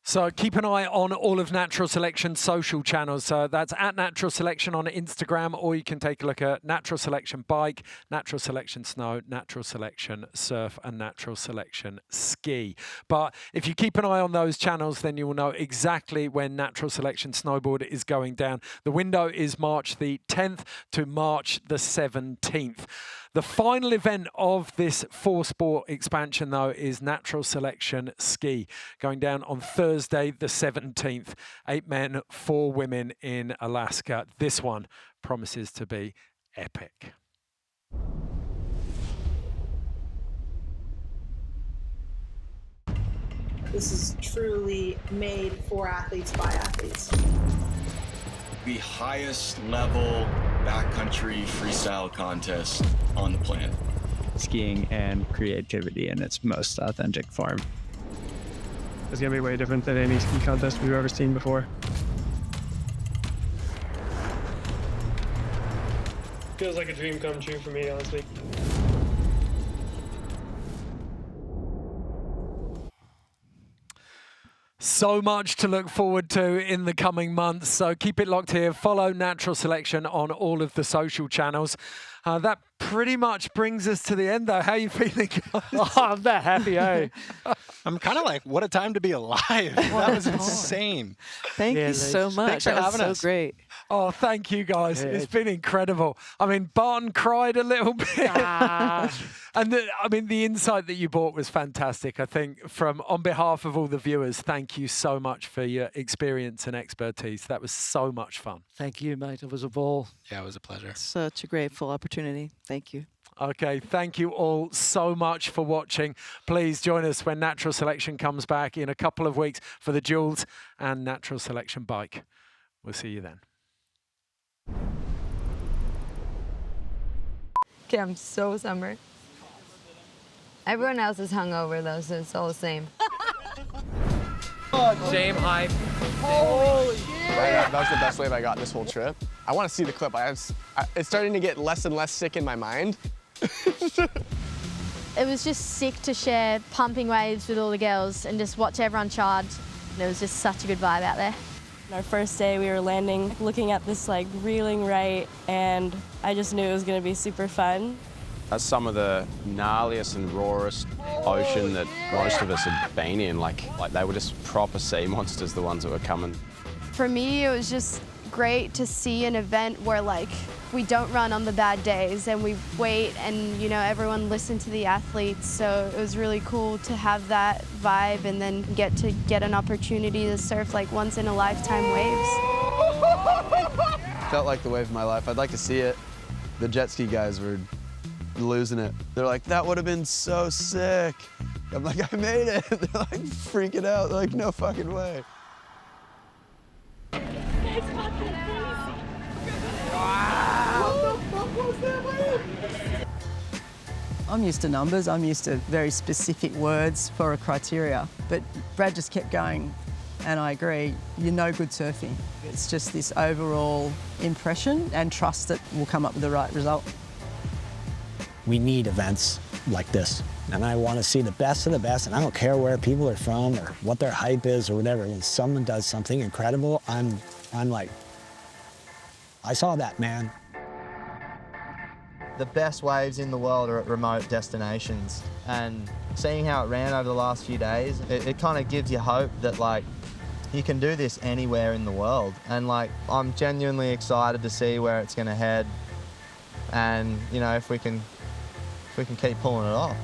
So keep an eye on all of Natural Selection social channels. So that's at Natural Selection on Instagram, or you can take a look at Natural Selection Bike, Natural Selection Snow, Natural Selection Surf, and Natural Selection Ski. But if you keep an eye on those channels, then you will know exactly when Natural Selection Snowboard is going down. The window is March the 10th to March the 17th. The final event of this 4-sport expansion, though, is Natural Selection Ski, going down on Thursday the 17th. 8 men, 4 women in Alaska. This one promises to be epic. This is truly made for athletes by athletes. The highest level backcountry freestyle contest on the planet. Skiing and creativity in its most authentic form. It's gonna be way different than any ski contest we've ever seen before. Feels like a dream come true for me, honestly. So much to look forward to in the coming months. So keep it locked here. Follow Natural Selection on all of the social channels. That pretty much brings us to the end, though. How are you feeling? Oh, I'm that happy, eh? I'm kind of like, what a time to be alive. That was insane. Thank you so much. Thanks for that was having so us. great. Oh, thank you, guys. It's been incredible. I mean, Barton cried a little bit. And the insight that you brought was fantastic. I think on behalf of all the viewers, thank you so much for your experience and expertise. That was so much fun. Thank you, mate. It was a ball. Yeah, it was a pleasure. Such a grateful opportunity. Thank you. Okay, thank you all so much for watching. Please join us when Natural Selection comes back in a couple of weeks for the Duels and Natural Selection Bike. We'll see you then. Okay, I'm so summer. Everyone else is hungover though, so it's all the same. Same hype. Holy shit! That was the best wave I got this whole trip. I want to see the clip. It's starting to get less and less sick in my mind. It was just sick to share pumping waves with all the girls and just watch everyone charge. There was just such a good vibe out there. Our first day we were landing, looking at this like reeling right, and I just knew it was going to be super fun. That's some of the gnarliest and rawest ocean that most of us had been in. Like they were just proper sea monsters, the ones that were coming. For me, it was just great to see an event where like we don't run on the bad days and we wait and everyone listened to the athletes. So it was really cool to have that vibe and then get an opportunity to surf like once in a lifetime waves. Felt like the wave of my life. I'd like to see it. The jet ski guys were losing it. They're like, that would have been so sick. I'm like, I made it. They're like freaking out. They're like, no fucking way. I'm used to numbers. I'm used to very specific words for a criteria. But Brad just kept going, and I agree, you're no good surfing. It's just this overall impression and trust that we'll come up with the right result. We need events like this. And I want to see the best of the best, and I don't care where people are from or what their hype is or whatever. When someone does something incredible, I'm like, I saw that, man. The best waves in the world are at remote destinations, and seeing how it ran over the last few days, it kind of gives you hope that like you can do this anywhere in the world. And like I'm genuinely excited to see where it's going to head, and if we can keep pulling it off.